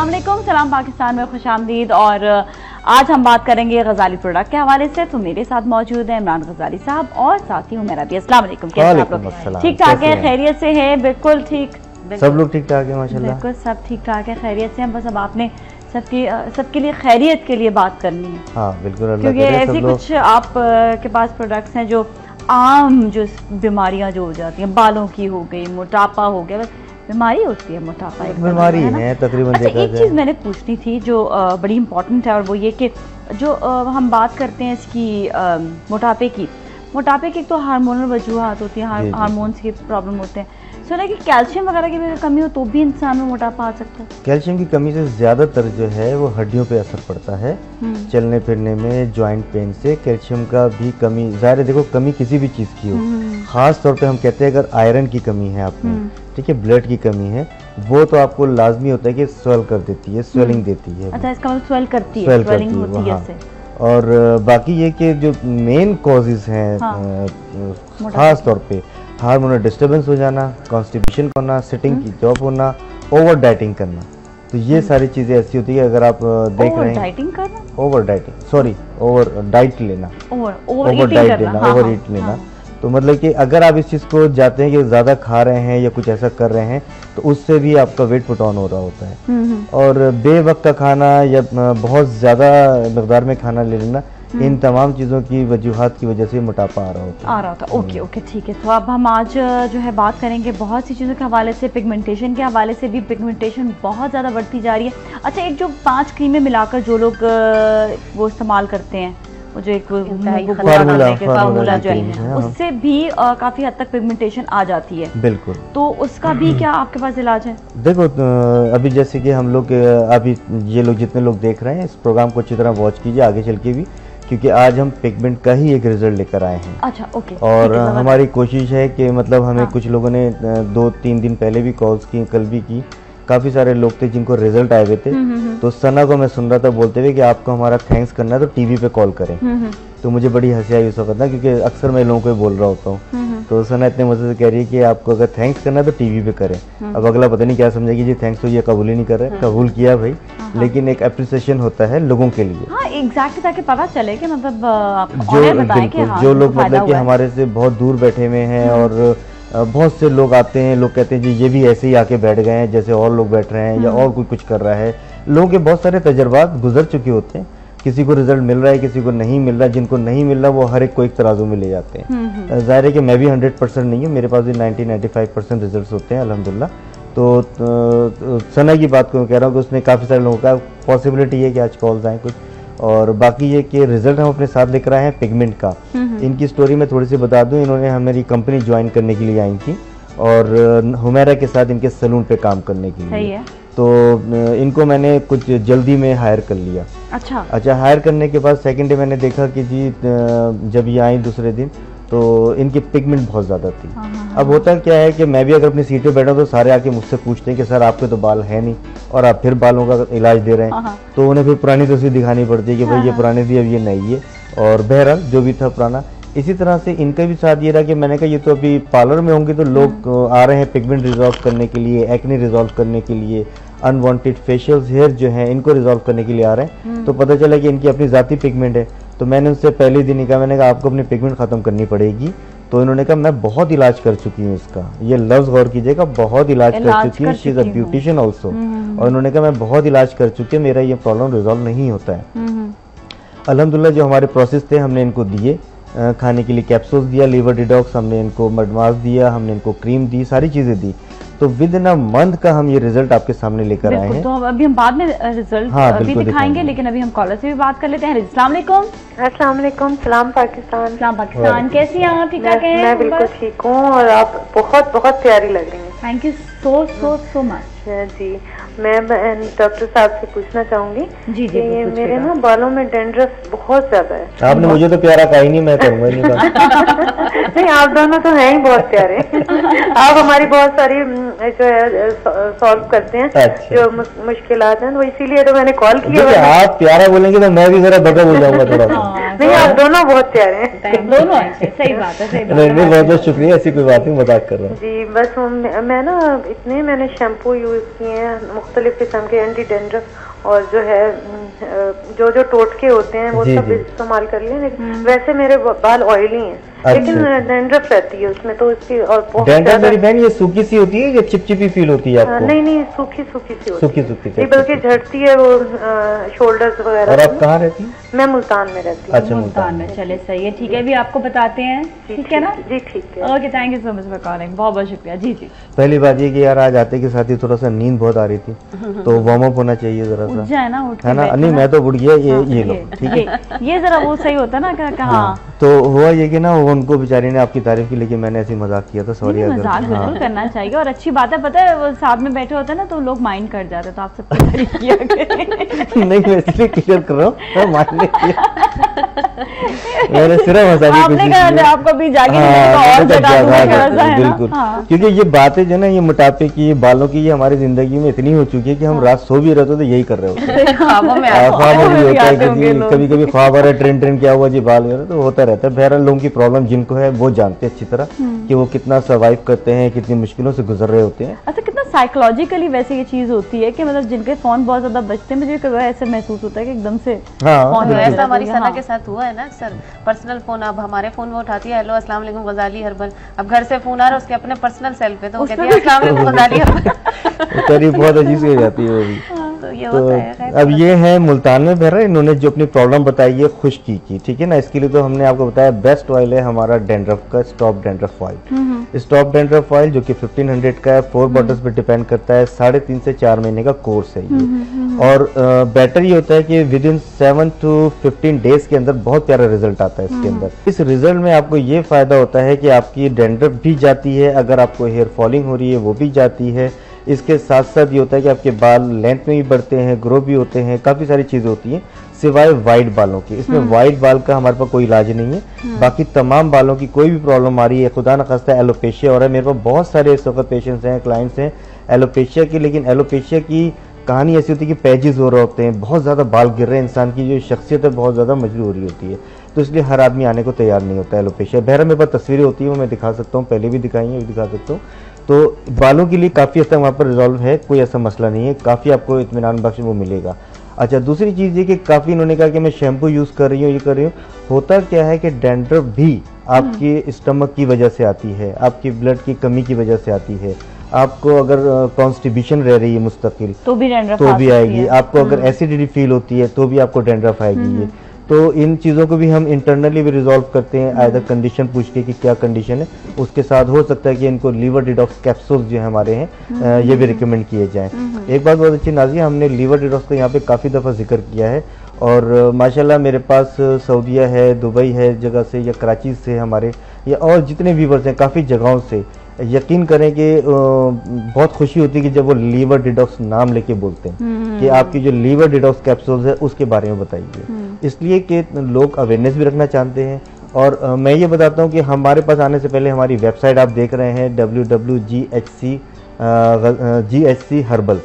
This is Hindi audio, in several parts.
अस्सलाम वालेकुम, सलाम पाकिस्तान में खुशामदीद। और आज हम बात करेंगे गजाली प्रोडक्ट के हवाले से। तो मेरे साथ मौजूद है इमरान गजाली साहब और साथ ही हुमैरा भी। अस्सलाम वालेकुम, कैसे आप लोग? ठीक ठाक है, खैरियत से है? बिल्कुल ठीक, सब लोग ठीक ठाक है माशाल्लाह। बिल्कुल सब ठीक ठाक है, खैरियत से हैं। बस अब आपने सबके लिए खैरियत के लिए बात करनी है। हाँ बिल्कुल, क्योंकि ऐसे कुछ आप के पास प्रोडक्ट्स हैं जो आम जो बीमारियां जो हो जाती हैं, बालों की हो गई, मोटापा हो गया, बीमारी होती है मोटापा, एक बीमारी है तकरीबन। अच्छा, एक चीज़ मैंने पूछनी थी जो बड़ी इम्पोर्टेंट है, और वो ये कि जो हम बात करते हैं इसकी मोटापे की तो हार्मोनल वजूहात होती है, हार्मोन्स की प्रॉब्लम होते हैं। सुना कि कैल्शियम वगैरह की भी कमी हो तो भी इंसान में मोटापा आ सकता है। कैल्शियम की कमी से ज्यादातर जो है वो हड्डियों पे असर पड़ता है, चलने फिरने में, जॉइंट पेन से कैल्शियम का भी कमी। ज़ाहिर है, देखो कमी किसी भी चीज़ की हो, खास तौर पे हम कहते हैं अगर आयरन की कमी है आप में, ठीक है, ब्लड की कमी है, वो तो आपको लाजमी होता है कि स्वेल कर देती है, स्वेलिंग देती है। अच्छा, इसका मतलब स्वेल करती है, स्वेलिंग होती है इससे। और बाकी ये कि जो मेन कॉजेज हैं, खास तौर पे हार्मोनल डिस्टर्बेंस हो जाना, कॉन्स्टिपेशन होना, सिटिंग की जॉब होना, ओवर डाइटिंग करना, तो ये सारी चीजें ऐसी होती है। अगर आप देख रहे हैं ओवर डाइट लेना, ओवर डाइट लेना, ओवर ईट लेना, तो मतलब कि अगर आप इस चीज़ को जाते हैं कि ज़्यादा खा रहे हैं या कुछ ऐसा कर रहे हैं तो उससे भी आपका वेट पुट ऑन हो रहा होता है। और बेवक्त का खाना या बहुत ज़्यादा मकदार में खाना ले लेना, इन तमाम चीज़ों की वजूहात की वजह से मोटापा आ रहा होता है। ओके ओके, ठीक है। तो अब हम आज जो है बात करेंगे बहुत सी चीज़ों के हवाले से, पिगमेंटेशन के हवाले से भी। पिगमेंटेशन बहुत ज़्यादा बढ़ती जा रही है। अच्छा, एक जो 5 क्रीमें मिलाकर जो लोग वो इस्तेमाल करते हैं, वो जो एक फार्मूला जो है, उससे भी काफी हद तक पिगमेंटेशन आ जाती है। बिल्कुल। तो उसका भी क्या आपके पास इलाज है? देखो, अभी जैसे कि हम लोग अभी ये लोग जितने लोग देख रहे हैं इस प्रोग्राम को अच्छी तरह वॉच कीजिए आगे चल के भी, क्योंकि आज हम पिगमेंट का ही एक रिजल्ट लेकर आए हैं। अच्छा, ओके। और हमारी कोशिश है कि मतलब हमें कुछ लोगों ने 2-3 दिन पहले भी कॉल्स की, कल भी की, काफ़ी सारे लोग थे जिनको रिजल्ट आए हुए थे। तो सना को मैं सुन रहा था बोलते हुए कि आपको हमारा थैंक्स करना है तो टीवी पे कॉल करें। तो मुझे बड़ी हंसी आई उस वक्त ना, क्योंकि अक्सर मैं लोगों को बोल रहा होता हूँ। तो सना इतने मजे से कह रही है कि आपको अगर थैंक्स करना है तो टीवी पे करें। अब अगला पता नहीं क्या समझेगी जी थैंक्स, तो ये कबूल ही नहीं कर रहे। कबूल किया भाई, लेकिन एक अप्रिसिएशन होता है लोगों के लिए। हाँ, एग्जैक्टली, ताकि पता चले कि मतलब जो लोग मतलब कि हमारे से बहुत दूर बैठे हुए हैं, और बहुत से लोग आते हैं, लोग कहते हैं जी ये भी ऐसे ही आके बैठ गए हैं जैसे और लोग बैठ रहे हैं, या और कोई कुछ कर रहा है। लोगों के बहुत सारे तजर्बात गुजर चुके होते हैं, किसी को रिजल्ट मिल रहा है, किसी को नहीं मिल रहा है। जिनको नहीं मिल रहा वो हर एक को एक तराजू में ले जाते हैं। जाहिर है कि मैं भी 100% नहीं हूँ, मेरे पास भी 90-95% रिजल्ट होते हैं अल्हम्दुलिल्लाह। तो सना की बात को कह रहा हूँ कि उसने काफ़ी सारे लोगों का पॉसिबिलिटी है कि आज कॉल्स आए कुछ। और बाकी ये कि रिजल्ट हम अपने साथ लेकर आए हैं पिगमेंट का। इनकी स्टोरी मैं थोड़ी सी बता दूं। इन्होंने हमारी कंपनी ज्वाइन करने के लिए आई थी, और हुमैरा के साथ इनके सैलून पे काम करने के लिए। तो इनको मैंने कुछ जल्दी में हायर कर लिया। अच्छा, हायर करने के बाद सेकंड डे मैंने देखा कि जी जब ये आई दूसरे दिन तो इनकी पिगमेंट बहुत ज़्यादा थी। अब होता क्या है कि मैं भी अगर अपनी सीट पे बैठा तो सारे आके मुझसे पूछते हैं कि सर आपके तो बाल है नहीं और आप फिर बालों का इलाज दे रहे हैं। तो उन्हें फिर पुरानी तस्वीर दिखानी पड़ती है कि भाई ये पुरानी थी, अब ये नई है। और बहरहाल जो भी था पुराना। इसी तरह से इनका भी साथ ये रहा कि मैंने कहा ये तो अभी पार्लर में होंगे तो लोग आ रहे हैं पिगमेंट रिजॉल्व करने के लिए, एक्ने रिजॉल्व करने के लिए, अनवांटेड फेशियल्स हेयर जो हैं इनको रिजॉल्व करने के लिए आ रहे हैं। तो पता चला कि इनकी अपनी ज़ाती पिगमेंट है। तो मैंने उनसे पहले दिन ही कहा, मैंने कहा आपको अपनी पिगमेंट ख़त्म करनी पड़ेगी। तो इन्होंने कहा मैं बहुत इलाज कर चुकी हूँ इसका, ये लफ्ज़ गौर कीजिएगा, बहुत इलाज कर चुकी हूँ। She is a beautician also. और उन्होंने कहा मैं बहुत इलाज कर चुकी हूँ, मेरा ये प्रॉब्लम रिजॉल्व नहीं होता है। अल्हम्दुलिल्लाह जो हमारे प्रोसेस थे हमने इनको दिए, खाने के लिए कैप्सूल्स दिया, लीवर डिटॉक्स, हमने इनको मडमास दिया, हमने इनको क्रीम दी, सारी चीज़ें दी। तो विद इन अ मंथ का हम ये रिजल्ट आपके सामने लेकर आए हैं। तो अभी हम बाद में रिजल्ट भी दिखाएंगे, लेकिन अभी हम कॉलर से भी बात कर लेते हैं। अस्सलाम वालेकुम। अस्सलाम वालेकुम, सलाम पाकिस्तान। सलाम पाकिस्तान, कैसी हैं आप? ठीक ठाक हैं? मैं बिल्कुल ठीक हूँ, और आप बहुत बहुत प्यारी लग रही हैं। Thank you so much. जी, मैं डॉक्टर साहब से पूछना चाहूंगी जी कि ये मेरे ना बालों में डेंड्रफ बहुत ज्यादा है। आपने मुझे तो प्यारा कहा ही नहीं, मैं करूँगा नहीं नहीं, आप दोनों तो हैं ही बहुत प्यारे। आप हमारी बहुत सारी जो है सॉल्व करते हैं। अच्छा। जो मुश्किलात हैं, वो इसीलिए तो मैंने कॉल किया। आप प्यारा बोलेंगे तो मैं भी जरा बड़ा बोल जाऊंगा थोड़ा सा। नहीं, आप दोनों बहुत प्यारे हैं, दोनों। सही बात है, सही बात है। नहीं, बहुत बहुत शुक्रिया, ऐसी कोई बात नहीं, मजाक कर रहा हूँ जी। बस मैं ना मैंने शैम्पू यूज किए हैं मुख्तलिफ किस्म के, एंटी डेंड्रफ और जो है जो टोटके होते हैं वो सब इस्तेमाल कर लिए, लेकिन वैसे मेरे बाल ऑयली हैं। अच्छा। लेकिन डैंड्रफ रहती है उसमें, तो इसकी और डैंड्रफ मेरी बहन ये सूखी सी होती है या चिपचिपी फील होती है आपको? नहीं सूखी सी होती है, सूखी बल्कि झड़ती है वो शोल्डर्स वगैरह। और आप कहाँ रहती हैं? मैं मुल्तान में रहती हूँ। अच्छा, मुल्तान में। चले सही है, ठीक है, अभी आपको बताते हैं, ठीक है ना? जी ठीक है, okay, thank you so much for calling, बहुत बहुत शुक्रिया। जी जी। पहली बात ये कि यार आज आते के साथ ही थोड़ा सा नींद बहुत आ रही थी, तो वार्म अप होना चाहिए जरा सा, है ना? है ना? नहीं मैं तो उठ गया, ये लो ठीक है, ये जरा वो सही होता है ना कहाँ। तो हुआ ये कि ना उनको बेचारी ने आपकी तारीफ की, लेकिन मैंने ऐसी मजाक किया था, सॉरी। मजाक बिल्कुल करना चाहिए और अच्छी बात है, पता है वो साथ में बैठे होते हैं ना तो लोग माइंड कर जाते हैं, तो आप सबकी तारीफ किया करें। नहीं मैं इसलिए क्लियर कर रहा हूँ, माइंड नहीं किया, मैंने सिर्फ मजाक की कोशिश की। आपको भी जाके बिल्कुल, क्योंकि ये बातें जो ना ये मोटापे की, बालों की, ये हमारी जिंदगी में इतनी हो चुकी है कि हम रात सो भी रहते तो यही कर रहे होते हैं। कभी कभी ख्वाब आ रहा है, ट्रेन क्या हुआ जी बाल मेरे, तो होता रहता है। बहरहाल लोगों की प्रॉब्लम जिनको है वो जानते हैं अच्छी तरह कि वो कितना सर्वाइव करते हैं, कितनी मुश्किलों से गुजर रहे होते हैं। अच्छा, कितना साइकोलॉजिकली वैसे ये चीज होती है कि मतलब जिनके फोन बहुत ज्यादा बजते हैं, मुझे कभी ऐसे महसूस होता है कि एकदम से फोन, ऐसा हमारी सना के साथ हुआ है ना सर, पर्सनल फोन। अब हमारे फोन में उठाती है, हेलो अस्सलाम वालेकुम गजाली हर्बल, अब घर से फोन आ रहा है उसके अपने पर्सनल सेल पे, तो वो कहती है अस्सलाम वालेकुम गजाली हर्बल। बहुत अजीब हो जाती है वो भी। तो ये होता है। अब ये है मुल्तान में बहरा, इन्होंने जो अपनी प्रॉब्लम बताई है खुश्की की, ठीक है ना, इसके लिए तो हमने आपको बताया बेस्ट ऑयल है हमारा डैंड्रफ का, stop dandruff oil. Stop dandruff oil जो कि 1500 का है, 4 बॉटल्स पे डिपेंड करता है, 3.5 से 4 महीने का कोर्स है ये। और बेटर ये होता है कि विद इन 7 to 15 डेज के अंदर बहुत प्यारा रिजल्ट आता है इसके अंदर। इस रिजल्ट में आपको ये फायदा होता है कि आपकी डैंड्रफ भी जाती है, अगर आपको हेयर फॉलिंग हो रही है वो भी जाती है। इसके साथ साथ ये होता है कि आपके बाल लेंथ में भी बढ़ते हैं, ग्रो भी होते हैं, काफ़ी सारी चीज़ें होती हैं सिवाय वाइट बालों की। इसमें वाइट बाल का हमारे पास कोई इलाज नहीं है, बाकी तमाम बालों की कोई भी प्रॉब्लम आ रही है, खुदा न खास्ता एलोपेशिया हो रहा है, मेरे पास बहुत सारे इस वक्त पेशेंट्स हैं, क्लाइंट्स हैं एलोपेशिया की, लेकिन एलोपेशिया की कहानी ऐसी होती है कि पैजेस हो रहे होते हैं, बहुत ज़्यादा बाल गिर रहे हैं, इंसान की जो शख्सियत है बहुत ज़्यादा मजबूर हो रही होती है, तो इसलिए हर आदमी आने को तैयार नहीं होता है एलोपेशिया। बहरहाल मेरे पास तस्वीरें होती हैं, वो मैं दिखा सकता हूँ, पहले भी दिखाई है, अभी दिखा सकता हूँ। तो बालों के लिए काफ़ी हद तक वहाँ पर रिजॉल्व है, कोई ऐसा मसला नहीं है, काफ़ी आपको इत्मीनान बख्श वो मिलेगा। अच्छा, दूसरी चीज़ ये कि काफ़ी इन्होंने कहा कि मैं शैम्पू यूज़ कर रही हूँ, ये कर रही हूँ, होता क्या है कि डैंड्रफ भी आपकी स्टमक की वजह से आती है, आपकी ब्लड की कमी की वजह से आती है, आपको अगर कॉन्स्टिपेशन रह रही है मुस्तकिल तो भी आएगी, आपको अगर एसिडिटी फील होती है तो भी आपको डैंड्रफ आएगी ये। तो इन चीज़ों को भी हम इंटरनली भी रिजॉल्व करते हैं, आइदर कंडीशन पूछ के कि क्या कंडीशन है, उसके साथ हो सकता है कि इनको लीवर डिटॉक्स कैप्सूल्स जो हमारे हैं ये भी रिकमेंड किए जाएं। एक बात बहुत अच्छी नाज़िया, हमने लीवर डिटॉक्स का यहाँ पे काफ़ी दफ़ा जिक्र किया है, और माशाल्लाह मेरे पास सऊदीया है, दुबई है जगह से, या कराची से हमारे, या और जितने व्यूवर्स हैं काफ़ी जगहों से, यकीन करें कि बहुत खुशी होती है कि जब वो लीवर डिटॉक्स नाम लेके बोलते हैं कि आपकी जो लीवर डिटॉक्स कैप्सूल्स है उसके बारे में बताइए, इसलिए कि लोग अवेयरनेस भी रखना चाहते हैं। और मैं ये बताता हूँ कि हमारे पास आने से पहले हमारी वेबसाइट आप देख रहे हैं www.GHC हर्बल,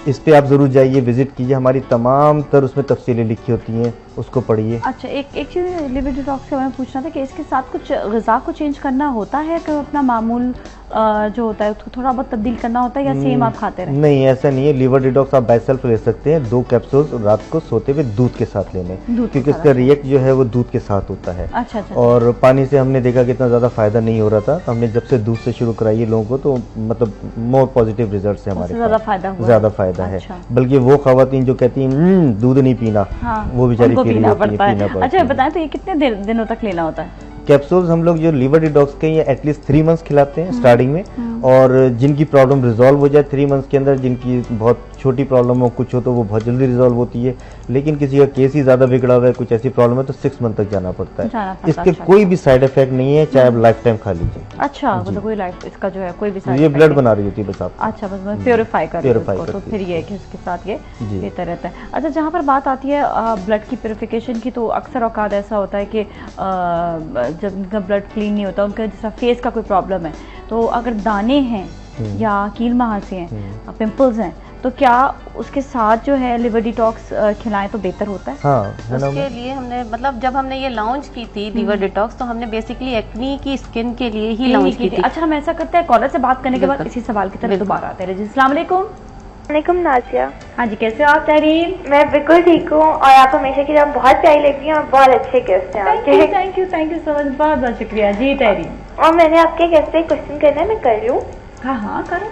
इस पे आप जरूर जाइए, विजिट कीजिए, हमारी तमाम तर उसमें तफसीलें लिखी होती हैं, उसको पढ़िए। अच्छा, एक चीज़ लिवर डिटॉक्स के बारे में पूछना था कि इसके साथ कुछ ग़िज़ा को चेंज करना होता है कि अपना मामूल जो होता है उसको थोड़ा बहुत तब्दील करना होता है, या सेम आप खाते रहे? नहीं, ऐसा नहीं है। लीवर डिटॉक्स आप बाय सेल्फ ले सकते हैं, 2 कैप्सूल्स रात को सोते हुए दूध के साथ लेने, क्योंकि इसका रिएक्ट जो है वो दूध के साथ होता है। अच्छा। और पानी से हमने देखा कि इतना ज़्यादा फायदा नहीं हो रहा था, हमने जब से दूध से शुरू कराई है लोगों को, तो मतलब मोर पॉजिटिव रिजल्ट है हमारे, ज़्यादा फायदा है। बल्कि वो खवातीन जो कहती हैं दूध नहीं पीना, वो बेचारी पीना पड़ता है। अच्छा बताएं, तो ये कितने दिनों तक लेना होता है? कैप्सूल्स हम लोग जो लीवर डिटॉक्स के ये एटलीस्ट 3 मंथ्स खिलाते हैं स्टार्टिंग में, और जिनकी प्रॉब्लम रिजॉल्व हो जाए 3 मंथ्स के अंदर, जिनकी बहुत छोटी प्रॉब्लम हो, कुछ हो तो वो बहुत जल्दी रिजॉल्व होती है, लेकिन किसी का केस ही ज़्यादा बिगड़ा हुआ है, कुछ ऐसी प्रॉब्लम है तो 6 मंथ तक जाना पड़ता है। इसके कोई भी साइड इफेक्ट नहीं है, चाहे आप लाइफ टाइम खा लीजिए। अच्छा, मतलब कोई लाइफ इसका जो है कोई भी साइड, ये ब्लड बना रही होती है बस आप। अच्छा, बस प्योरीफाई कर, तो फिर ये कि इसके साथ ये बेहतर रहता है। अच्छा, जहाँ पर बात आती है ब्लड की प्योरीफिकेशन की, तो अक्सर औकात ऐसा होता है कि जब उनका ब्लड क्लीन नहीं होता, उनका जैसा फेस का कोई प्रॉब्लम है, तो अगर दाने हैं या कील महासे हैं, पिंपल्स हैं, तो क्या उसके साथ जो है लिवर डिटॉक्स खिलाएं तो बेहतर होता है? हाँ, उसके लिए हमने मतलब जब हमने ये लॉन्च की थी लिवर डिटॉक्स, तो हमने बेसिकली एक्नी की स्किन के लिए ही लॉन्च की थी। अच्छा, हम ऐसा करते हैं, कॉलर से बात करने के बाद इसी सवाल की तरफ दोबारा आते हैं। अस्सलाम वालेकुम। नाजिया। हाँ जी, कैसे हो आप तहरीन? मैं बिल्कुल ठीक हूँ और आप हमेशा की तरह बहुत प्यारी लगती हैं और बहुत अच्छे गेस्ट हैं आपके। थैंक यू सो मच, बहुत बहुत शुक्रिया जी तहरीन। और मैंने आपके गेस्ट से क्वेश्चन करना है, मैं कर लूँ? हाँ करो।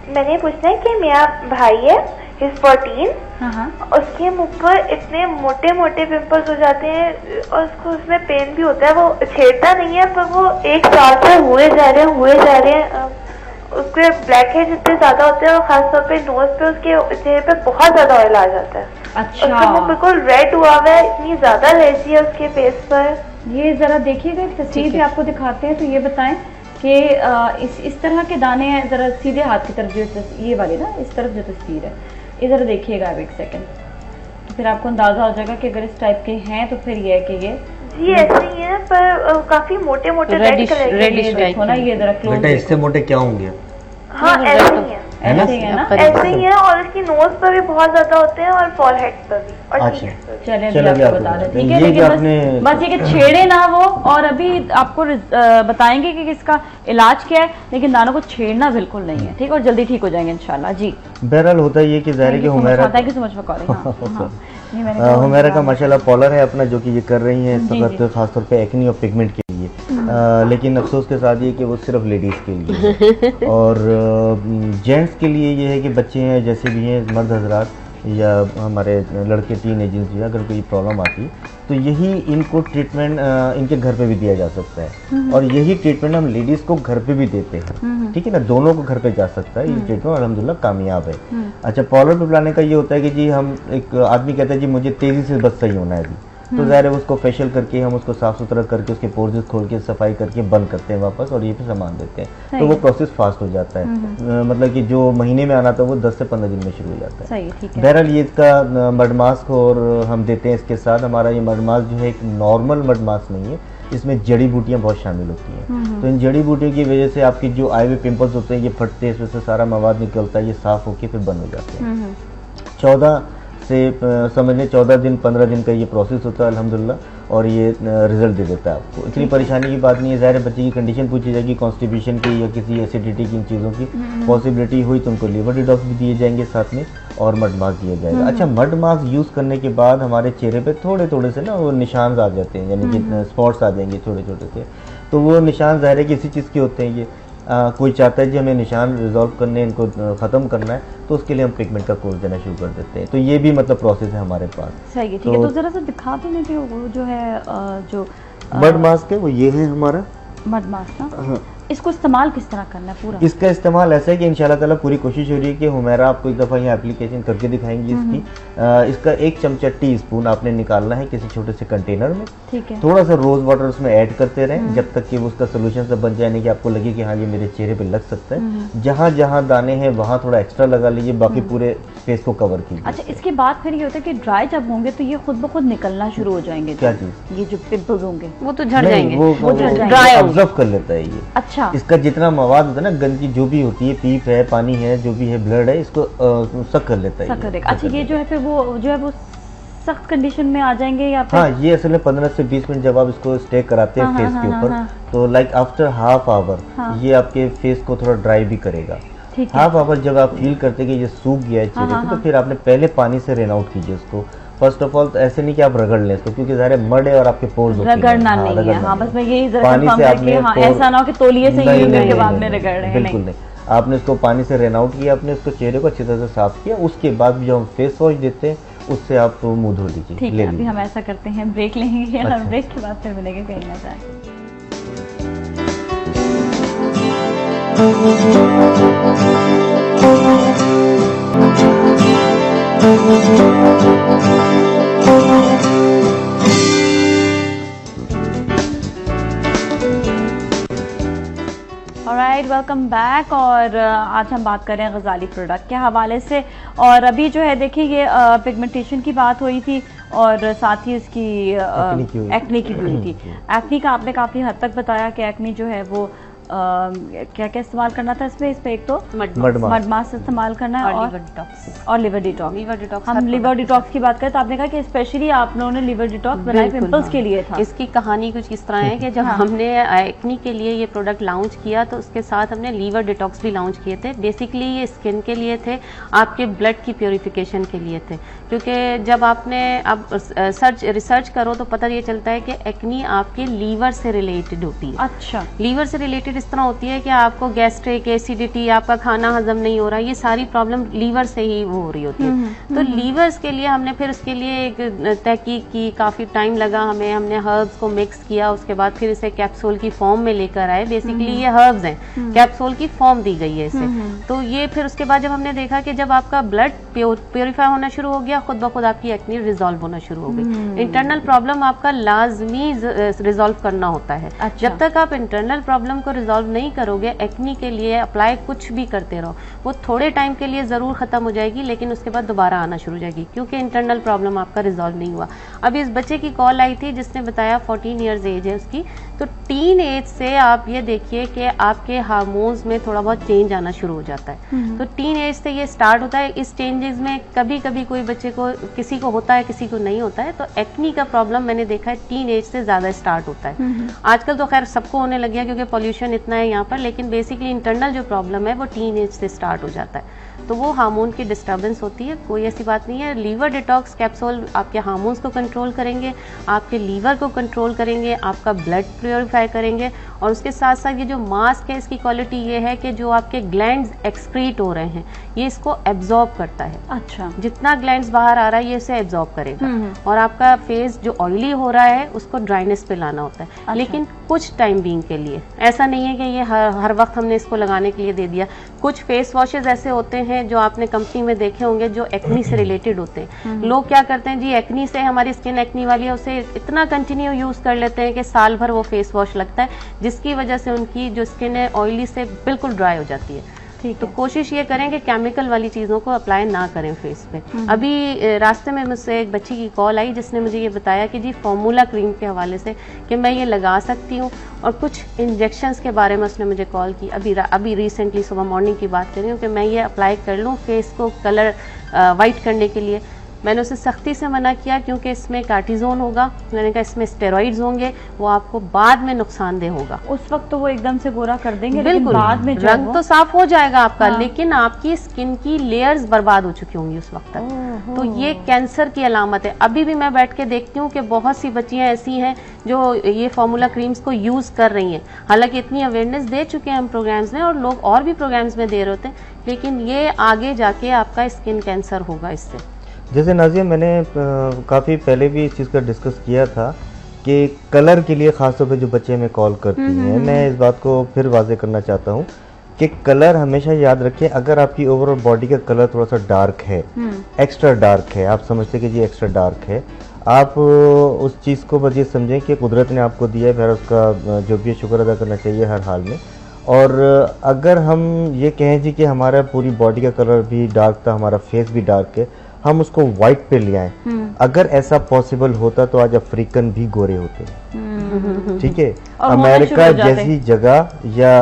मैंने पूछना है कि मेरा भाई है, he's 14, उसके मुंह पर इतने मोटे मोटे पिंपल्स हो जाते हैं और उसको उसमें पेन भी होता है, वो छेड़ता नहीं है पर वो 1 साल से हुए जा रहे हैं। उसके ब्लैक हेड्स इतने ज्यादा होते हैं और खासतौर पे नोज पे, उसके चेहरे पे बहुत ज्यादा ऑयल आ जाता है। अच्छा। उसका मुंह बिल्कुल रेड हुआ हुआ है, इतनी ज्यादा एलर्जी है उसके फेस पर। ये जरा देखिएगा, तस्वीर भी आपको दिखाते हैं, तो ये बताएं कि इस तरह के दाने हैं, जरा सीधे हाथ की तरफ जो ये वाली ना, इस तरफ जो तस्वीर है, इधर देखिएगा आप 1 सेकंड, तो फिर आपको अंदाजा हो जाएगा कि अगर इस टाइप के हैं तो फिर ये है कि ये जी ऐसे ही है, पर काफी मोटे मोटे रेड कलर रेडिश देखो ना, ये जरा क्लोज। बेटा इससे मोटे क्या होंगे? हाँ ऐसे ही है, ऐसे ही है ना, ऐसे ही है। और उसकी नोज पर भी बहुत ज्यादा होते हैं और फॉरहेड पर भी। और चलिए आपको बता दें, ठीक है, लेकिन बस ये कि छेड़े ना वो, और अभी आपको बताएंगे कि इसका इलाज क्या है, लेकिन दानों को छेड़ना बिल्कुल नहीं है, ठीक है, और जल्दी ठीक हो जाएंगे इंशाल्लाह जी। बहरहाल होता ये कि ज़ाहिर है कि हुमैरा का माशाल्लाह पॉलर है अपना, जो कि ये कर रही है इस वक्त खासतौर पे एक्नी और पिगमेंट के लिए। लेकिन अफसोस के साथ ये कि वो सिर्फ लेडीज़ के लिए है और जेंट्स के लिए ये है कि बच्चे हैं जैसे भी हैं, मर्द हजरात या हमारे लड़के टीनेजर्स जो है, अगर कोई प्रॉब्लम आती है तो यही इनको ट्रीटमेंट इनके घर पे भी दिया जा सकता है और यही ट्रीटमेंट हम लेडीज़ को घर पे भी देते हैं, ठीक है ना, दोनों को घर पे जा सकता है। ये ट्रीटमेंट अल्हम्दुलिल्लाह कामयाब है। अच्छा, पॉलर पे पिलाने का ये होता है कि जी हम एक आदमी कहता है जी मुझे तेज़ी से बस सही होना है जी, तो ज़ाहिर है उसको फेशियल करके हम उसको साफ़ सुथरा करके उसके पोर्स खोल के सफाई करके बंद करते हैं वापस और ये फिर सामान देते हैं, तो वो प्रोसेस फास्ट हो जाता है। मतलब कि जो महीने में आना था वो 10 से 15 दिन में शुरू हो जाता है। बहरहाल ये इसका मड मास्क और हम देते हैं इसके साथ। हमारा ये मड मास्क जो है एक नॉर्मल मड मास्क नहीं है, इसमें जड़ी बूटियाँ बहुत शामिल होती हैं, तो इन जड़ी बूटियों की वजह से आपकी जो आए हुए पिंपल्स होते हैं ये फटते हैं, इसमें से सारा मवाद निकलता है, ये साफ़ होकर फिर बंद हो जाते हैं। 14 से समझ लें 14 दिन 15 दिन का ये प्रोसेस होता है अल्हम्दुलिल्लाह, और ये रिजल्ट दे देता है आपको। इतनी परेशानी की बात नहीं है। ज़ाहिर है बच्चे की कंडीशन पूछी जाएगी कॉन्स्टिपेशन की या किसी एसिडिटी की, इन चीज़ों की पॉसिबिलिटी हुई तो उनको लिवर डिटॉक्स भी दिए जाएंगे साथ में और मड मास्क दिया जाएगा। अच्छा, मड मास्क यूज़ करने के बाद हमारे चेहरे पे थोड़े थोड़े से ना वो निशान आ जाते हैं, यानी कि स्पॉट्स आ जाएंगे छोटे छोटे से, तो वो निशान ज़ाहिर है किसी चीज़ के होते हैं। ये कोई चाहता है जी हमें निशान रिजॉल्व करने, इनको ख़त्म करना है, तो उसके लिए हम पिगमेंट का कोर्स देना शुरू कर देते हैं। तो ये भी मतलब प्रोसेस है हमारे पास। सही है, ठीक है, तो ज़रा सा दिखा देने के वो जो है जो मड मास्क है वो ये है हमारा मड मास्क ना। हाँ। इसको इस्तेमाल किस तरह करना है पूरा? इसका इस्तेमाल ऐसा है कि इंशाल्लाह ताला पूरी कोशिश हो रही है कि हुमैरा आपको एक दफ़ा यहाँ एप्लीकेशन करके दिखाएंगी इसकी। इसका 1 चमचा टी-स्पून आपने निकालना है किसी छोटे से कंटेनर में, ठीक है, थोड़ा सा रोज़ वाटर उसमें ऐड करते रहें जब तक कि उसका सोल्यूशन सब बन जाए, नहीं कि आपको लगे कि हाँ ये मेरे चेहरे पे लग सकता है। जहाँ जहाँ दाने हैं वहाँ थोड़ा एक्स्ट्रा लगा लीजिए, बाकी पूरे फेस को कवर कीजिए। अच्छा, इसके बाद फिर ये होता है कि ड्राई जब होंगे तो ये खुद ब खुद निकलना शुरू हो जाएंगे? क्या चीज? ये जो पिंपल्स होंगे वो तो झड़ जाएंगे, वो ड्राई ऑब्जर्व कर लेता है ये। अच्छा, इसका जितना मवाद होता है ना, गंदगी जो भी होती है, पीप है, पानी है, जो भी है, ब्लड है, इसको सक कर लेता है। अच्छा, ये जो है फिर वो जो है वो सख्त कंडीशन में आ जाएंगे या फिर? हाँ, ये असल में 15 से 20 मिनट जब आप इसको स्टे कराते हैं फेस के ऊपर, तो लाइक आफ्टर हाफ आवर ये आपके फेस को थोड़ा ड्राई भी करेगा। हाफ आवर जब आप फील करते कि ये सूख गया है चेहरे पे, तो फिर आपने पहले पानी से रेन आउट कीजिए उसको। फर्स्ट ऑफ ऑल तो ऐसे नहीं कि आप रगड़ लें इसको, क्योंकि ज़ाहिर है मड है और आपके पोर्स होते हैं, रगड़ना नहीं है। हाँ, बस मैं यही जरा कंफर्म करके, हाँ, ऐसा ना हो कि तौलिए से यूज करके बाद में रगड़ रहे हैं। बिल्कुल नहीं, आपने इसको पानी से रेन आउट किया, आपने इसको चेहरे को अच्छी तरह से साफ किया, उसके बाद भी जो हम फेस वॉश देते हैं उससे आप मुंह धो लीजिए। ठीक है, अभी हम ऐसा करते हैं, ब्रेक लेंगे और ब्रेक के बाद फिर मिलेंगे कहीं ना जाए। Alright, welcome back. और आज हम बात कर रहे हैं गजाली प्रोडक्ट के हवाले से। और अभी जो है देखिए ये पिगमेंटेशन की बात हुई थी और साथ ही उसकी एक्ने की हुई थी। एक्ने का आपने काफ़ी हद तक बताया कि एक्ने जो है वो क्या क्या इस्तेमाल करना था इसमें एक तो मड मास्क इस्तेमाल करना है और लिवर डिटॉक्स। हम लिवर डिटॉक्स की बात करें तो आपने कहा कि स्पेशली आप लोगों ने लिवर डिटॉक्स बनाया पिंपल्स के लिए था। इसकी कहानी कुछ इस तरह है कि जब हमने एक्नी के लिए ये प्रोडक्ट लॉन्च किया तो उसके साथ हमने लिवर डिटॉक्स भी लॉन्च किए थे। बेसिकली ये स्किन के लिए थे, आपके ब्लड की प्योरिफिकेशन के लिए थे, क्योंकि जब आपने अब रिसर्च करो तो पता ये चलता है कि एक्नी आपके लीवर से रिलेटेड होती है। अच्छा, लीवर से रिलेटेड इस तरह होती है कि आपको गैस्ट्रिक, एसिडिटी, आपका खाना हजम नहीं हो रहा, ये सारी प्रॉब्लम लीवर से ही वो हो रही होती है। तो लीवर्स के लिए हमने फिर उसके लिए एक तहकीक की, काफ़ी टाइम लगा हमें, हमने हर्ब्स को मिक्स किया, उसके बाद फिर इसे कैप्सूल की फॉर्म में लेकर आए। बेसिकली ये हर्ब्स हैं, कैप्सूल की फॉर्म दी गई है इसे। तो ये फिर उसके बाद जब हमने देखा कि जब आपका ब्लड प्योरीफाई होना शुरू हो गया, खुद ब खुद आपकी एक्नी रिजॉल्व होना शुरू हो गई। इंटरनल प्रॉब्लम आपका लाजमी रिजॉल्व करना होता है। अच्छा। जब तक आप इंटरनल प्रॉब्लम को रिजॉल्व नहीं करोगे, एक्नी के लिए अप्लाई कुछ भी करते रहो, वो थोड़े टाइम के लिए जरूर खत्म हो जाएगी, लेकिन उसके बाद दोबारा आना शुरू हो जाएगी, क्योंकि इंटरनल प्रॉब्लम आपका रिजॉल्व नहीं हुआ। अभी इस बच्चे की कॉल आई थी जिसने बताया 14 ईयर्स एज है उसकी। तो टीन एज से आप ये देखिए कि आपके हार्मोन्स में थोड़ा बहुत चेंज आना शुरू हो जाता है। तो टीन एज से ये स्टार्ट होता है। इस चेंजेस में कभी कभी कोई बच्चे को, किसी को होता है, किसी को नहीं होता है। तो एक्नी का प्रॉब्लम मैंने देखा है टीन एज से ज्यादा स्टार्ट होता है। आजकल तो खैर सबको होने लग गया क्योंकि पॉल्यूशन इतना है यहाँ पर, लेकिन बेसिकली इंटरनल जो प्रॉब्लम है वो टीन एज से स्टार्ट हो जाता है। तो वो हार्मोन की डिस्टर्बेंस होती है, कोई ऐसी बात नहीं है। लीवर डिटॉक्स कैप्सूल आपके हार्मोन्स को कंट्रोल करेंगे, आपके लीवर को कंट्रोल करेंगे, आपका ब्लड प्योरीफाई करेंगे, और उसके साथ साथ ये जो मास्क है इसकी क्वालिटी ये है कि जो आपके ग्लैंड्स एक्सक्रीट हो रहे हैं ये इसको एब्जॉर्ब करता है। अच्छा, जितना ग्लैंड्स बाहर आ रहा है ये इसे एब्जॉर्ब करेगा, और आपका फेस जो ऑयली हो रहा है उसको ड्राइनेस पे लाना होता है। अच्छा। लेकिन कुछ टाइम बीइंग के लिए, ऐसा नहीं है कि ये हर वक्त हमने इसको लगाने के लिए दे दिया। कुछ फेस वॉशेज ऐसे होते हैं जो आपने कंपनी में देखे होंगे जो एक्नी से रिलेटेड होते हैं। लोग क्या करते हैं जी, एक्नी से हमारी स्किन एक्नी वाली है, उसे इतना कंटिन्यू यूज कर लेते हैं कि साल भर वो फेस वॉश लगता है, जिसकी वजह से उनकी जो स्किन है ऑयली से बिल्कुल ड्राई हो जाती है। तो कोशिश ये करें कि केमिकल वाली चीज़ों को अप्लाई ना करें फेस पे। अभी रास्ते में मुझसे एक बच्ची की कॉल आई जिसने मुझे ये बताया कि जी फॉर्मूला क्रीम के हवाले से कि मैं ये लगा सकती हूँ, और कुछ इंजेक्शंस के बारे में उसने मुझे कॉल की। अभी रिसेंटली सुबह मॉर्निंग की बात कर रही हूँ कि मैं ये अप्लाई कर लूँ फेस को कलर वाइट करने के लिए। मैंने उसे सख्ती से मना किया क्योंकि इसमें कार्टिजोन होगा, मैंने कहा इसमें स्टेरॉइड्स होंगे, वो आपको बाद में नुकसानदेह होगा। उस वक्त तो वो एकदम से गोरा कर देंगे, बिल्कुल, बाद में रंग तो साफ हो जाएगा आपका। हाँ। लेकिन आपकी स्किन की लेयर्स बर्बाद हो चुकी होंगी उस वक्त तक। तो ये कैंसर की अलामत है। अभी भी मैं बैठ के देखती हूँ कि बहुत सी बच्चियां ऐसी हैं जो ये फॉर्मूला क्रीम्स को यूज कर रही हैं। हालांकि इतनी अवेयरनेस दे चुके हैं हम प्रोग्राम्स में, और लोग और भी प्रोग्राम्स में दे रहे होते हैं, लेकिन ये आगे जाके आपका स्किन कैंसर होगा इससे। जैसे नाज़िया, मैंने काफ़ी पहले भी इस चीज़ का डिस्कस किया था कि कलर के लिए ख़ासतौर पे जो बच्चे हमें कॉल करती हैं, मैं इस बात को फिर वाज़े करना चाहता हूँ कि कलर हमेशा याद रखें। अगर आपकी ओवरऑल बॉडी का कलर थोड़ा सा डार्क है, एक्स्ट्रा डार्क है, आप समझते कि जी एक्स्ट्रा डार्क है, आप उस चीज़ को बस ये समझें कि कुदरत ने आपको दिया है, फिर उसका जो भी शुक्र अदा करना चाहिए हर हाल में। और अगर हम ये कहें जी कि हमारा पूरी बॉडी का कलर भी डार्क था, हमारा फेस भी डार्क है, हम उसको व्हाइट पे ले आए, अगर ऐसा पॉसिबल होता तो आज अफ्रीकन भी गोरे होते हैं। ठीक है, अमेरिका जैसी जगह या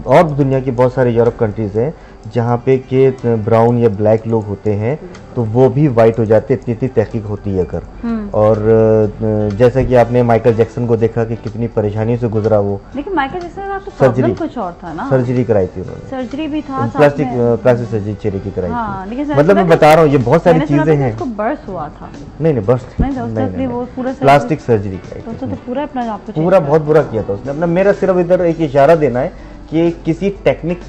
और दुनिया की बहुत सारे यूरोप कंट्रीज हैं जहाँ पे के ब्राउन या ब्लैक लोग होते हैं तो वो भी वाइट हो जाते, इतनी तहकीक होती है अगर। और जैसा कि आपने माइकल जैक्सन को देखा कि कितनी परेशानियों से गुजरा वो। लेकिन माइकल जैक्सन का तो प्रॉब्लम कुछ और था ना, सर्जरी कराई थी उन्होंने, सर्जरी भी था, प्लास्टिक सर्जरी चेहरे की कराई थी। मतलब मैं बता रहा हूँ ये बहुत सारी चीजें हैं। बर्स हुआ था? नहीं बर्स नहीं, प्लास्टिक सर्जरी कराई, पूरा बहुत बुरा किया था उसने अपना। मेरा सिर्फ इधर एक इशारा देना है कि किसी टेक्निक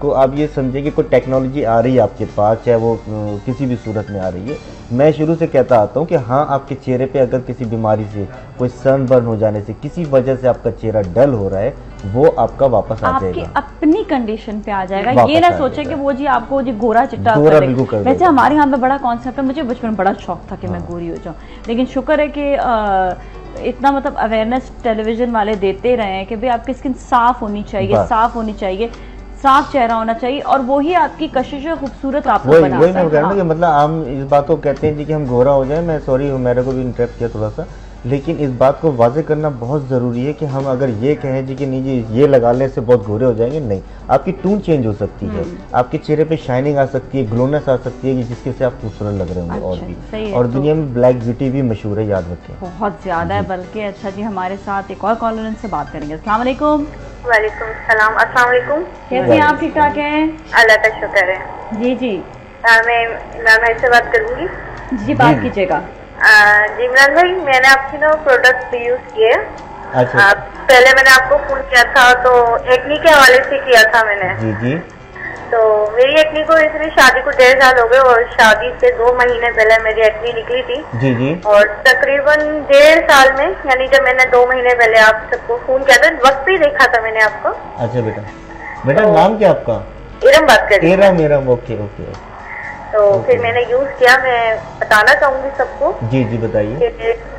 को आप ये समझे कि कोई टेक्नोलॉजी आ रही है आपके पास, चाहे वो किसी भी सूरत में आ रही है। मैं शुरू से कहता आता हूँ कि हाँ, आपके चेहरे पे अगर किसी बीमारी से, कोई सनबर्न हो जाने से, किसी वजह से आपका चेहरा डल हो रहा है, वो आपका वापस आ जाएगा, अपनी कंडीशन पे आ जाएगा। ये ना सोचे कि वो जी आपको जी गोरा चिट्टा कर देगा। वैसे हमारे यहाँ पे बड़ा कॉन्सेप्ट है, मुझे बचपन में बड़ा शौक था कि मैं गोरी हो जाऊँ, लेकिन शुक्र है कि इतना मतलब अवेयरनेस टेलीविजन वाले देते रहे हैं कि भाई आपकी स्किन साफ होनी चाहिए, साफ होनी चाहिए, साफ चेहरा होना चाहिए, और वही आपकी कशिश खूबसूरत आपको बनाता है। वही मैं कह रहा हूं कि मतलब हम इस बात को कहते हैं जी कि हम गोरा हो जाए। मैं सॉरी, मेरे को भी इंटरप्ट किया थोड़ा सा लेकिन इस बात को वाज़ेह करना बहुत ज़रूरी है कि हम अगर ये कहें जी कि नहीं जी ये लगा लेने से बहुत गोरे हो जाएंगे, नहीं, आपकी टून चेंज हो सकती है, आपके चेहरे पे शाइनिंग आ सकती है, ग्लोनेस आ सकती है जिसके से आप खूबसूरत लग रहे होंगे। और भी और दुनिया में ब्लैक ब्यूटी भी मशहूर है, याद रखें, बहुत ज़्यादा है बल्कि। अच्छा जी, हमारे साथ एक और कॉलर से बात करेंगे। अस्सलाम वालेकुम। वालेकुम सलाम। अस्सलाम वालेकुम। कैसे हैं आप? ठीक ठाक हैं? अल्लाह का शुक्र है। जी जी, मैं इमरान भाई से बात करूंगी। जी बात कीजिएगा। जी इमरान भाई, मैंने आपकी ना प्रोडक्ट यूज किए। अच्छा। पहले मैंने आपको फोन किया था तो एक्नी के हवाले से किया था मैंने। जी जी। तो मेरी एक्नी को इसलिए शादी को 1.5 साल हो गए और शादी से 2 महीने पहले मेरी एक्नी निकली थी। जी जी। और तकरीबन 1.5 साल में, यानी जब मैंने 2 महीने पहले आप सबको फोन किया था, वक्त ही देखा था मैंने आपको। अच्छा बेटा तो, नाम क्या आपका? इरम बात कर रही हूं। इरम। Okay okay. तो फिर मैंने यूज किया, मैं बताना चाहूंगी सबको। जी जी बताइए।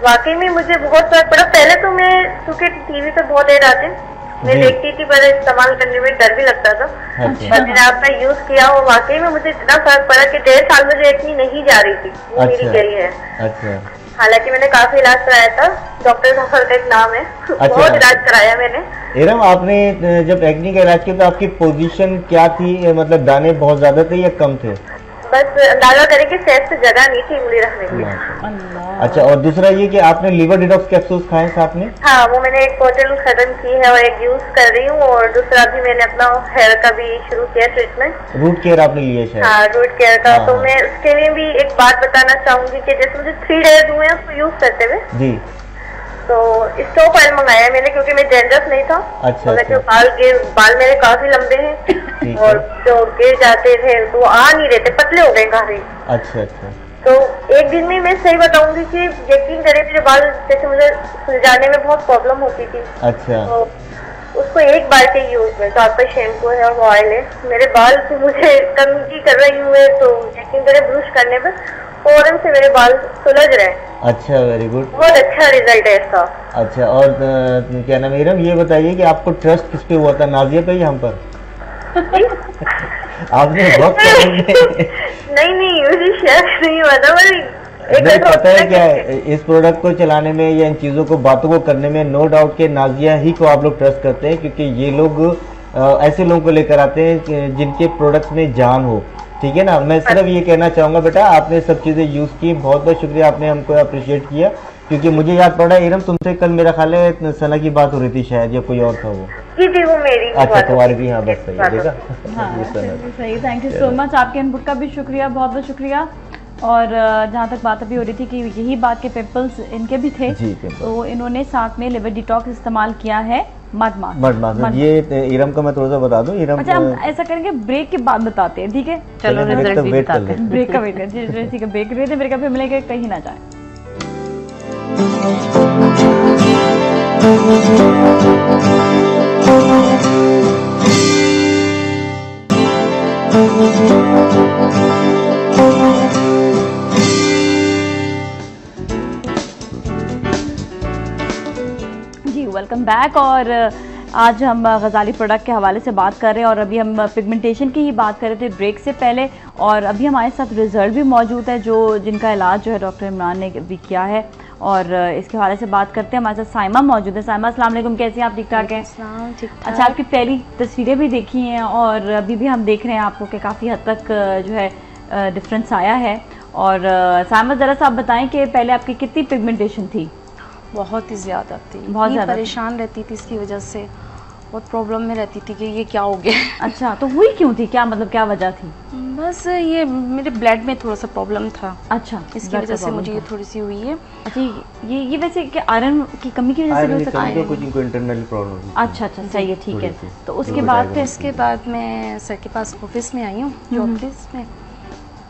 वाकई में मुझे बहुत फर्क पड़ा। पहले तो मैं, क्योंकि टीवी पे बहुत ऐड आते मैं देखती थी, पर इस्तेमाल करने में डर भी लगता था। पर मैंने आपका यूज किया और वाकई में मुझे इतना फर्क पड़ा कि 1.5 साल मुझे इतनी नहीं जा रही थी, वो मेरी गई है। अच्छा। हालांकि मैंने काफी इलाज कराया था, डॉक्टर जफर का एक नाम है। अच्छा। बहुत इलाज कराया मैंने। इरम, आपने जब एक्नी का इलाज किया तो आपकी पोजीशन क्या थी? मतलब दाने बहुत ज्यादा थे या कम थे? बस अंदाजा करें कि सेट से जगह नहीं थी उंगली रखने की। अच्छा, और दूसरा ये कि आपने लिवर डिटॉक्स कैप्सूल्स खाए साथ में? हाँ, वो मैंने एक बोतल खत्म की है और एक यूज कर रही हूँ, और दूसरा भी मैंने अपना हेयर का भी शुरू किया ट्रीटमेंट। रूट केयर आपने लिया शायद? हाँ, रूट केयर का। तो मैं उसके लिए भी एक बात बताना चाहूंगी कि जैसे मुझे 3 डेज हुए हैं उसको यूज करते हुए। जी। तो स्टॉप ऑयल मंगाया मैंने, क्योंकि मैं डेंड्रफ नहीं था। अच्छा। जो बाल मेरे काफी लंबे हैं और जो गिर जाते थे तो आ नहीं रहे थे, पतले हो गए काफी। अच्छा अच्छा। तो एक दिन में मैं सही बताऊंगी कि यकीन करें मेरे बाल जैसे मुझे सुलझाने में बहुत प्रॉब्लम होती थी। अच्छा। तो उसको एक बार के यूज में, तो आपका शैम्पू है और ऑयल है, मेरे बाल तो मुझे कमी कर रही हुए, तो यकीन करें ब्रश करने पर फौरन से मेरे बाल सुलझ रहे हैं। अच्छा, वेरी गुड, बहुत अच्छा रिजल्ट है इसका। अच्छा, और क्या नाम है इरम, ये बताइए कि आपको ट्रस्ट किस पे हुआ था, नाजिया पे या हम पर? आपने बहुत नहीं मुझे शेयर नहीं हुआ था। नहीं, पता है क्या, इस प्रोडक्ट को चलाने में या इन चीज़ों को बातों को करने में नो डाउट के नाजिया ही को आप लोग ट्रस्ट करते हैं, क्योंकि ये लोग ऐसे लोगों को लेकर आते हैं जिनके प्रोडक्ट्स में जान हो। ठीक है ना, मैं सिर्फ ये कहना चाहूँगा बेटा, आपने सब चीज़ें यूज़ की, बहुत बहुत शुक्रिया, आपने हमको अप्रिशिएट किया। क्योंकि मुझे याद पड़ा इरम, तुमसे कल मेरा ख्याल है सना की बात हो रही थी शायद, या कोई और था वो? जी वो मेरी। अच्छा, तुम्हारी भी? हाँ बस सही है, देखा। सही, थैंक यू सो मच, आपके इनपुट का भी शुक्रिया, बहुत बहुत शुक्रिया। और जहाँ तक बात अभी हो रही थी कि यही बात के पिंपल्स इनके भी थे, तो इन्होंने साथ में लिवर डिटॉक्स इस्तेमाल किया है, मड मास्क। ये इरम का मैं थोड़ा सा बता दूं। इरम, अच्छा, हम ऐसा करेंगे, ब्रेक के बाद बताते हैं, ठीक है? चलो रिजल्ट भी बताते हैं। ब्रेक का वेट करें, ठीक है, ब्रेक लेते हैं, ब्रेक पे मिलेंगे, कहीं ना जाए। जी वेलकम बैक। और आज हम गजाली प्रोडक्ट के हवाले से बात कर रहे हैं, और अभी हम पिगमेंटेशन की ही बात कर रहे थे ब्रेक से पहले, और अभी हमारे साथ रिजल्ट भी मौजूद है जिनका इलाज जो है डॉक्टर इमरान ने भी किया है, और इसके हवाले से बात करते हैं। हमारे साथ साइमा मौजूद है। साइमा, अस्सलाम वालेकुम, कैसी हैं आप? ठीक ठाक हैं? अच्छा, आपकी पहली तस्वीरें भी देखी हैं और अभी भी हम देख रहे हैं आपको कि काफ़ी हद तक जो है डिफरेंस आया है। और साइमा, ज़रा सा आप बताएं कि पहले आपकी कितनी पिगमेंटेशन थी? बहुत ही ज़्यादा थी, बहुत ज़्यादा परेशान रहती थी इसकी वजह से, बहुत प्रॉब्लम में रहती थी कि ये क्या हो गया। अच्छा, तो हुई क्यों थी, क्या मतलब क्या वजह थी? बस ये मेरे ब्लड में थोड़ा सा प्रॉब्लम था। अच्छा, इसकी वजह से मुझे ये थोड़ी सी हुई है। अच्छा, ये वैसे कि आयरन की कमी की वजह से हो सकता है? कुछ इनको इंटरनल प्रॉब्लम। अच्छा, सही है, ठीक है। तो उसके बाद इसके बाद मैं सर के पास ऑफिस में आई हूँ, जॉब प्लेस में।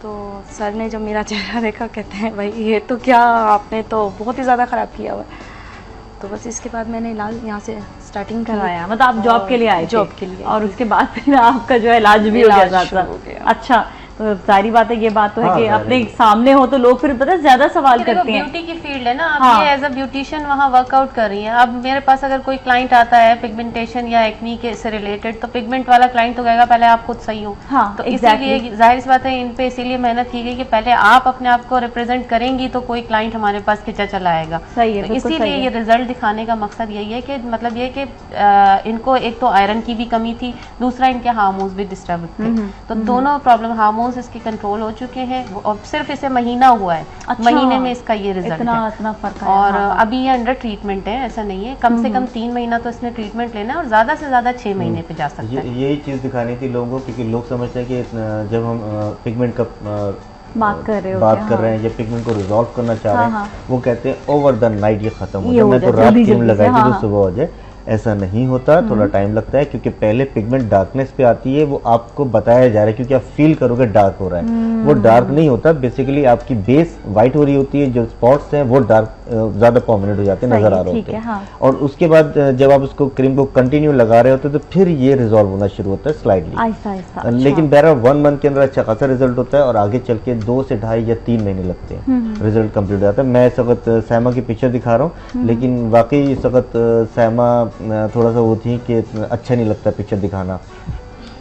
तो सर ने जब मेरा चेहरा देखा, कहते हैं भाई ये तो क्या, आपने तो बहुत ही ज़्यादा ख़राब किया हुआ। तो बस इसके बाद मैंने इलाज यहाँ से स्टार्टिंग कराया। मतलब आप जॉब के लिए आए? जॉब के लिए। और उसके बाद फिर आपका जो है इलाज भी हो गया था। अच्छा, तो सारी बात है, ये बात तो है कि अपने सामने हो तो लोग फिर पता ज्यादा सवाल करते हैं। ब्यूटी की फील्ड है ना, आप ये एज अ ब्यूटिशियन वहाँ वर्कआउट कर रही हैं। अब मेरे पास अगर कोई क्लाइंट आता है पिगमेंटेशन या एक्नी के से रिलेटेड, तो पिगमेंट वाला क्लाइंट तो कहेगा पहले आप खुद सही हो। तो इसीलिए जाहिर सी बात है इन पे इसीलिए मेहनत की गई कि पहले आप अपने आप को रिप्रेजेंट करेंगी तो कोई क्लाइंट हमारे पास खिंचा चला आएगा। सही है, इसीलिए ये रिजल्ट दिखाने का मकसद यही है कि मतलब ये कि इनको एक तो आयरन की भी कमी थी, दूसरा इनके हार्मोन्स भी डिस्टर्ब थे। तो दोनों प्रॉब्लम, हार्मोन्स इसके कंट्रोल हो चुके हैं और सिर्फ इसे महीना हुआ है। महीने में इसका ये रिजल्ट है। इतना फर्क है। और अभी ये अंडर ट्रीटमेंट है, ऐसा नहीं है। कम से कम 3 महीना तो इसने ट्रीटमेंट लेना है और ज्यादा से ज्यादा 6 महीने पे जा सकता है। यही चीज दिखानी थी लोगों को, क्योंकि लोग समझते हैं कि जब हम पिगमेंट का बात कर रहे हैं या पिगमेंट को रिजॉल्व करना चाह रहे हैं, वो कहते हैं ओवर द नाइट ये खत्म हो जाए, मैं तो रात क्रीम लगाई थी तो सुबह हो जाए। ऐसा नहीं होता, थोड़ा टाइम लगता है, क्योंकि पहले पिगमेंट डार्कनेस पे आती है, वो आपको बताया जा रहा है, क्योंकि आप फील करोगे डार्क हो रहा है। वो डार्क नहीं होता, बेसिकली आपकी बेस व्हाइट हो रही होती है, जो स्पॉट्स हैं वो डार्क ज्यादा प्रोमिनेंट हो जाते हैं, नजर आ रहे होते हैं। हाँ। और उसके बाद जब आप उसको क्रीम को कंटिन्यू लगा रहे होते हैं तो फिर ये रिजॉल्व होना शुरू होता है स्लाइडली। लेकिन बहरहाल 1 मंथ के अंदर अच्छा खासा रिजल्ट होता है और आगे चल के 2 से 2.5 या 3 महीने लगते हैं रिजल्ट कंप्लीट हो जाता है। मैं इस वक्त सैमा की पिक्चर दिखा रहा हूँ, लेकिन वाकई इस वक्त सैमा थोड़ा सा वो थी कि अच्छा नहीं लगता पिक्चर दिखाना।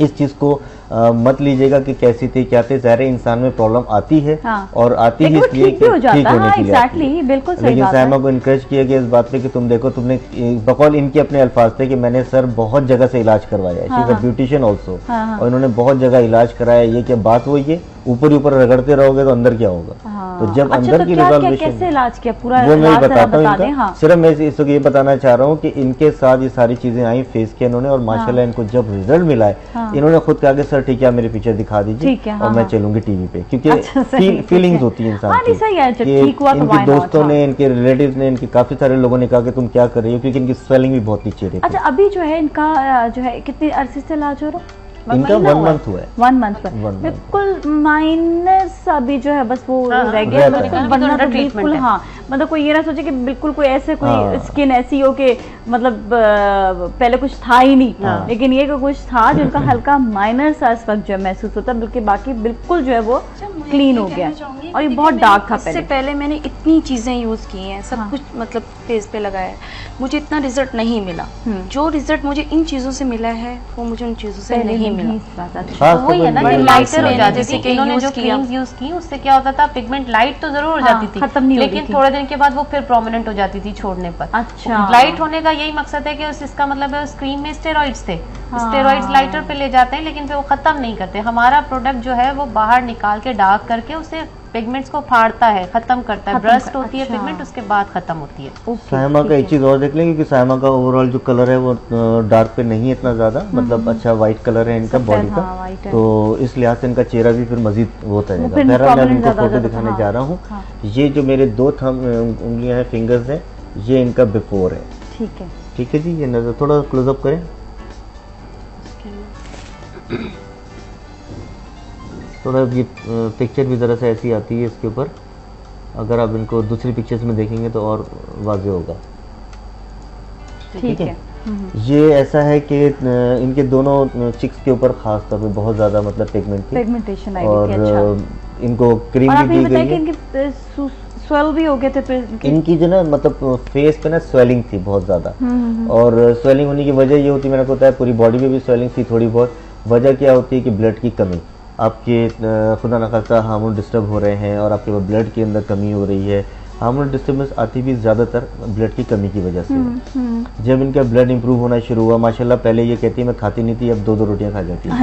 इस चीज को मत लीजिएगा कि कैसी थी क्या थी, ज़ाहिर इंसान में प्रॉब्लम आती है। हाँ। और आती ही इसलिए ठीक होने के लिए आती है। बिल्कुल सही लेकिन सैमा को इनकरेज किया गया इस बात पे कि तुम देखो, तुमने बकौल इनके अपने अल्फाज थे कि मैंने सर बहुत जगह से इलाज करवाया है, she is a beautician also, और इन्होंने बहुत जगह इलाज कराया। ये क्या बात वो, ये ऊपर ऊपर रगड़ते रहोगे तो अंदर क्या होगा। तो जब अंदर की रिजॉल्वेशन, कैसे इलाज किया पूरा वो मैं बताता हूँ। सिर्फ मैं इस वक्त ये बताना चाह रहा हूँ कि इनके साथ ये सारी चीजें आई, फेस किया इन्होंने, और माशाल्लाह इनको जब रिजल्ट मिला है, इन्होंने खुद कहा कि सर ठीक है मेरी पिक्चर दिखा दीजिए और मैं चलूंगी टीवी पे, क्योंकि फीलिंग्स होती है इंसान की। इनके दोस्तों ने, इनके रिलेटिव्स ने, इनके काफी सारे लोगों ने कहा कि तुम क्या कर रही हो, क्योंकि इनकी स्वेलिंग भी बहुत नीचे रही। अच्छा, अभी जो है इनका जो है कितने अरसे से इलाज हो रहा है? इनका 1 मंथ हुआ है। 1 मंथ पर बिल्कुल माइनस अभी जो है बस वो रह गया, वरना तो बिल्कुल। हाँ, मतलब कोई ये ना सोचे कि बिल्कुल कोई ऐसे कोई स्किन ऐसी हो कि मतलब पहले कुछ था ही नहीं, लेकिन ये कुछ था जो उनका हल्का माइनर सा इस वक्त जो महसूस होता, बल्कि बाकी बिल्कुल जो है वो क्लीन हो गया। और ये बहुत डार्क था इससे पहले मैंने इतनी चीजें यूज की हैं, सब कुछ मतलब फेस पे लगाया है, मुझे इतना रिजल्ट नहीं मिला। जो रिजल्ट मुझे इन चीजों से मिला है वो मुझे उन चीजों से नहीं मिला। वही है ना कि लाइटर हो जाती थी। इन्होंने जो क्रीम्स यूज की उससे क्या होता था, पिगमेंट लाइट तो जरूर हो जाती थी, लेकिन थोड़े दिन के बाद वो फिर प्रोमिनेंट हो जाती थी छोड़ने पर। अच्छा, लाइट होने का यही मकसद है कि इसका मतलब है क्रीम में स्टेरॉइड्स थे, स्टेरॉइड्स लाइटर पे ले जाते हैं, लेकिन फिर वो खत्म नहीं करते। हमारा प्रोडक्ट जो है वो बाहर निकाल के डार्क करके उसे पिगमेंट्स को फाड़ता है, खत्म करता है, ब्रस्ट होती है पिगमेंट, उसके बाद खत्म होती है। सायमा का एक चीज और देख लेंगे कि सायमा का ओवरऑल जो कलर है वो डार्क पे नहीं है इतना ज्यादा, मतलब अच्छा व्हाइट कलर है इनका बॉडी का, तो इस लिहाज से इनका चेहरा भी फिर मजीद वो होता है। बहरहाल मैं इनको फोटो दिखाने जा रहा हूँ। ये जो मेरे 2 उंगलियां हैं, फिंगर्स हैं, ये इनका बिफोर है। ठीक है जी, ये नजर थोड़ा क्लोजअप करें। थोड़ा ये पिक्चर भी ज़रा सा ऐसी आती है इसके ऊपर, अगर आप इनको दूसरी पिक्चर्स में देखेंगे तो और वाज़ेह होगा। ठीक है। ये ऐसा है कि इनके दोनों चिक्स के ऊपर खास तौर पे बहुत ज़्यादा मतलब पिगमेंटेशन आई हुई थी। अच्छा। इनको क्रीम भी दी गई है। स्वेल भी हो गए थे तो इनकी जो ना मतलब फेस पे ना स्वेलिंग थी बहुत ज़्यादा, और स्वेलिंग होने की वजह ये होती, मैंने बताया पूरी बॉडी में भी स्वेलिंग थी थोड़ी बहुत। वजह क्या होती है कि ब्लड की कमी, आपके खुदा न खास्ता हार्मोन डिस्टर्ब हो रहे हैं और आपके ब्लड के अंदर कमी हो रही है। हार्मोन डिस्टर्बेंस आती भी ज़्यादातर ब्लड की कमी की वजह से। जब इनका ब्लड इंप्रूव होना शुरू हुआ, माशाल्लाह पहले ये कहती है मैं खाती नहीं थी, अब 2-2 रोटियां खा जाती है।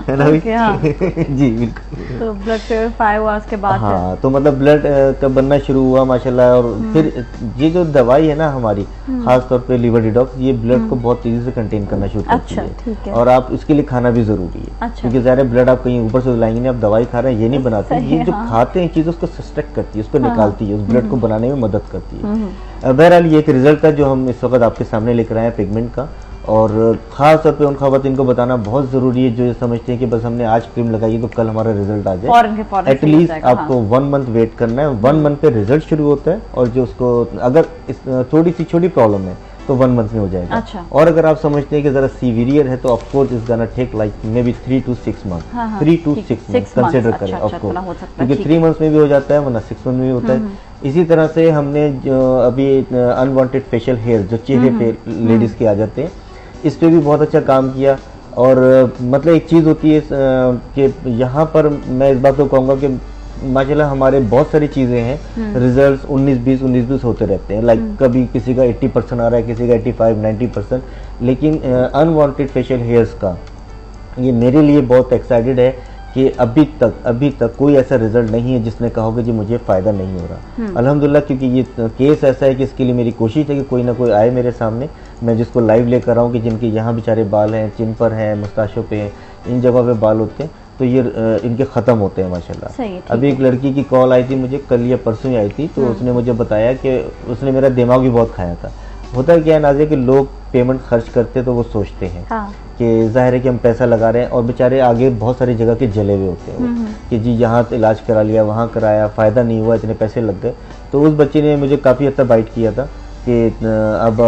है ना जी बिल्कुल। तो ब्लड प्योरीफाई हुआ उसके बाद। हाँ, तो मतलब ब्लड का बनना शुरू हुआ माशाल्लाह। और फिर ये जो दवाई है ना हमारी, खास तौर पे लिवर डिटॉक्स, ये ब्लड को बहुत तेजी से कंटेन करना शुरू करती है। और आप इसके लिए खाना भी जरूरी है, क्योंकि ज़ाहिर ब्लड आप कहीं ऊपर से लाएंगे, आप दवाई खा रहे हैं ये नहीं बनाते, ये जो खाते हैं चीज़ उसको सस्टेक्ट करती है, उसको निकालती है, उस ब्लड को बनाने में मदद करती है। बहरहाल ये एक रिजल्ट था जो हम इस वक्त आपके सामने लेकर आए हैं पिगमेंट का, और खास तौर पे उन खवातीन को बताना बहुत जरूरी है जो ये समझते हैं कि बस हमने आज क्रीम लगाई है तो कल हमारा रिजल्ट आ जाए। एटलीस्ट आपको 1 मंथ वेट करना है। 1 मंथ पे रिजल्ट शुरू होता है, और जो उसको अगर थोड़ी सी छोटी प्रॉब्लम है तो 1 मंथ में हो जाएगा। अच्छा। और अगर आप समझते हैं कि जरा सीवियर है तो of course is gonna take like maybe 3 to 6 month, 3 to 6 month consider करें ऑफ कोर्स, क्योंकि 3 मंथ्स में भी हो जाता है वरना 6 मंथ में भी होता है। इसी तरह से हमने जो अभी अनवांटेड फेशियल हेयर जो चेहरे पे लेडीज के आ जाते हैं, इस पे भी बहुत अच्छा काम किया। और मतलब एक चीज़ होती है कि यहाँ पर मैं इस बात को कहूँगा कि माशाल्लाह हमारे बहुत सारी चीज़ें हैं, रिजल्ट्स 19-20 होते रहते हैं। लाइक कभी किसी का 80% आ रहा है, किसी का 85-90%, लेकिन अनवांटेड फेशियल हेयर्स का ये मेरे लिए बहुत एक्साइटेड है कि अभी तक कोई ऐसा रिजल्ट नहीं है जिसने कहा होगा जी मुझे फ़ायदा नहीं हो रहा। अल्हम्दुलिल्लाह, क्योंकि ये केस ऐसा है कि इसके लिए मेरी कोशिश है कि कोई ना कोई आए मेरे सामने, मैं जिसको लाइव लेकर आऊँ कि जिनके यहाँ बेचारे बाल हैं, चिन पर हैं, मुस्ताशों पे हैं, इन जगह पे बाल होते हैं, तो ये इनके ख़त्म होते हैं माशाल्लाह। अभी एक लड़की की कॉल आई थी मुझे, कल या परसों ही आई थी, तो उसने मुझे बताया कि उसने मेरा दिमाग भी बहुत खाया था। होता क्या है नाज़िया कि लोग पेमेंट खर्च करते तो वो सोचते हैं कि जाहिर है कि हम पैसा लगा रहे हैं, और बेचारे आगे बहुत सारी जगह के जले हुए होते हैं कि जी यहाँ तो इलाज करा लिया, वहाँ कराया, फ़ायदा नहीं हुआ, इतने पैसे लग गए। तो उस बच्चे ने मुझे काफ़ी हद तक बाइट किया था कि अब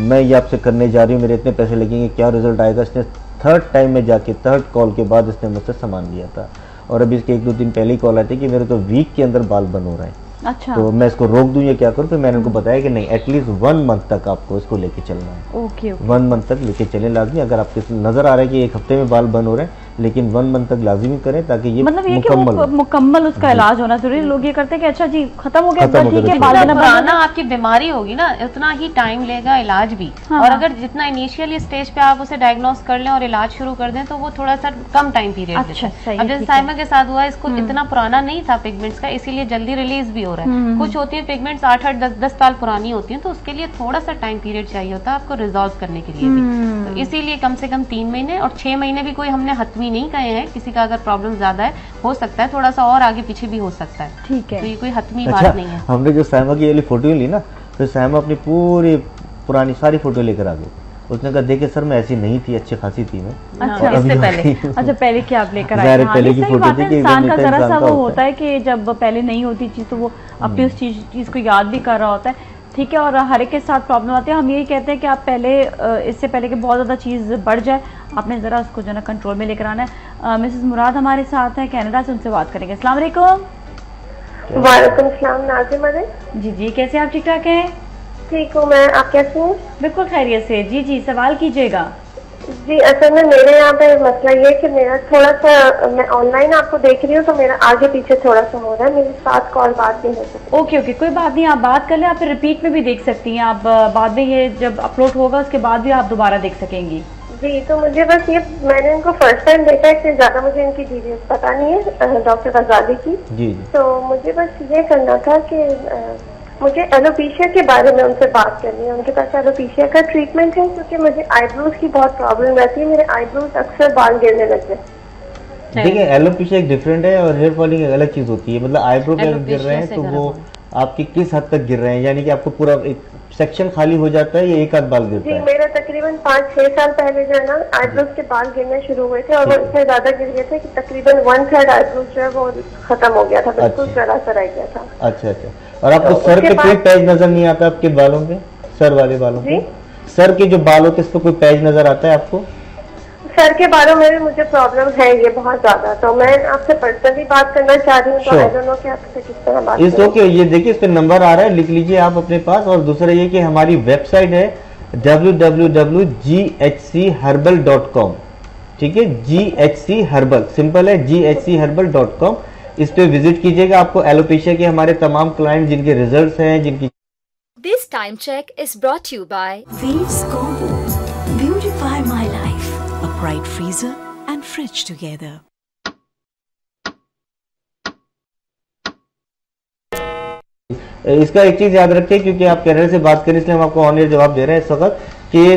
मैं ये आपसे करने जा रही हूँ, मेरे इतने पैसे लगेंगे, क्या रिजल्ट आएगा। इसने थर्ड टाइम में जाके, थर्ड कॉल के बाद इसने मुझसे सामान लिया था, और अभी इसके 1-2 दिन पहले ही कॉल आती कि मेरे तो वीक के अंदर बाल बन हो रहे हैं। अच्छा। तो मैं इसको रोक दूं या क्या करूं? फिर मैंने उनको बताया कि नहीं, एटलीस्ट 1 मंथ तक आपको इसको लेके चलना है। ओके। 1 मंथ तक लेके चले लाजमी। अगर आपको नजर आ रहा है कि 1 हफ्ते में बाल बंद हो रहे हैं, लेकिन 1 मंथ तक लाजमी करें ताकि ये मतलब ये मुकम्मल उसका इलाज होना जरूरी। लोग ये करते हैं कि अच्छा जी खत्म हो गया, ठीक है, बाल पुराना आपकी बीमारी होगी ना, उतना ही टाइम लेगा इलाज भी। और अगर जितना इनिशियल स्टेज पे आप उसे डायग्नोस कर लें और इलाज शुरू कर दें तो वो थोड़ा सा कम टाइम पीरियड अच्छा, देता है। अब जैसे साइमा के साथ हुआ, इसको इतना पुराना नहीं था पिगमेंट्स का, इसीलिए जल्दी रिलीज भी हो रहा है। कुछ होती है पिगमेंट्स 8-8, 10-10 साल पुरानी होती है, तो उसके लिए थोड़ा सा टाइम पीरियड चाहिए होता है आपको रिजॉल्व करने के लिए भी। तो इसीलिए कम से कम 3 महीने और 6 महीने भी कोई हमने हतमी नहीं कहे हैं। किसी का अगर प्रॉब्लम ज्यादा है, हो सकता है थोड़ा सा और आगे पीछे भी हो सकता है, ठीक है, तो ये कोई हतमी बात नहीं है। हमने जो साइमा की वाली फोटो ली ना, तो साइमा अपनी पूरी पुरानी सारी फोटो लेकर आ गई। उसने कहा देखिए सर मैं ऐसी नहीं थी, अच्छी खासी थी मैं। अच्छा, इससे पहले अच्छा पहले क्या आप लेकर आए? पहले की फोटो थी कि इंसान का जरा सा वो होता है कि जब पहले नहीं होती चीज तो वो अपनी उस चीज को याद भी कर रहा होता है, ठीक है। और हर एक के साथ प्रॉब्लम आती है। हम यही कहते हैं कि आप पहले इससे पहले कि बहुत ज़्यादा चीज़ बढ़ जाए, आपने ज़रा उसको जो है ना कंट्रोल में लेकर आना है। मिसेस मुराद हमारे साथ हैं कनाडा से, उनसे बात करेंगे। अस्सलाम वालेकुम। वालेकुम सलाम नाज़िमा जी जी, कैसे आप? ठीक ठाक हैं? ठीक हूँ मैं, आप कैसे हैं? बिल्कुल खैरियत से। जी जी, सवाल कीजिएगा। जी असल में मेरे यहाँ पे मसला ये है कि मेरा थोड़ा सा, मैं ऑनलाइन आपको देख रही हूँ तो मेरा आगे पीछे थोड़ा सा हो रहा है, मेरे साथ कॉल बात नहीं हो सकती। ओके ओके, कोई बात नहीं, आप बात कर लें। आप फिर रिपीट में भी देख सकती हैं, आप बाद में ये जब अपलोड होगा उसके बाद भी आप दोबारा देख सकेंगी। जी तो मुझे बस ये, मैंने इनको फर्स्ट टाइम देखा है, इससे ज्यादा मुझे इनकी डिटेल्स पता नहीं है डॉक्टर आजादी की। जी। तो मुझे बस ये करना था कि मुझे एलोपेशिया के बारे में उनसे बात करनी है। उनके पास एलोपेशिया का ट्रीटमेंट है, क्योंकि मुझे आईब्रोज की बहुत प्रॉब्लम रहती है, मेरे आईब्रोज अक्सर बाल गिरने लगते हैं। देखिए एलोपेशिया एक डिफरेंट है और हेयर फॉलिंग एक अलग चीज होती है। मतलब आईब्रो पे गिर रहे हैं तो वो आपकी किस हद तक गिर रहे हैं, यानी कि आपको पूरा एक सेक्शन खाली हो जाता है या एक आध बाल गिरता है? मेरा तकरीबन 5-6 साल पहले जो है ना आईब्रोज के बाल गिरने शुरू हुए थे, और वो इतने ज्यादा गिर गए थे कि तकरीबन 1/3 आईब्रोज जो है वो खत्म हो गया था, बिल्कुल जरा सा रह गया था। अच्छा अच्छा। और आपको सर पे कोई पैच नजर नहीं आता आपके बालों पे? सर वाले बालों पे, सर के जो बाल होते हैं इस पे कोई पैच नजर आता है आपको? सर के बालों में भी मुझे प्रॉब्लम है ये बहुत ज्यादा, तो मैं आपसे पर्सनली बात करना चाह रही हूँ, तो आई डोंट नो कि आपसे किस तरह बात करें। ओके, ये देखिए इस पे नंबर आ रहा है, लिख लीजिए आप अपने पास। और दूसरा ये कि हमारी वेबसाइट है www.ghcherbal.com, ठीक है, GHC हर्बल, सिंपल है, GHCherbal.com। इस पे विजिट कीजिएगा। आपको एलोपेशिया के हमारे तमाम क्लाइंट जिनके रिजल्ट्स हैं, जिनकी This time check is brought to you by Waves Combo. Beautify my life. A bright freezer and fridge together. इसका एक चीज याद रखें, क्योंकि आप कनाडा से बात करें इसलिए हम आपको ऑनलाइन जवाब दे रहे हैं इस वक्त कि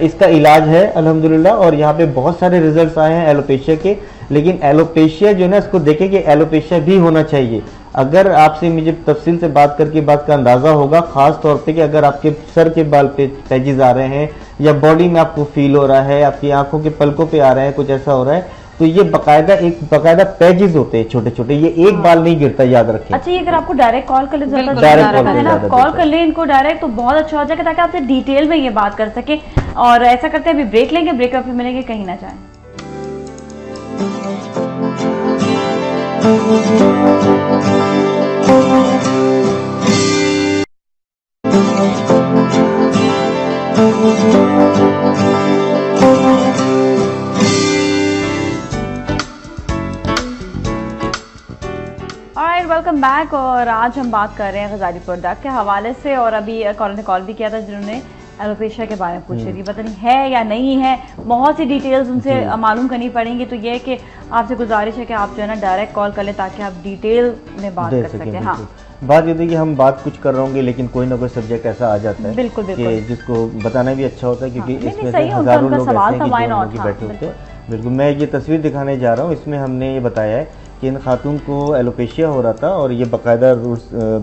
इसका इलाज है अल्हम्दुलिल्लाह, और यहाँ पे बहुत सारे रिजल्ट्स आए हैं एलोपेशिया के। लेकिन एलोपेशिया जो है ना, इसको देखें कि एलोपेशिया भी होना चाहिए। अगर आपसे मुझे तफसील से बात करके बात का अंदाजा होगा, खास तौर पे कि अगर आपके सर के बाल पे पैचेस आ रहे हैं या बॉडी में आपको फील हो रहा है, आपकी आंखों के पलकों पे आ रहे हैं, कुछ ऐसा हो रहा है, तो ये बकायदा पैजेस होते हैं छोटे छोटे, ये एक बाल नहीं गिरता, याद रखें। अच्छा, ये अगर आपको डायरेक्ट कॉल कर ले, कॉल कर ले इनको डायरेक्ट, तो बहुत अच्छा हो जाएगा ताकि आपसे डिटेल में ये बात कर सके। और ऐसा करते हैं, अभी ब्रेक लेंगे, ब्रेक फिर मिलेंगे, कहीं ना जाए। Welcome back. और आज हम बात कर रहे हैं ग़ज़ाली प्रोडक्ट के हवाले से। और अभी कॉलर ने कॉल भी किया था जिन्होंने एलोपेशिया के बारे में पूछ रही थी, पता नहीं है या नहीं है, बहुत सी डिटेल्स उनसे मालूम करनी पड़ेंगी। तो ये है कि आपसे गुजारिश है कि आप जो है ना डायरेक्ट कॉल कर लें ताकि आप डिटेल में बात कर सकें। हाँ, बात ये थी कि हम बात कुछ कर रहे होंगे लेकिन कोई ना कोई सब्जेक्ट ऐसा आ जाता है बिल्कुल कि जिसको बताना भी अच्छा होता है, क्योंकि इसमें से हजारों लोग बैठे होते हैं। बिल्कुल, मैं ये तस्वीर दिखाने जा रहा हूँ, इसमें हमने ये बताया है कि इन खातून को एलोपेशिया हो रहा था और ये बाकायदा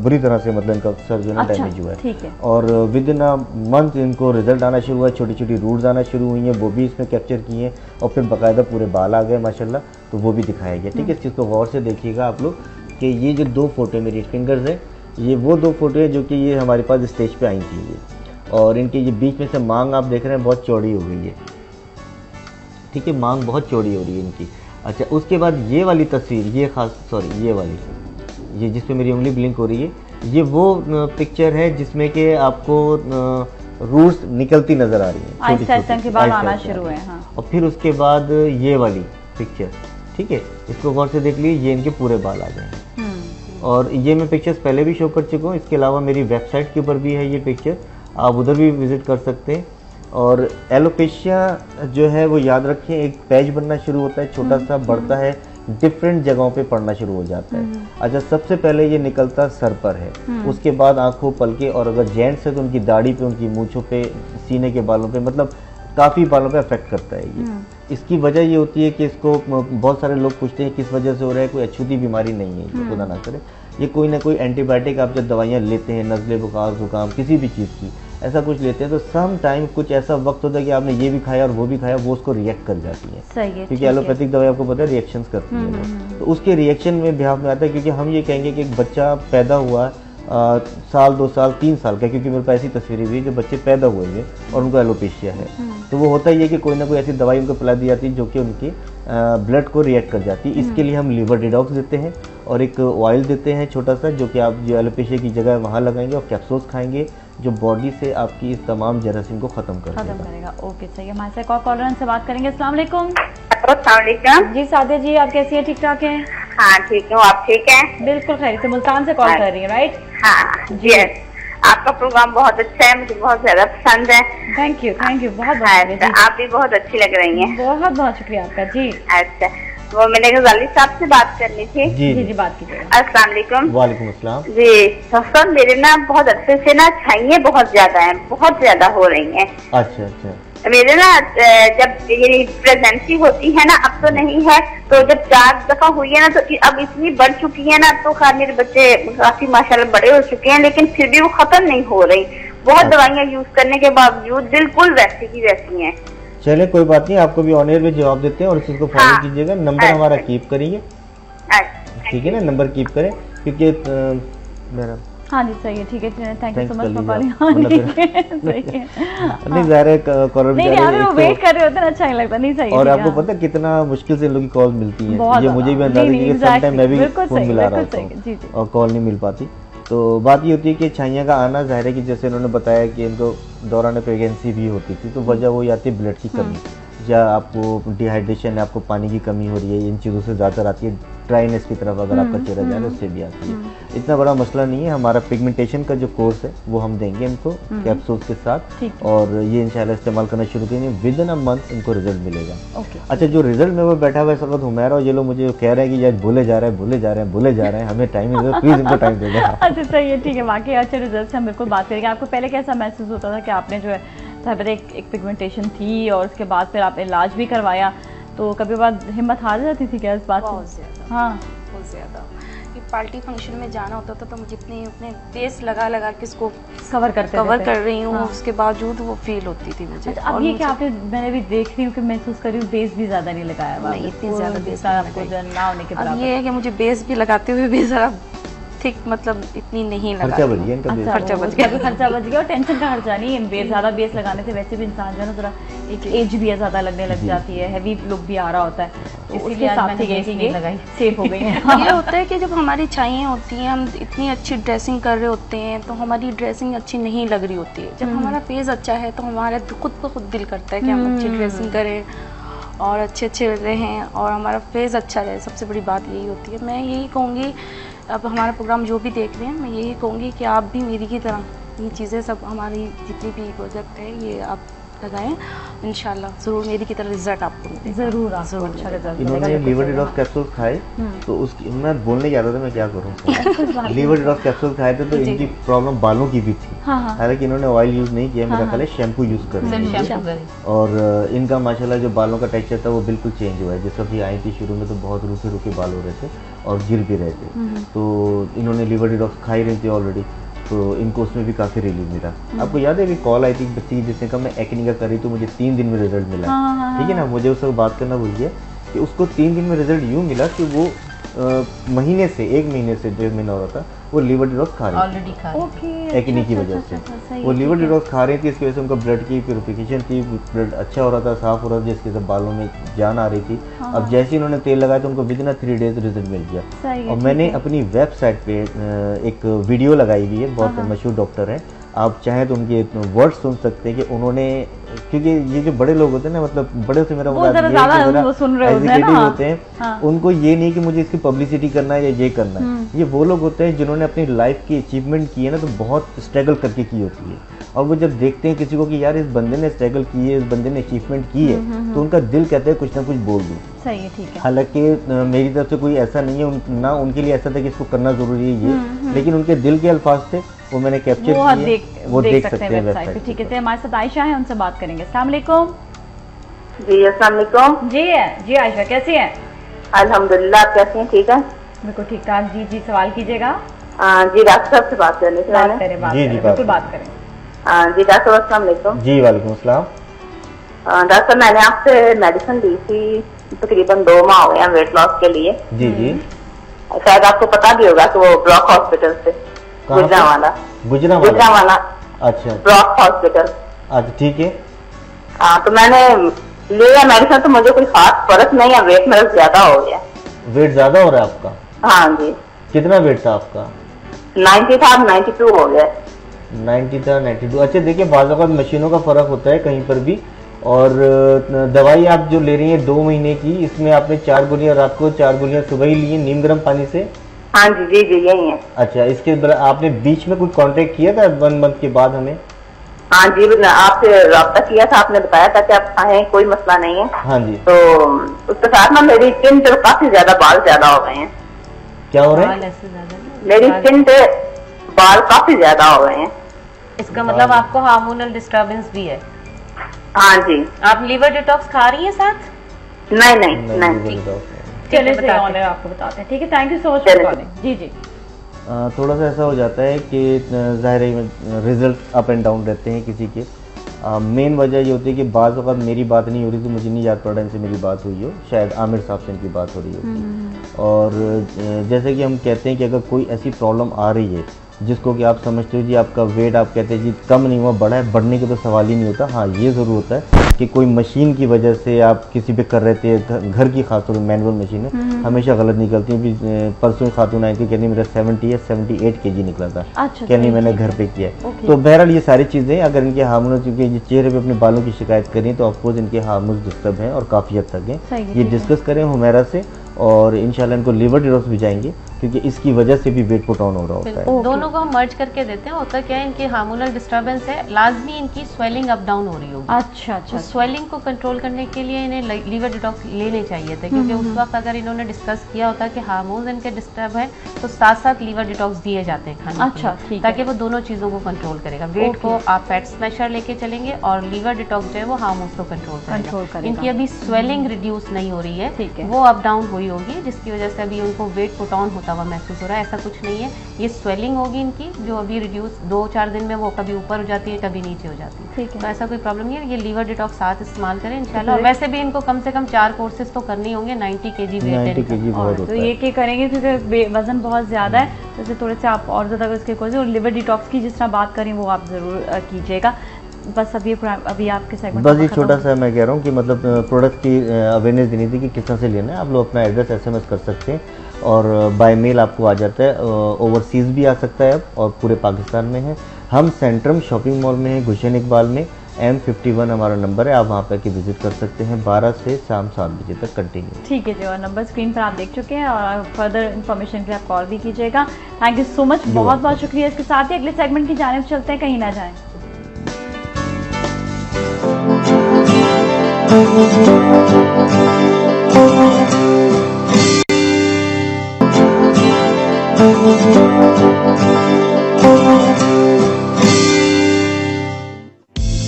बुरी तरह से मतलब इनका सर जो है डैमेज हुआ है। और विद इन अ मंथ इनको रिजल्ट आना शुरू हुआ, छोटी छोटी रूट्स आना शुरू हुई हैं, वो भी इसमें कैप्चर किए हैं। और फिर बाकायदा पूरे बाल आ गए माशाल्लाह, तो वो भी दिखाया गया। ठीक है, इस चीज़ को गौर से देखिएगा आप लोग कि ये जो 2 फोटो मेरी फिंगर्स है, ये वो 2 फोटो है जो कि ये हमारे पास स्टेज पे आई थी ये। और इनके ये बीच में से मांग आप देख रहे हैं बहुत चौड़ी हो गई है। ठीक है, मांग बहुत चौड़ी हो रही है इनकी। अच्छा, उसके बाद ये वाली तस्वीर, ये वाली, ये जिस पे मेरी उंगली ब्लिंक हो रही है, ये वो पिक्चर है जिसमें कि आपको रूट्स निकलती नजर आ रही है, आहिस्ता के बाद आना शुरू है। हाँ। और फिर उसके बाद ये वाली पिक्चर, ठीक है, इसको गौर से देख लीजिए, ये इनके पूरे बाल आ गए हैं। और ये मैं पिक्चर्स पहले भी शो कर चुका हूँ, इसके अलावा मेरी वेबसाइट के ऊपर भी है ये पिक्चर, आप उधर भी विजिट कर सकते हैं। और एलोपेशिया जो है वो याद रखें, एक पैच बनना शुरू होता है, छोटा सा बढ़ता है, डिफरेंट जगहों पे पड़ना शुरू हो जाता है। अच्छा, सबसे पहले ये निकलता सर पर है, उसके बाद आंखों, पलके, और अगर जेंट्स है तो उनकी दाढ़ी पे, उनकी मूंछों पे, सीने के बालों पे, मतलब काफ़ी बालों पे अफेक्ट करता है ये। इसकी वजह ये होती है कि इसको बहुत सारे लोग पूछते हैं किस वजह से हो रहा है, कोई अछूती बीमारी नहीं है ये, खुदा ना करे। ये कोई ना कोई एंटीबायोटिक आप जब दवाइयाँ लेते हैं, नज़ले, बुखार, जुकाम, किसी भी चीज़ की ऐसा कुछ लेते हैं, तो सम टाइम कुछ ऐसा वक्त होता है कि आपने ये भी खाया और वो भी खाया, वो उसको रिएक्ट कर जाती है। सही है, क्योंकि एलोपैथिक दवाई आपको पता है रिएक्शंस करती है, तो उसके रिएक्शन में बिहाफ में आता है। क्योंकि हम ये कहेंगे कि एक बच्चा पैदा हुआ साल, 2 साल, 3 साल का, क्योंकि मेरे पास ऐसी तस्वीरें भी जो बच्चे पैदा हुए हैं और उनको एलोपेशिया है, तो वो होता ही है कि कोई ना कोई ऐसी दवाई उनको पिला दी जाती है जो कि उनकी ब्लड को रिएक्ट कर जाती है। इसके लिए हम लीवर डिटॉक्स देते हैं और एक ऑयल देते हैं छोटा सा, जो कि आप जो एलोपेशिया की जगह वहाँ लगाएंगे और कैप्सूल्स खाएंगे, जो बॉडी से आपकी इस तमाम जरासीम को खत्म करेगा। ओके, सही है। हमारे साथ कॉलर से बात करेंगे। अस्सलाम वालेकुम। जी सादिया जी, आप कैसी हैं? ठीक ठाक हैं? हाँ ठीक हूँ, आप ठीक हैं? बिल्कुल खैरियत से। मुल्तान से कॉल कर रही हैं, राइट? हाँ जी, आपका प्रोग्राम बहुत अच्छा है, मुझे बहुत ज्यादा पसंद है। थैंक यू, बहुत आप भी बहुत अच्छी लग रही हैं। बहुत बहुत शुक्रिया आपका जी। अच्छा, वो मैंने ग़ज़ाली साहब से बात करनी थी। जी बात कीजिए। अस्सलाम वालेकुम। वालेकुम अस्सलाम। जी सर, मेरे ना बहुत अच्छे से ना छाइयाँ बहुत ज्यादा हैं, बहुत ज्यादा हो रही हैं। अच्छा। मेरे ना जब ये प्रेगनेंसी होती है ना, अब तो नहीं है, तो जब 4 दफा हुई है ना, तो अब इतनी बढ़ चुकी है ना, तो खैर मेरे बच्चे काफी माशाल्लाह बड़े हो चुके हैं, लेकिन फिर भी वो खत्म नहीं हो रही। बहुत दवाइयाँ यूज करने के बावजूद बिल्कुल वैसी की वैसी हैं। चले कोई बात नहीं, आपको भी ऑन एयर में जवाब देते हैं और इस चीज को फॉलो कीजिएगा। नंबर हमारा कीप करिए, ठीक है ना, नंबर कीप करें, क्योंकि मेरा हाँ जी सही है, ठीक है, thank you so much for calling. सही है, नहीं ज़ाहिर है कॉलर नहीं वेट कर रहे होते हैं, अच्छा नहीं लगता। नहीं सही। और आपको पता है कितना मुश्किल से इन लोगों की कॉल मिलती है, ये मुझे भी अंदाजा है कि सम टाइम मैं भी फोन मिला रहा हूँ और कॉल नहीं मिल पाती। तो बात ये होती है कि छाइयाँ का आना, जाहिर है कि जैसे उन्होंने बताया कि इनको दौरान प्रेगनेंसी भी होती थी, तो वजह वो आती है ब्लड की कमी, या आपको डिहाइड्रेशन है, आपको पानी की कमी हो रही है, इन चीज़ों से ज़्यादा आती है। ड्राइनेस की तरफ अगर आपका चेहरा जा रहा है उससे भी आती है। इतना बड़ा मसला नहीं है। हमारा पिगमेंटेशन का जो कोर्स है वो हम देंगे इनको कैप्सूल्स के साथ, और ये इंशाल्लाह इस्तेमाल करना शुरू करेंगे। विद इन अ मंथ इनको रिजल्ट मिलेगा। अच्छा, जो रिजल्ट में वो बैठा हुआ है इस वक्त हुमैरा, और ये लोग मुझे कह रहे हैं कि यार भूले जा रहे हैं, हमें टाइम है, प्लीज इनको टाइम दे दें। अच्छा सही है, ठीक है, वाकई अच्छे रिजल्ट से हम बिल्कुल बात करेंगे। आपको पहले कैसा महसूस होता था कि आपने जो है एक पिगमेंटेशन थी और उसके बाद फिर आपने इलाज भी करवाया, तो कभी बाद हिम्मत हार जाती थी क्या इस बात? बहुत ज़्यादा। हाँ, बहुत ज़्यादा, क्योंकि पार्टी फंक्शन में जाना होता था तो मुझे अपने बेस लगा लगा के इसको कवर कर रही हूँ, उसके बावजूद वो फील होती थी मुझे। अच्छा, अब ये क्या आपने, मैंने भी देख रही हूँ कि महसूस कर रही हूँ बेस भी ज्यादा नहीं लगाया, नहीं इतनी ज्यादा बेस आपको ना होने के बाद। अब ये है कि मुझे बेस भी लगाते हुए भी जरा ठीक मतलब इतनी नहीं लगा, खर्चा बच गया इनका, खर्चा बच गया, खर्चा बच गया और टेंशन का खर्चा नहीं है। बेस ज्यादा बेस लगाने से वैसे भी इंसान जो है ना थोड़ा एक एज भी है ज्यादा लगने लग जाती है, हैवी लुक भी आ रहा होता है, तो इसलिए आज मैंने लगाई सेफ हो गई है। ये होता है कि जब हमारी छाइयाँ होती हैं, हम इतनी अच्छी ड्रेसिंग कर रहे होते हैं तो हमारी ड्रेसिंग अच्छी नहीं लग रही होती है। जब हमारा फेस अच्छा है तो हमारा खुद ब खुद दिल करता है कि हम अच्छी ड्रेसिंग करें और अच्छे रहें और हमारा फेस अच्छा रहे। सबसे बड़ी बात यही होती है। मैं यही कहूँगी, अब हमारा प्रोग्राम जो भी देख रहे हैं, मैं यही कहूँगी कि आप भी मेरी की तरह ये चीज़ें सब हमारी जितनी भी प्रोजेक्ट है ये आप लगाएं, इंशाल्लाह ज़रूर मेरी की तरह रिजल्ट आपको मिलेगा। ज़रूर अच्छा रिजल्ट। इन्होंने लीवर डिटॉक्स कैप्सूल खाए तो उसकी, मैं बोलने जाता था मैं क्या करूँ, लीवर डिटॉक्स कैप्सूल खाए थे तो इनकी प्रॉब्लम बालों की भी थी। हालांकि इन्होंने ऑयल यूज़ नहीं किया, मेरा ख्याल है शैम्पू यूज़ कर रहे हैं और इनका माशाल्लाह जो बालों का टेक्सचर था वो बिल्कुल चेंज हुआ है। जैसे अभी आई थी शुरू में तो बहुत रूखे बाल हो रहे थे और गिर भी रहे थे, तो इन्होंने लीवर डिटॉक्स खाई रही थी ऑलरेडी, तो इनको उसमें भी काफ़ी रिलीफ मिला। आपको याद है अभी कॉल आई थी बच्ची जिसने कहा मैं एक्ने का करी तो मुझे 3 दिन में रिजल्ट मिला, ठीक है ना। मुझे उससे बात करना भूल गया कि उसको 3 दिन में रिजल्ट यूँ मिला कि वो एक महीने से 1.5 महीना हो रहा था वो लीवर डिटॉक्स खा रही थी एक्ने की वजह से। वो लीवर डिटॉक्स खा रही थी, इसकी वजह से उनका ब्लड की प्यूरिफिकेशन थी, ब्लड अच्छा हो रहा था, साफ हो रहा था, जिसके साथ बालों में जान आ रही थी। अब जैसे ही उन्होंने तेल लगाया तो उनको विदिन 3 डेज रिजल्ट मिल गया। और मैंने अपनी वेबसाइट पे एक वीडियो लगाई हुई है, बहुत मशहूर डॉक्टर है, आप चाहें तो उनके वर्ड सुन सकते हैं कि उन्होंने, क्योंकि ये जो बड़े लोग होते हैं ना, मतलब बड़े से मेरा एजुकेटिव होते हैं, उनको ये नहीं कि मुझे इसकी पब्लिसिटी करना है या ये करना है। ये वो लोग होते हैं जिन्होंने अपनी लाइफ की अचीवमेंट की है ना, तो बहुत स्ट्रगल करके की होती है, और वो जब देखते हैं किसी को कि यार इस बंदे ने स्ट्रगल की है, इस बंदे ने अचीवमेंट की है, तो उनका दिल कहता है कुछ ना कुछ बोल दूं। सही है, ठीक है। हालांकि मेरी तरफ से कोई ऐसा नहीं है, ना उनके लिए ऐसा था कि इसको करना जरूरी है ये, लेकिन उनके दिल के अल्फाज थे, वो मैंने कैप्चर किए, वो देख सकते हैं वेबसाइट पे। ठीक है, हमारे साथ आयशा है, उनसे बात करेंगे। अस्सलाम वालेकुम। जी अस्सलाम वालेकुम। जी आयशा कैसी हैं? अल्हम्दुलिल्लाह, आप कैसी हैं? ठीक है, बिल्कुल ठीक ठाक। जी सवाल कीजिएगा। जी डॉक्टर साहब से बात करनी थी। बिल्कुल बात करें। जी डॉक्टर साहब अस्सलाम वालेकुम। जी वालेकुम अस्सलाम। डॉक्टर साहब मैंने आपसे मेडिसिन ली थी, तकरीबन 2 माह हो गए हैं वेट लॉस के लिए। जी शायद आपको पता भी होगा कि वो ब्लॉक हॉस्पिटल से गुजरावाला। अच्छा, ब्लॉक हॉस्पिटल। अच्छा ठीक है। हाँ, तो मैंने लिया मेडिसिन तो मुझे कोई खास फर्क नहीं है, वेट मेरा ज्यादा हो गया। वेट ज्यादा हो रहा है आपका? हाँ जी। कितना वेट था आपका? 90 था, 92 हो गया। 90 था 92। अच्छा देखिए, बाज़ औक़ात मशीनों का फर्क होता है कहीं पर भी, और दवाई आप जो ले रही हैं 2 महीने की, इसमें आपने 4 गोलियां रात को, 4 गोलियां सुबह ही ली हैं नीम गर्म पानी से? हाँ जी यही है। अच्छा, इसके आपने बीच में कोई कांटेक्ट किया था 1 मंथ के बाद हमें? हाँ जी, आपसे रब्ता किया था, आपने बताया था कि आप खाएं, कोई मसला नहीं है। हाँ जी। तो उसके साथ ना मेरी स्किन पे काफी ज्यादा बाल ज्यादा हो गए हैं। क्या हो रहे हैं? मेरी स्किन पे बाल काफी ज्यादा हो गए हैं। इसका मतलब आपको हार्मोनल डिस्टर्बेंस भी है? हाँ जी। आप लीवर डिटॉक्स खा रही हैं साथ? नहीं। चलिए आपको बताते हैं। ठीक है, thank you so much for calling. जी थोड़ा सा ऐसा हो जाता है कि ज़ाहिर है रिजल्ट अप एंड डाउन रहते हैं किसी के। मेन वजह ये होती है कि बाज़ वक़्त मेरी बात नहीं हो रही, तो मुझे नहीं याद पड़ रहा इनसे मेरी बात हुई हो, शायद आमिर साहब से इनकी बात हो रही होगी। और जैसे कि हम कहते हैं कि अगर कोई ऐसी प्रॉब्लम आ रही है जिसको कि आप समझते हो जी आपका वेट, आप कहते हैं जी कम नहीं हुआ बढ़ा है, बढ़ने का तो सवाल ही नहीं होता। हाँ, ये ज़रूर होता है कि कोई मशीन की वजह से आप किसी पे कर रहे थे, घर की खासतौर मैनुअल मशीनें हमेशा गलत निकलती हैं। भी परसों खातून आई थी, कहनी मेरा 70 या 78 kg निकला था। अच्छा, कहनी मैंने घर पे किया है। तो बहरहाल ये सारी चीज़ें, अगर इनके हार्मोन, क्योंकि ये चेहरे पे अपने बालों की शिकायत करें तो ऑफकोर्स इनके हार्मोन्स डिस्टर्ब हैं और काफ़ी हद तक हैं। ये डिस्कस करें हुमैरा से, और इंशाल्लाह इनको लीवर डिटॉक्स भी जाएंगे, क्योंकि इसकी वजह से भी वेट पुट ऑन हो रहा होता है। दोनों को हम मर्ज करके देते हैं। होता क्या है, इनकी हार्मोनल डिस्टर्बेंस है, लाजमी इनकी स्वेलिंग अप डाउन हो रही होगी। अच्छा। तो स्वेलिंग को कंट्रोल करने के लिए इन्हें लीवर डिटॉक्स लेने चाहिए थे, क्योंकि उस वक्त अगर इन्होंने डिस्कस किया होता कि हार्मोन्स इनके डिस्टर्ब है तो साथ साथ लीवर डिटॉक्स दिए जाते हैं खाने। अच्छा, ठीक, ताकि वो दोनों चीजों को कंट्रोल करेगा। वेट को आप फैट स्मैशर लेके चलेंगे और लीवर डिटॉक्स जो है वो हार्मोन्स को कंट्रोल करेगा। इनकी अभी स्वेलिंग रिड्यूस नहीं हो रही है, वो अप डाउन हुई होगी, जिसकी वजह से अभी उनको वेट पुट ऑन होता होता हुआ महसूस हो रहा है, ऐसा कुछ नहीं है। ये स्वेलिंग होगी इनकी जो अभी रिड्यूस 2-4 दिन में वो कभी ऊपर हो जाती है कभी नीचे हो जाती है, तो ऐसा कोई प्रॉब्लम नहीं है। ये लीवर डिटॉक्स साथ इस्तेमाल करें इंशाल्लाह। वैसे भी इनको कम से कम 4 कोर्सेज तो करनी होंगे। 90 kg वेट है, तो ये क्या करेंगे क्योंकि वजन बहुत ज़्यादा है, तो इसे थोड़े से आप और ज़्यादा उसके कोर्सेज और लिवर डिटॉक्स की जिस तरह बात करें वो आप ज़रूर कीजिएगा। बस अभी आपके सेगमेंट बस ये छोटा सा मैं कह रहा हूँ कि मतलब प्रोडक्ट की अवेयरनेस देनी थी कि किस तरह से लेना है। आप लोग अपना एड्रेस SMS कर सकते हैं और बाय मेल आपको आ जाता है। ओवरसीज़ भी आ सकता है अब, और पूरे पाकिस्तान में है। हम सेंट्रम शॉपिंग मॉल में है, गुलशन इकबाल में, M51 हमारा नंबर है। आप वहाँ पर विजिट कर सकते हैं 12 से शाम 7 बजे तक कंटिन्यू। ठीक है जी, और नंबर स्क्रीन पर आप देख चुके हैं और फर्दर इन्फॉर्मेशन के लिए आप कॉल भी कीजिएगा। थैंक यू सो मच, बहुत बहुत शुक्रिया। इसके साथ ही अगले सेगमेंट की जानिब चलते हैं, कहीं ना जाएं।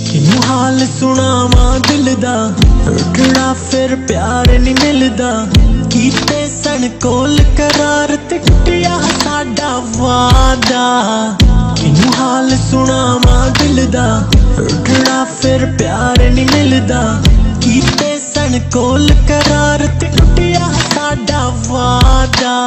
किनू हाल सुनावा दिल दा, रुठना फिर प्यार नहीं मिलदा। कीते सन कोल करार ते टुटिया साडा वादा। किनू हाल सुनावा दिल दा, रुठना फिर प्यार नहीं मिलदा। कीते सन कोल करार ते टुटिया साडा वादा।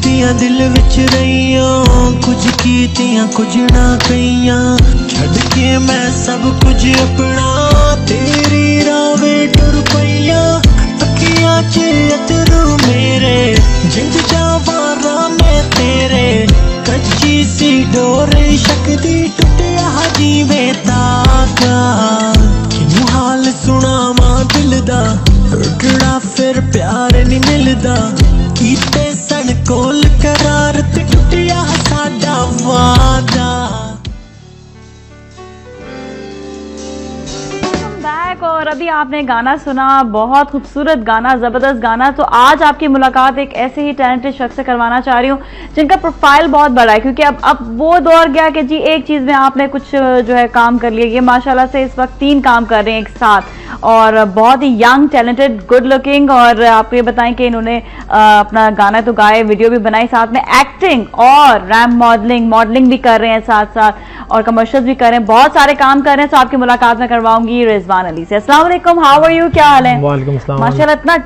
दिया दिल विच रहियां, कुछ कीतियां कुछ ना कहियां। छड़ के मैं सब कुछ अपना, तेरी रावे टुर पईयां। अखियां च अतरू मेरे, जिंद जावारा मैं तेरे। कच्ची सी डोर शकदी टुटिया जीवे ताका। किनू हाल सुनावा दिल दा, रुठना फिर प्यार नहीं मिलदा। कीते सन कोल करार ते टुटिया साडा वादा। बैक, और अभी आपने गाना सुना, बहुत खूबसूरत गाना, ज़बरदस्त गाना। तो आज आपकी मुलाकात एक ऐसे ही टैलेंटेड शख्स से करवाना चाह रही हूँ जिनका प्रोफाइल बहुत बड़ा है, क्योंकि अब वो दौर गया कि जी एक चीज़ में आपने कुछ जो है काम कर लिया। ये माशाल्लाह से इस वक्त 3 काम कर रहे हैं एक साथ, और बहुत ही यंग, टैलेंटेड, गुड लुकिंग। और आप ये बताएं कि इन्होंने अपना गाना तो गाए, वीडियो भी बनाई, साथ में एक्टिंग और रैम्प मॉडलिंग भी कर रहे हैं साथ साथ, और कमर्शियल्स भी कर रहे हैं, बहुत सारे काम कर रहे हैं। तो आपकी मुलाकात में करवाऊंगी रिजवान अली से। अस्सलाम वालेकुम, हाउ आर यू, क्या हाल है? वालेकुम अस्सलाम। माशाल्लाह इतना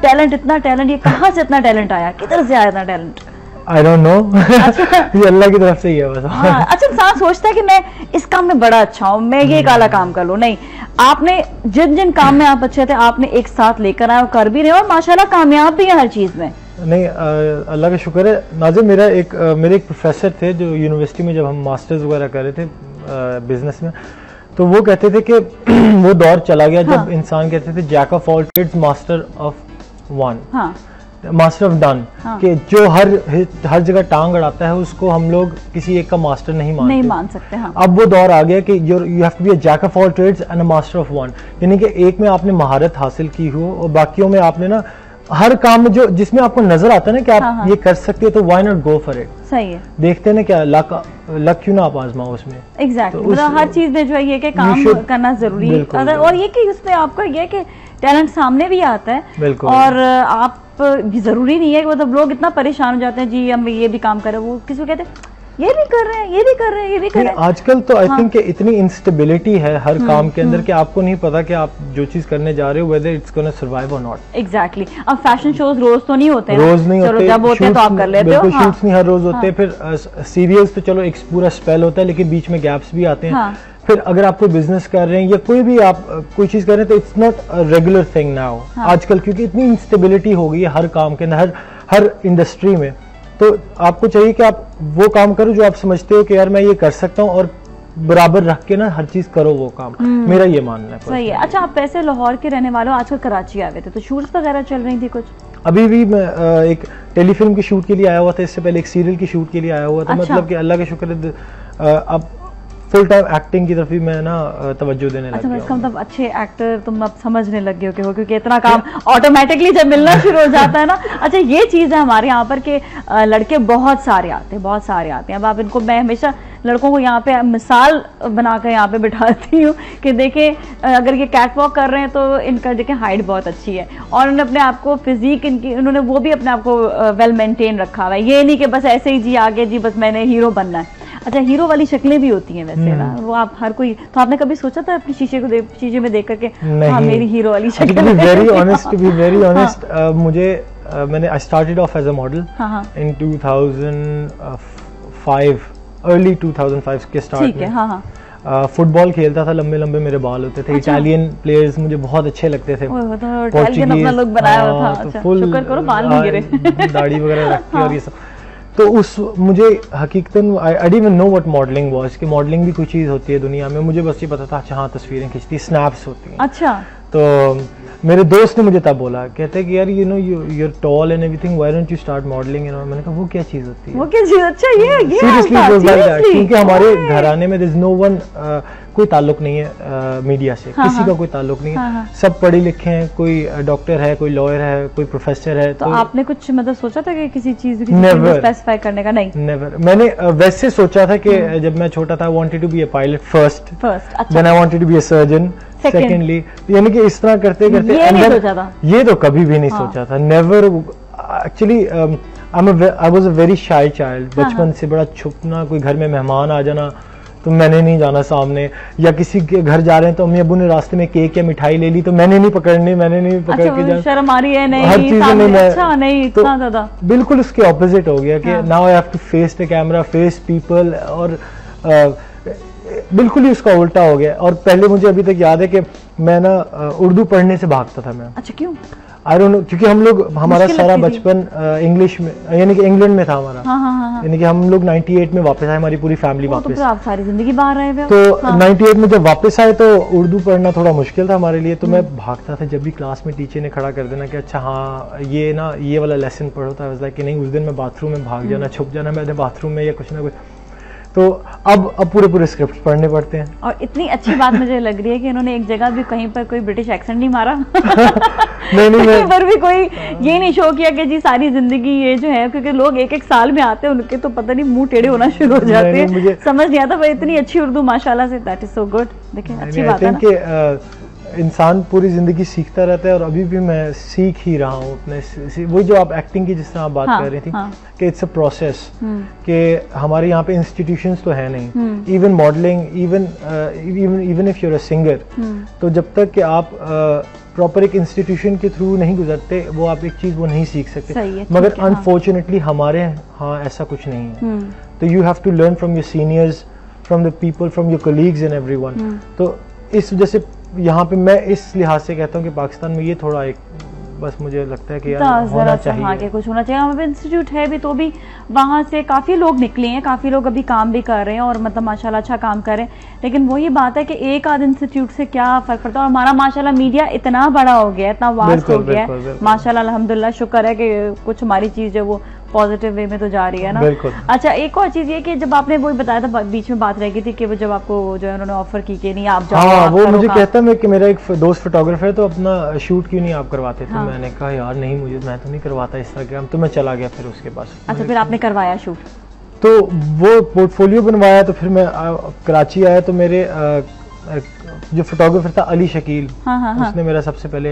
टैलेंट, ये कहाँ से इतना टैलेंट आया, किधर से आया इतना टैलेंट? I don't know। ये अल्लाह की तरफ से ही है बस। हाँ, अच्छा इंसान सोचता है कि मैं इस काम में बड़ा अच्छा हूँ, मैं ये काला काम कर लूँ। नहीं, आपने जिन काम में आप अच्छे थे आपने एक साथ लेकर आए और कर भी रहे हो, और माशाल्लाह कामयाब भी है हर चीज में। नहीं, अल्लाह का शुक्र है। नाज़िम, मेरे एक प्रोफेसर थे जो यूनिवर्सिटी में जब हम मास्टर्स वगैरह कर रहे थे बिजनेस में, तो वो कहते थे कि वो दौर चला गया जब इंसान कहते थे jack of all trades master of one, master of none, कि जो हर जगह टांग अड़ाता है उसको हम लोग किसी एक का मास्टर नहीं मान सकते। अब वो दौर आ गया कि you have to be a jack of all trades and a master of one, यानी कि एक में आपने महारत हासिल की हो और बाकियों में आपने ना हर काम में जो जिसमें आपको नजर आता है ना कि आप ये कर सकते हो, तो why not go for it. सही है, देखते हैं ना क्या लक क्यों ना आप आजमाओ उसमें। एग्जैक्टली, मतलब हर चीज में जो है ये कि काम करना जरूरी है, और ये कि उसमें आपको ये कि टैलेंट सामने भी आता है, और आप भी जरूरी नहीं है कि मतलब लोग इतना परेशान हो जाते हैं जी हम ये भी काम कर रहे हैं, वो किसी को कहते हैं ये भी कर रहे हैं, ये भी कर रहे हैं, ये भी कर रहे हैं। आजकल तो आई थिंक इतनी इंस्टेबिलिटी है हर काम के अंदर कि आपको नहीं पता कि आप जो चीज करने जा रहे हो वेदर इट्स गोना सर्वाइव और नॉट। एग्जैक्टली, अब फैशन शोज रोज तो नहीं होते, रोज नहीं होते, जब होते हैं तो आप कर लेते हो। शूट्स नहीं हर रोज होते, फिर सीरियल्स तो चलो एक पूरा स्पेल होता है, लेकिन बीच में गैप्स भी आते हैं। फिर अगर आप कोई बिजनेस कर रहे हैं या कोई भी आप कोई चीज कर रहे हैं तो it's not a regular thing now आजकल, क्योंकि इतनी इंस्टेबिलिटी हो गई है हर काम के अंदर, हर इंडस्ट्री में। तो आपको चाहिए कि आप वो काम करो जो आप समझते हो कि यार मैं ये कर सकता हूँ, और बराबर रख के ना हर चीज करो वो काम। मेरा ये मानना है। सही है। अच्छा, आप वैसे लाहौर के रहने वाले हो, आजकल कराची आए थे, तो शूट्स वगैरह चल रही थी कुछ? अभी भी मैं एक टेलीफिल्म की शूट के लिए आया हुआ था, इससे पहले एक सीरियल की शूट के लिए आया हुआ था। मतलब कि अल्लाह का शुक्र है अब फुल टाइम एक्टिंग की तरफ भी मैं ना तवज्जो देने लग गया। इसका मतलब अच्छे एक्टर तुम अब समझने लग गए हो क्योंकि इतना काम ऑटोमेटिकली जब मिलना शुरू हो जाता है ना। अच्छा, ये चीज़ है हमारे यहाँ पर कि लड़के बहुत सारे आते हैं। अब आप इनको, मैं हमेशा लड़कों को यहाँ पे मिसाल बनाकर यहाँ पे बिठाती हूँ कि देखें अगर ये कैट वॉक कर रहे हैं तो इनका देखें हाइट बहुत अच्छी है और उन्होंने अपने आप को फिजिक इनकी, उन्होंने वो भी अपने आप को वेल मेंटेन रखा हुआ है। ये नहीं कि बस ऐसे ही जी आगे जी बस मैंने हीरो बनना है। अच्छा, हीरो वाली शक्लें भी होती हैं वैसे ना, वो आप हर कोई, तो आपने कभी सोचा था अपनी शीशे में देख करके हाँ मेरी हीरो वाली शक्ल? वेरी ऑनेस्ट मुझे मैंने I started off as a model in 2005, early 2005 के स्टार्ट में। हाँ, फुटबॉल खेलता था, लंबे लंबे मेरे बाल होते थे। इटालियन प्लेयर्स मुझे बहुत अच्छे लगते थे, पोर्चुगीज, अपना लुक बनाया हुआ था। तो फुल शुक्र करो बाल नहीं गिरे, दाढ़ी वगैरह रखी और ये सब। तो उस मुझे हकीकतन I didn't even know what modeling was, कि मॉडलिंग भी कोई चीज़ होती है दुनिया में। मुझे बस ये पता था अच्छा हाँ तस्वीरें खींचती, स्नैप्स होती हैं। अच्छा, तो मेरे दोस्त ने मुझे तब बोला, कहते हैं कि यार you know you're tall and everything, why don't you start modeling? मैंने कहा वो क्या चीज़ होती है? वो क्या चीज़? अच्छा, ये सीरियसली, क्योंकि हमारे घराने में there's no one, कोई ताल्लुक नहीं है मीडिया से, किसी का कोई ताल्लुक नहीं है, सब पढ़े लिखे हैं, कोई डॉक्टर है, कोई लॉयर है, कोई प्रोफेसर है। तो आपने कुछ मतलब सोचा था कि किसी चीज स्पेसिफाई करने का? नहीं, नेवर। मैंने वैसे सोचा था कि जब मैं छोटा था, wanted to be a pilot first, then I wanted to be a surgeon secondly, यानी कि इस तरह करते करते ये तो कभी भी नहीं सोचा था, never. Actually I was a very shy child, बचपन से बड़ा छुपना, कोई घर में मेहमान आ जाना तो मैंने नहीं जाना सामने, या किसी के घर जा रहे हैं तो अम्मी अबू ने रास्ते में केक या मिठाई ले ली तो मैंने नहीं पकड़नी, मैंने नहीं पकड़ के जाना, शर्म आ रही है, नहीं हर चीज में अच्छा नहीं इतना ज्यादा। बिल्कुल उसके ऑपोजिट हो गया कि now I have to face the camera, face people, और बिल्कुल ही उसका उल्टा हो गया। और पहले मुझे अभी तक याद है कि मैं ना उर्दू पढ़ने से भागता था मैं। अच्छा, क्यों? आई डोंट नो, क्योंकि हम लोग, हमारा सारा बचपन इंग्लिश में, यानी कि इंग्लैंड में था हमारा। यानी कि हम लोग 98 में वापस आए, हमारी पूरी फैमिली वापस। तो आप सारी जिंदगी बाहर रहे हुए? तो 98 में जब वापस आए तो उर्दू पढ़ना थोड़ा मुश्किल था हमारे लिए, तो मैं भागता था। जब भी क्लास में टीचर ने खड़ा कर देना कि अच्छा हाँ ये ना ये वाला लेसन पढ़ो, था लाइक कि नहीं, उस दिन मैं बाथरूम में भाग जाना, छुप जाना मैंने बाथरूम में या कुछ ना कुछ। तो अब पूरे स्क्रिप्ट पढ़ने पड़ते हैं। और इतनी अच्छी बात मुझे लग रही है कि इन्होंने एक जगह भी कहीं पर कोई ब्रिटिश एक्सेंट नहीं मारा। नहीं कहीं पर भी कोई ये नहीं शो किया कि जी सारी जिंदगी ये जो है, क्योंकि लोग एक साल में आते हैं उनके तो पता नहीं मुंह टेढ़े होना शुरू हो जाते हैं। मुझे समझ नहीं आता, पर इतनी अच्छी उर्दू माशाल्लाह से, दैट इज सो गुड। देखिए अच्छी बात है ना, इंसान पूरी जिंदगी सीखता रहता है, और अभी भी मैं सीख ही रहा हूँ अपने। वही जो आप एक्टिंग की जिस तरह आप बात कर रही थी कि इट्स अ प्रोसेस, कि हमारे यहाँ पे इंस्टीट्यूशंस तो है नहीं, even modelling, even if you're a singer, तो जब तक कि आप प्रॉपर एक इंस्टीट्यूशन के थ्रू नहीं गुजरते, वो आप एक चीज़ वो नहीं सीख सकते। मगर अनफॉर्चुनेटली हमारे यहाँ ऐसा कुछ नहीं है। तो you have to learn from your seniors, from the people, from your colleagues and everyone. तो इस वजह से यहाँ पे मैं इस लिहाज से कहता हूँ कि पाकिस्तान में ये थोड़ा एक, बस मुझे लगता है कि यार होना चाहिए, आगे कुछ होना चाहिए। हमारे इंस्टीट्यूट है भी, तो भी वहाँ से काफ़ी लोग निकले हैं, काफ़ी लोग अभी काम भी कर रहे हैं और मतलब माशाल्लाह अच्छा काम कर रहे हैं। लेकिन वही बात है कि एक आध इंस्टीट्यूट से क्या फ़र्क पड़ता है। और हमारा माशाल्लाह मीडिया इतना बड़ा हो गया है, इतना वास्ट हो गया है माशाल्लाह, अल्हम्दुलिल्लाह, शुक्र है कि कुछ हमारी चीज़ है वो पॉजिटिव वे में तो जा रही है ना। अच्छा, एक और चीज़ ये कि जब आपने वो बताया था, बीच में बात रह गई थी कि वो जब आपको जो है उन्होंने ऑफर की कि नहीं आप जाओ, हाँ, वो मुझे कहता है कि मेरा एक दोस्त फोटोग्राफर है तो अपना शूट क्यों नहीं आप करवाते थे। मैंने कहा यार नहीं, मैं तो नहीं करवाता इस तरह के, तो मैं चला गया फिर उसके पास। अच्छा, फिर आपने करवाया शूट? तो वो पोर्टफोलियो बनवाया, तो फिर मैं कराची आया तो मेरे जो फोटोग्राफर था अली शकील, उसने मेरा सबसे पहले,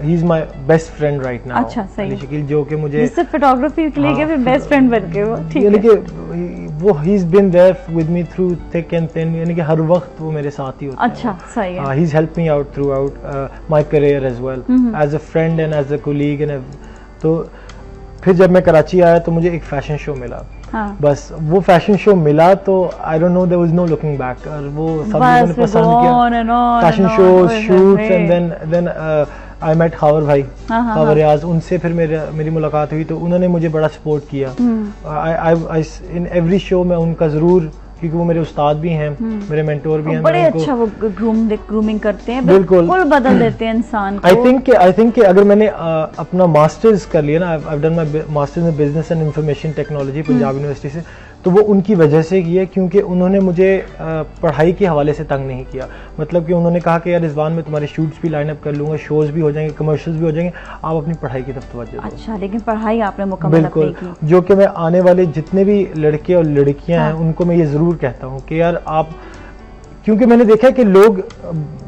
he is my best friend right now. अच्छा, सही। अली शकील जो कि मुझे सिर्फ फोटोग्राफी के लिए फिर बेस्ट फ्रेंड बन के वो, ठीक है, यानी कि वो he is been there with me through thick and thin, यानी कि हर वक्त वो मेरे साथ ही होता है। अच्छा, सही है। He is help me out throughout my career as well, as a friend and as a colleague and. तो फिर जब मैं कराची आया तो मुझे एक फैशन शो मिला। बस वो फैशन शो मिला तो I don't know, there was no looking back, और वो सब लोगों ने पसंद किया, fashion show, shoots, and then I met Khawar भाई, खावर रियाज, उनसे फिर मेरी मुलाकात हुई, तो उन्होंने मुझे बड़ा सपोर्ट किया। आई इन एवरी शो में उनका ज़रूर, क्योंकि वो मेरे उस्ताद भी हैं, मेरे मेंटोर भी हैं, बड़े अच्छा वो ग्रूमिंग करते हैं, बिल्कुल बदल देते हैं इंसान को। आई थिंक कि अगर मैंने अपना मास्टर्स कर लिया ना, I have done my masters in business and information technology Punjab university से, तो वो उनकी वजह से की है, क्योंकि उन्होंने मुझे पढ़ाई के हवाले से तंग नहीं किया। मतलब कि उन्होंने कहा कि यार रिजवान में तुम्हारे शूट्स भी लाइन अप कर लूँगा, शोज़ भी हो जाएंगे, कमर्शियल्स भी हो जाएंगे, आप अपनी पढ़ाई की तरफ तवज्जो दो। अच्छा, लेकिन पढ़ाई आपने मुकम्मल बिल्कुल, जो कि मैं आने वाले जितने भी लड़के और लड़कियाँ हैं उनको मैं ये ज़रूर कहता हूँ कि यार आप, क्योंकि मैंने देखा है कि लोग,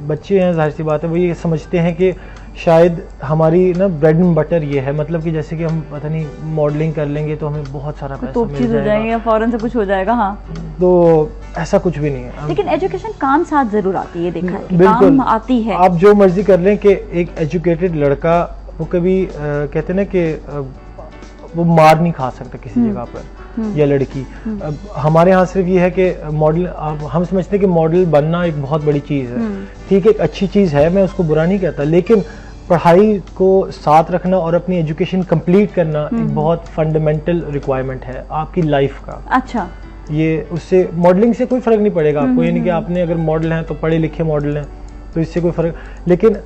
बच्चे हैं, जाहिर सी बात है, वो ये समझते हैं कि शायद हमारी ना ब्रेड एंड बटर ये है, मतलब कि जैसे कि हम पता नहीं मॉडलिंग कर लेंगे तो हमें बहुत सारा पैसा मिल जाएगा, हो जाएगा, फौरन से कुछ हो जाएगा। हाँ, तो ऐसा कुछ भी नहीं है। लेकिन एजुकेशन काम साथ जरूर आती है, देखा है, बिल्कुल काम आती है। आप जो मर्जी कर लें कि एक एजुकेटेड लड़का वो कभी कहते ना कि वो मार नहीं खा सकता किसी जगह पर, या लड़की। हमारे यहाँ सिर्फ ये है कि मॉडल, हम समझते हैं कि मॉडल बनना एक बहुत बड़ी चीज़ है, ठीक है, एक अच्छी चीज़ है, मैं उसको बुरा नहीं कहता, लेकिन पढ़ाई को साथ रखना और अपनी एजुकेशन कंप्लीट करना एक बहुत फंडामेंटल रिक्वायरमेंट है आपकी लाइफ का। अच्छा, ये उससे मॉडलिंग से कोई फर्क नहीं पड़ेगा आपको, यानी कि आपने अगर मॉडल हैं तो पढ़े लिखे मॉडल हैं तो इससे कोई फर्क, लेकिन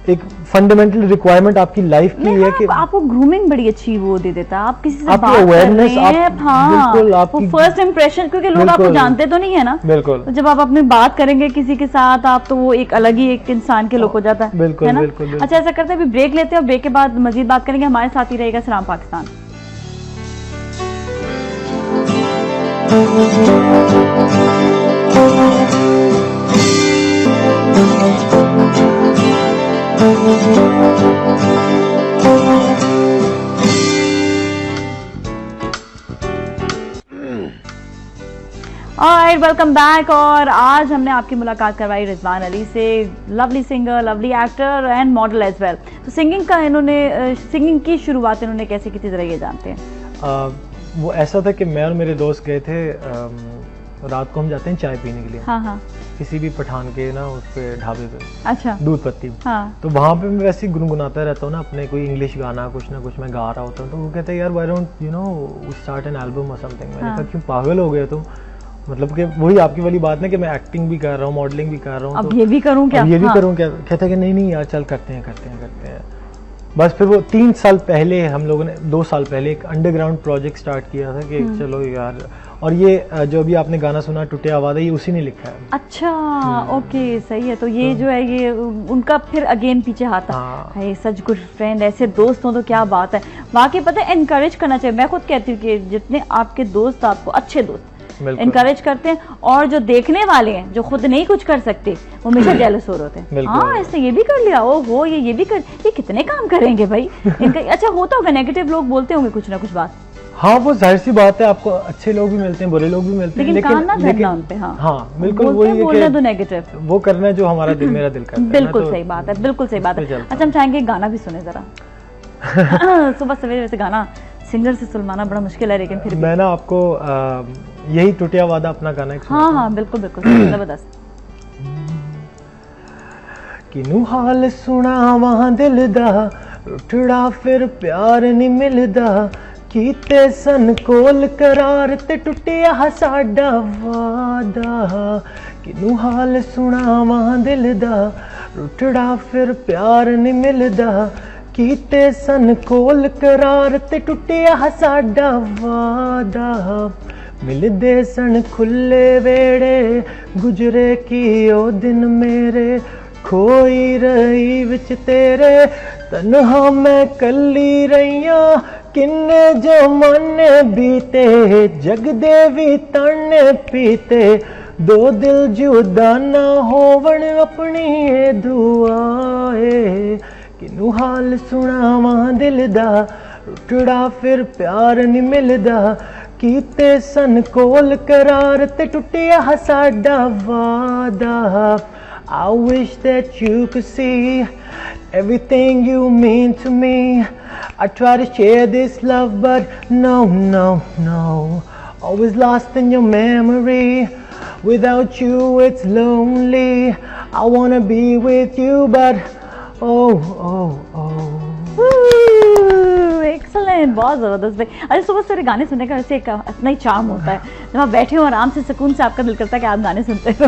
एक फंडामेंटल रिक्वायरमेंट आपकी लाइफ की है कि आपको ग्रूमिंग बड़ी अच्छी वो दे देता है, आप किसी से बात कर रहे हैं, बिल्कुल आपकी फर्स्ट इंप्रेशन, क्योंकि लोग आपको जानते तो नहीं है ना, बिल्कुल, तो जब आप अपनी बात करेंगे किसी के साथ आप, तो वो एक अलग ही एक इंसान के लुक हो जाता है, बिल्कुल, है ना? बिल्कुल। अच्छा, ऐसा करते हैं, अभी ब्रेक लेते हैं और ब्रेक के बाद मजीद बात करेंगे। हमारे साथ ही रहेगा सलाम पाकिस्तान। Alright, welcome back. और आज हमने आपकी मुलाकात करवाई रिजवान अली से, lovely singer, lovely actor and model as well. तो सिंगिंग का इन्होंने, सिंगिंग की शुरुआत इन्होंने कैसे की थी, जरा ये जानते हैं। वो ऐसा था कि मैं और मेरे दोस्त गए थे, रात को हम जाते हैं चाय पीने के लिए, हाँ हाँ, किसी भी पठान के ना उस पे ढाबे पे, अच्छा, दूध पत्ती, हाँ, तो वहाँ पे मैं वैसे ही गुनगुनाता रहता हूँ ना अपने, कोई इंग्लिश गाना कुछ ना कुछ मैं गा रहा होता हूँ, तो वो कहते हैं यार why don't you know start an album और समथिंग। मैंने कहा क्यों पागल हो गए तुम, मतलब कि वही आपकी वाली बात ना कि मैं एक्टिंग भी कर रहा हूँ, मॉडलिंग भी कर रहा हूँ, अब ये भी करूँ क्या, ये भी करूँ क्या। कहता है कि नहीं यार चल करते हैं। बस फिर वो 3 साल पहले हम लोगों ने, 2 साल पहले एक अंडरग्राउंड प्रोजेक्ट स्टार्ट किया था कि चलो यार, और ये जो अभी आपने गाना सुना टूटे आवाज़, ये उसी ने लिखा है। अच्छा, ओके, सही है। तो ये जो है ये उनका फिर अगेन पीछे हाथ है, सच गुड फ्रेंड, ऐसे दोस्त हो तो क्या बात है। वाकई पता है, एनकरेज करना चाहिए। मैं खुद कहती हूँ कि जितने आपके दोस्त, आपको अच्छे दोस्त इनकरेज करते हैं, और जो देखने वाले हैं जो खुद नहीं कुछ कर सकते वो हमेशा जेलस हो रहे हैं, हाँ इसने ये भी कर लिया, ओ हो ये भी कर, ये कितने काम करेंगे भाई इनका। अच्छा, होता होगा नेगेटिव लोग बोलते होंगे कुछ ना कुछ बात, हाँ वो जाहिर सी बात है, आपको अच्छे लोग भी मिलते हैं, बुरे लोग भी मिलते हैं, लेकिन उन पे, हाँ बिल्कुल वही बोलना तो नेगेटिव, वो करना है जो हमारा दिल, मेरा दिल करता है। बिल्कुल सही बात है, बिल्कुल सही बात है। अच्छा, हम चाहेंगे गाना भी सुने जरा। सुबह सवेरे वैसे गाना सिंगर से सुलवाना बड़ा मुश्किल है, लेकिन फिर मैं ना आपको यही टूटिया वादा अपना गाना, हाँ बिल्कुल बिल्कुल जबरदस्त। किनू हाल सुना वहां दिल दा, टुटड़ा फिर प्यार नहीं मिलदा, कीते सन कोल करार ते टुटिया साडा वादा। किनू हाल सुना वहां दिल दा, टुटड़ा फिर प्यार नहीं मिलदा, कीते सन कोल करार ते टुटिया साडा वादा। मिलदे सन खुले वेड़े, गुजरे की ओ दिन मेरे, खोई रही विच तेरे, तन्हा मैं कली रहिया, किन्ने जमाने बीते, जगदे भी ताने पीते, दो दिल जुदा ना होवन अपनी ए दुआ है। किनू हाल सुनावा दिल दा, टुटड़ा फिर प्यार नहीं मिलदा, कीते सन कोल करार ते टुटिया साडा वादा। I wish that you could see everything you mean to me. I try to share this love but no, always lost in your memory. Without you it's lonely. I wanna be with you but excellent, बहुत ज़बरदस्त भाई। अरे सुबह सवेरे गाने सुनने का वैसे एक इतना ही चार्म होता है, जब आप बैठे हो आराम से सुकून से, आपका दिल करता है कि आप गाने सुनते हो।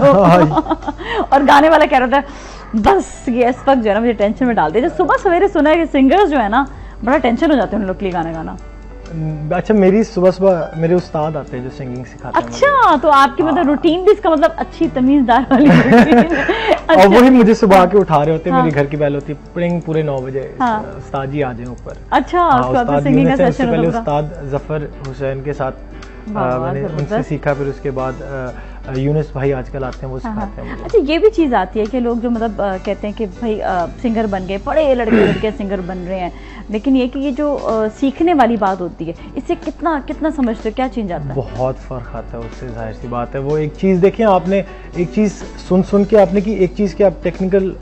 और गाने वाला कह रहा था बस ये इस वक्त जो है ना मुझे टेंशन में डाल दिया। जब सुबह सवेरे सुना है कि सिंगर्स जो है ना बड़ा टेंशन हो जाते हैं उन लोग के लिए गाना गाना। अच्छा मेरी सुबह मेरे उस्ताद आते हैं जो सिंगिंग सिखाते हैं। अच्छा, तो आपकी मतलब रूटीन भी इसका मतलब अच्छी तमीज़दार वाली रूटीन है। और वही मुझे सुबह आके उठा रहे होते हैं, मेरी घर की बेल होती है प्रिंग पूरे 9 बजे उस्ताद जी आ जाए ऊपर। अच्छा, उस्ताद सिंगिंग का सेशन पहले उस्ताद जफर हुसैन के साथ मैंने उनसे सीखा, फिर उसके बाद यूनिस भाई आजकल आते हैं वो सिखाते हैं। अच्छा, ये भी चीज़ आती है कि लोग जो मतलब कहते हैं कि भाई सिंगर बन गए, बड़े लड़के सिंगर बन रहे हैं, लेकिन ये कि ये जो सीखने वाली बात होती है, इससे कितना कितना समझते हो, क्या चेंज आता है? बहुत फ़र्क आता है उससे, जाहिर सी बात है। वो एक चीज़ देखिए, आपने एक चीज़ सुन के आपने की, एक चीज़ की आप टेक्निकल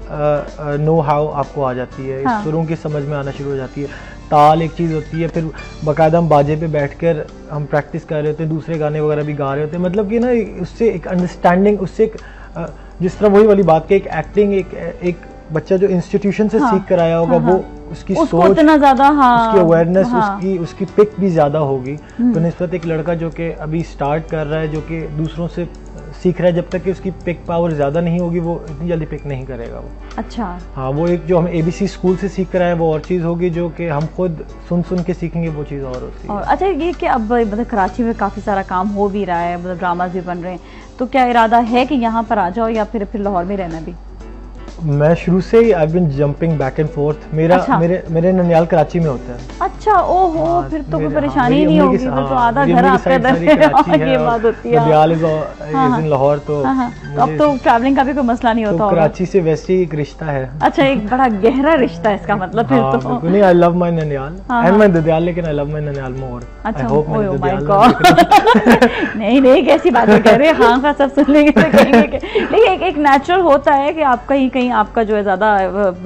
नो हाउ आपको आ जाती है, सुरों की समझ में आना शुरू हो जाती है। ताल एक चीज़ होती है, फिर बाकायदा हम बाजे पे बैठकर हम प्रैक्टिस कर रहे होते हैं, दूसरे गाने वगैरह भी गा रहे होते हैं, मतलब कि ना उससे एक अंडरस्टैंडिंग, उससे एक जिस तरह वही वाली बात की एक एक्टिंग, एक बच्चा जो इंस्टीट्यूशन से सीख कर आया होगा वो उसकी सोच इतना ज्यादा, उसकी अवेयरनेस, उसकी पिक भी ज़्यादा होगी। तो निस्बत एक लड़का जो कि अभी स्टार्ट कर रहा है, जो कि दूसरों से सीख रहा है, जब तक कि उसकी पिक पावर ज़्यादा नहीं होगी वो इतनी जल्दी पिक नहीं करेगा वो। अच्छा, हाँ, वो एक जो हम ABC स्कूल से सीख कर आए वो और चीज़ होगी, जो कि हम खुद सुन के सीखेंगे वो चीज़ और होती है। अच्छा, ये कि अब मतलब कराची में काफ़ी सारा काम हो भी रहा है, मतलब ड्रामाज भी बन रहे हैं, तो क्या इरादा है कि यहाँ पर आ जाओ या फिर लाहौर में रहना भी? मैं शुरू से ही I been jumping back and forth. मेरे ननियाल कराची में होता है। अच्छा, ओहो, फिर तो कोई परेशानी नहीं होगी, फिर तो आधा घर आपका ये बात होती है। ननियाल इज इन लाहौर, तो अब तो ट्रैवलिंग का भी कोई मसला नहीं होता होगा। कराची से वैसे ही एक रिश्ता है। अच्छा, एक बड़ा गहरा रिश्ता है इसका मतलब फिर तो। नहीं, आई लव माय ननियाल एंड माय ददियाल, लेकिन आई लव माय ननियाल मोर। अच्छा, ओह माय गॉड, नहीं कैसी बातें कर रहे हैं, हाँ का सब सुन लेंगे तो कहेंगे कि लेकिन एक नेचुरल होता है कि आप कहीं आपका जो है ज्यादा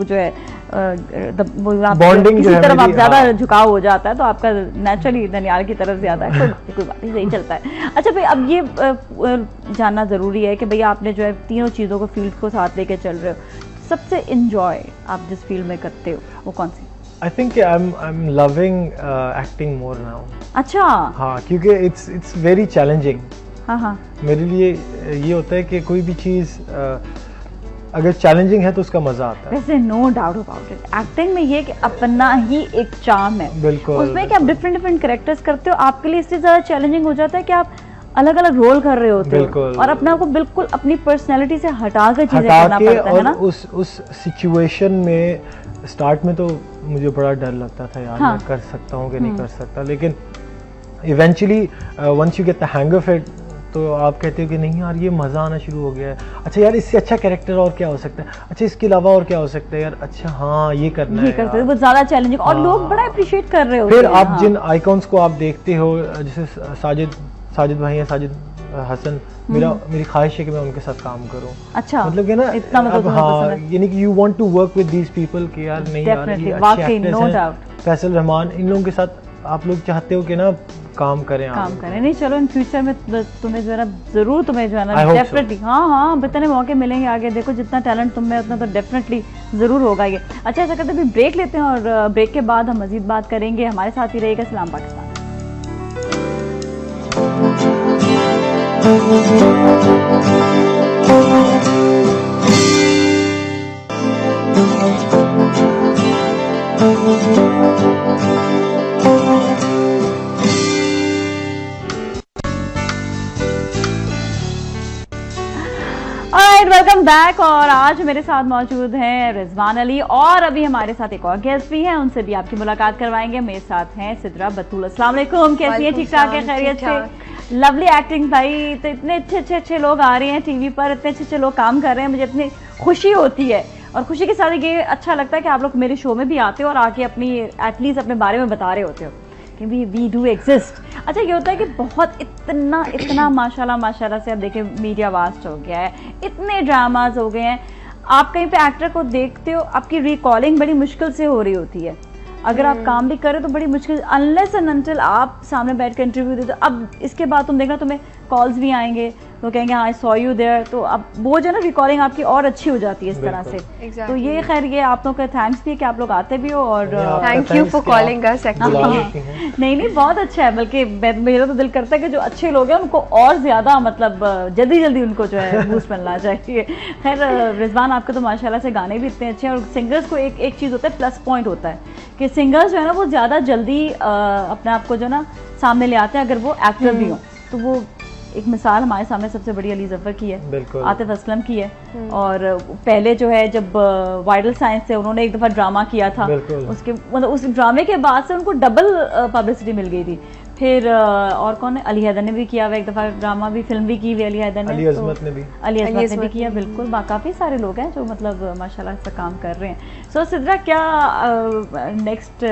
जो है बॉन्डिंग किसी तरफ आप ज्यादा झुकाव हो जाता है, तो आपका नेचुरली ननियाल की तरफ ज्यादा है, कोई बात नहीं, सही चलता है। अच्छा भाई, अब ये जानना जरूरी है कि भैया आपने जो है तीनों चीजों को फील्ड को साथ लेके चल रहे हो, सबसे इंजॉय आप जिस फील्ड में करते हो वो कौन सी? I think I'm loving acting more now. अच्छा, हाँ, क्योंकि it's very challenging. हाँ, मेरे लिए ये होता है कि कोई भी चीज़ अगर चैलेंजिंग है तो उसका मजा आता है। वैसे no doubt about it, acting में ये कि अपना ही एक चार्म है, बिल्कुल, उसमें कि आप डिफरेंट कैरेक्टर्स करते हो, आपके लिए इससे ज्यादा चैलेंजिंग हो जाता है कि आप अलग अलग रोल कर रहे होते हो और अपने आप को बिल्कुल अपनी पर्सनैलिटी से हटा कर चीजें करना पड़ता है ना। उस सिचुएशन में स्टार्ट में तो मुझे बड़ा डर लगता था यार, मैं कर सकता हूँ कि नहीं कर सकता, लेकिन eventually once you get the hang of it तो आप कहते हो कि नहीं यार ये मज़ा आना शुरू हो गया है, अच्छा यार इससे अच्छा कैरेक्टर और क्या हो सकता है, अच्छा इसके अलावा और क्या हो सकता है यार, अच्छा हाँ ये करना है, करते वो ज़्यादा चैलेंजिंग और लोग बड़ा अप्रिशिएट कर रहे होते हैं। फिर आप जिन आइकॉन्स को आप देखते हो, जैसे साजिद भाई हैं, साजिद हसन, मेरी ख्वाहिश है कि मैं उनके साथ काम करूं। अच्छा, मतलब कि ना इतना मतलब हाँ, यानी कि you want to work with these people कि यार नहीं यार ये अच्छे एक्टर्स हैं, फैसल रहमान, इन लोगों के साथ आप लोग चाहते हो कि ना काम करें नहीं, चलो इन फ्यूचर में तुम्हें जो है ना जरूर तुम्हें जो है ना डेफिनेटली हाँ इतने मौके मिलेंगे आगे, देखो जितना टैलेंट तुम में उतना तो डेफिनेटली जरूर होगा ये। अच्छा, ऐसा करते हैं ब्रेक लेते हैं और ब्रेक के बाद हम मजीद बात करेंगे। हमारे साथ ही रहेगा सलाम पाकिस्तान। Welcome back. और आज मेरे साथ मौजूद हैं रिजवान अली और अभी हमारे साथ एक और गेस्ट भी हैं, उनसे भी आपकी मुलाकात करवाएंगे। मेरे साथ हैं सिद्रा बतूल। अस्सलाम वालेकुम, कैसी हैं? ठीक ठाक है, खैरियत से? लवली एक्टिंग भाई, तो इतने अच्छे लोग आ रहे हैं टीवी पर, इतने अच्छे लोग काम कर रहे हैं, मुझे इतनी खुशी होती है और खुशी के साथ ये अच्छा लगता है कि आप लोग मेरे शो में भी आते हो और आके अपनी एटलीस्ट अपने बारे में बता रहे होते हो कि वी डू एग्जिस्ट। अच्छा, ये होता है कि बहुत इतना माशाल्लाह से अब देखिए मीडिया वास्ट हो गया है, इतने ड्रामाज हो गए हैं, आप कहीं पे एक्टर को देखते हो आपकी रिकॉलिंग बड़ी मुश्किल से हो रही होती है, अगर आप काम भी करें तो बड़ी मुश्किल, अनलेस एंड अनटिल आप सामने बैठ कर इंटरव्यू देते हो। अब इसके बाद तुम देखना तुम्हें कॉल्स भी आएंगे, तो कहेंगे हाँ आई सॉ यू देयर, तो अब वो जो है ना रिकॉर्डिंग आपकी और अच्छी हो जाती है इस तरह से। तो ये खैर ये आप लोगों का थैंक्स भी है कि आप लोग आते भी हो और thank you for calling us actually. नहीं बहुत अच्छा है, बल्कि मेरा तो दिल करता है कि जो अच्छे लोग हैं उनको और ज्यादा मतलब जल्दी उनको जो है बूस्ट मिलना चाहिए। खैर रिजवान आपके तो माशाल्लाह से गाने भी इतने अच्छे हैं और सिंगर्स को एक चीज़ होता है, प्लस पॉइंट होता है कि सिंगर्स जो है ना वो ज़्यादा जल्दी अपने आप को जो ना सामने ले आते हैं अगर वो एक्टर भी हो। तो वो एक मिसाल हमारे सामने सबसे बड़ी अली जफर की है, आतिफ असलम की है, और पहले जो है जब वाइडल साइंस से उन्होंने एक दफ़ा ड्रामा किया था, उसके मतलब उस ड्रामे के बाद से उनको डबल पब्लिसिटी मिल गई थी। फिर और कौन है, अली हैदर ने भी किया हुआ एक दफ़ा ड्रामा भी, फिल्म भी की हुई अली हैदर ने, अली अज़मत ने भी किया। बिल्कुल काफ़ी सारे लोग हैं जो मतलब माशाल्लाह से काम कर रहे हैं। सो सिद्रा क्या नेक्स्ट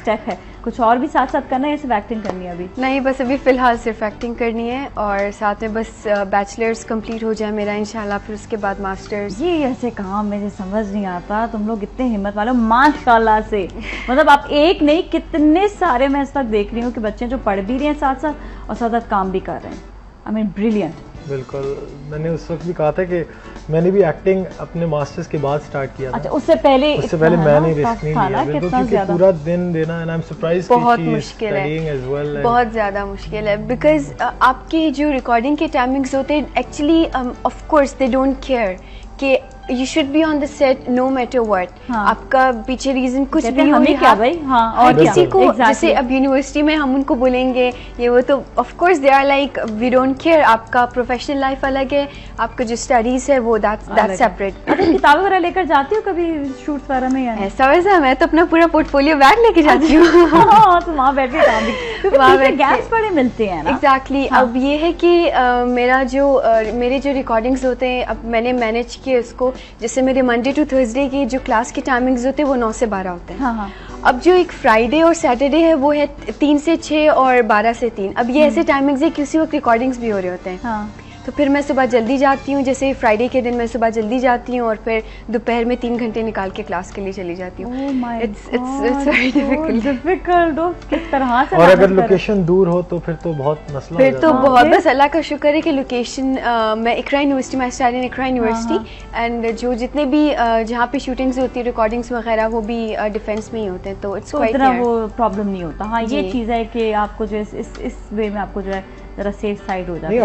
स्टेप है, कुछ और भी साथ साथ करना है या सिर्फ एक्टिंग करनी है अभी? नहीं, बस अभी फ़िलहाल सिर्फ एक्टिंग करनी है और साथ में बस बैचलर्स कंप्लीट हो जाए मेरा इंशाल्लाह, फिर उसके बाद मास्टर्स। ये ऐसे काम मुझे समझ नहीं आता, तुम लोग इतने हिम्मत वाले हो माशाल्लाह से। मतलब आप एक नहीं कितने सारे मैं इस वक्त देख रही हूँ कि बच्चे जो पढ़ भी रहे हैं साथ साथ और साथ साथ काम भी कर रहे हैं। I mean brilliant. बिल्कुल, मैंने उस वक्त भी कहा था कि मैंने भी एक्टिंग अपने मास्टर्स के बाद स्टार्ट किया था। अच्छा, उससे पहले मैंने रिस्क नहीं लिया बिल्कुल, क्योंकि पूरा दिन देना एंड आई एम सरप्राइज्ड बहुत मुश्किल है, बहुत ज़्यादा मुश्किल है, बिकॉज आपकी जो रिकॉर्डिंग के टाइमिंग्स होते हैं actually of course they don't care कि you should be on the set no matter what. आपका पीछे रीजन कुछ भी हो क्या भाई, हाँ, और किसी को जैसे अब यूनिवर्सिटी में हम उनको बोलेंगे ये वो, तो of course they are like we don't care. आपका प्रोफेशनल लाइफ अलग है, आपका जो स्टडीज है वो दैट्स सेपरेट। किताबें वगैरह लेकर जाती हो कभी शूट्स वगैरह में? ऐसा वैसा मैं तो अपना पूरा पोर्टफोलियो बैग लेके जाती हूँ। तो वहाँ बैठ के काम भी, वहाँ गैप्स बड़े मिलते हैं ना। एग्जैक्टली। अब ये है कि मेरे जो रिकॉर्डिंग्स होते हैं अब मैंने मैनेज किए उसको, जैसे मेरे मंडे टू थर्सडे की जो क्लास के टाइमिंग्स होते हैं वो 9 से 12 होते हैं। हाँ। अब जो एक फ्राइडे और सैटरडे है वो है 3 से 6 और 12 से 3। अब ये ऐसे टाइमिंग्स है किसी वक्त रिकॉर्डिंग्स भी हो रहे होते हैं। हाँ। तो फिर मैं सुबह जल्दी जाती हूँ, जैसे फ्राइडे के दिन मैं सुबह जल्दी जाती हूँ और फिर दोपहर में 3 घंटे निकाल के क्लास के लिए चली जाती हूँ। It's very difficult. किस तरह से, और अगर लोकेशन दूर हो तो फिर तो बहुत मसला फिर तो बहुत, बस अल्लाह का शुक्र है कि लोकेशन मैं इकरा यूनिवर्सिटी में study in Iqra university and जो जितने भी जहाँ पे शूटिंग्स होती है रिकॉर्डिंग्स वगैरह वो भी डिफेंस में ही होते हैं, तो इट्स क्वाइट वो प्रॉब्लम नहीं होता। हाँ, ये चीज़ है कि आपको जो इस वे में आपको जो है जरा सेफ साइड हो जाता है।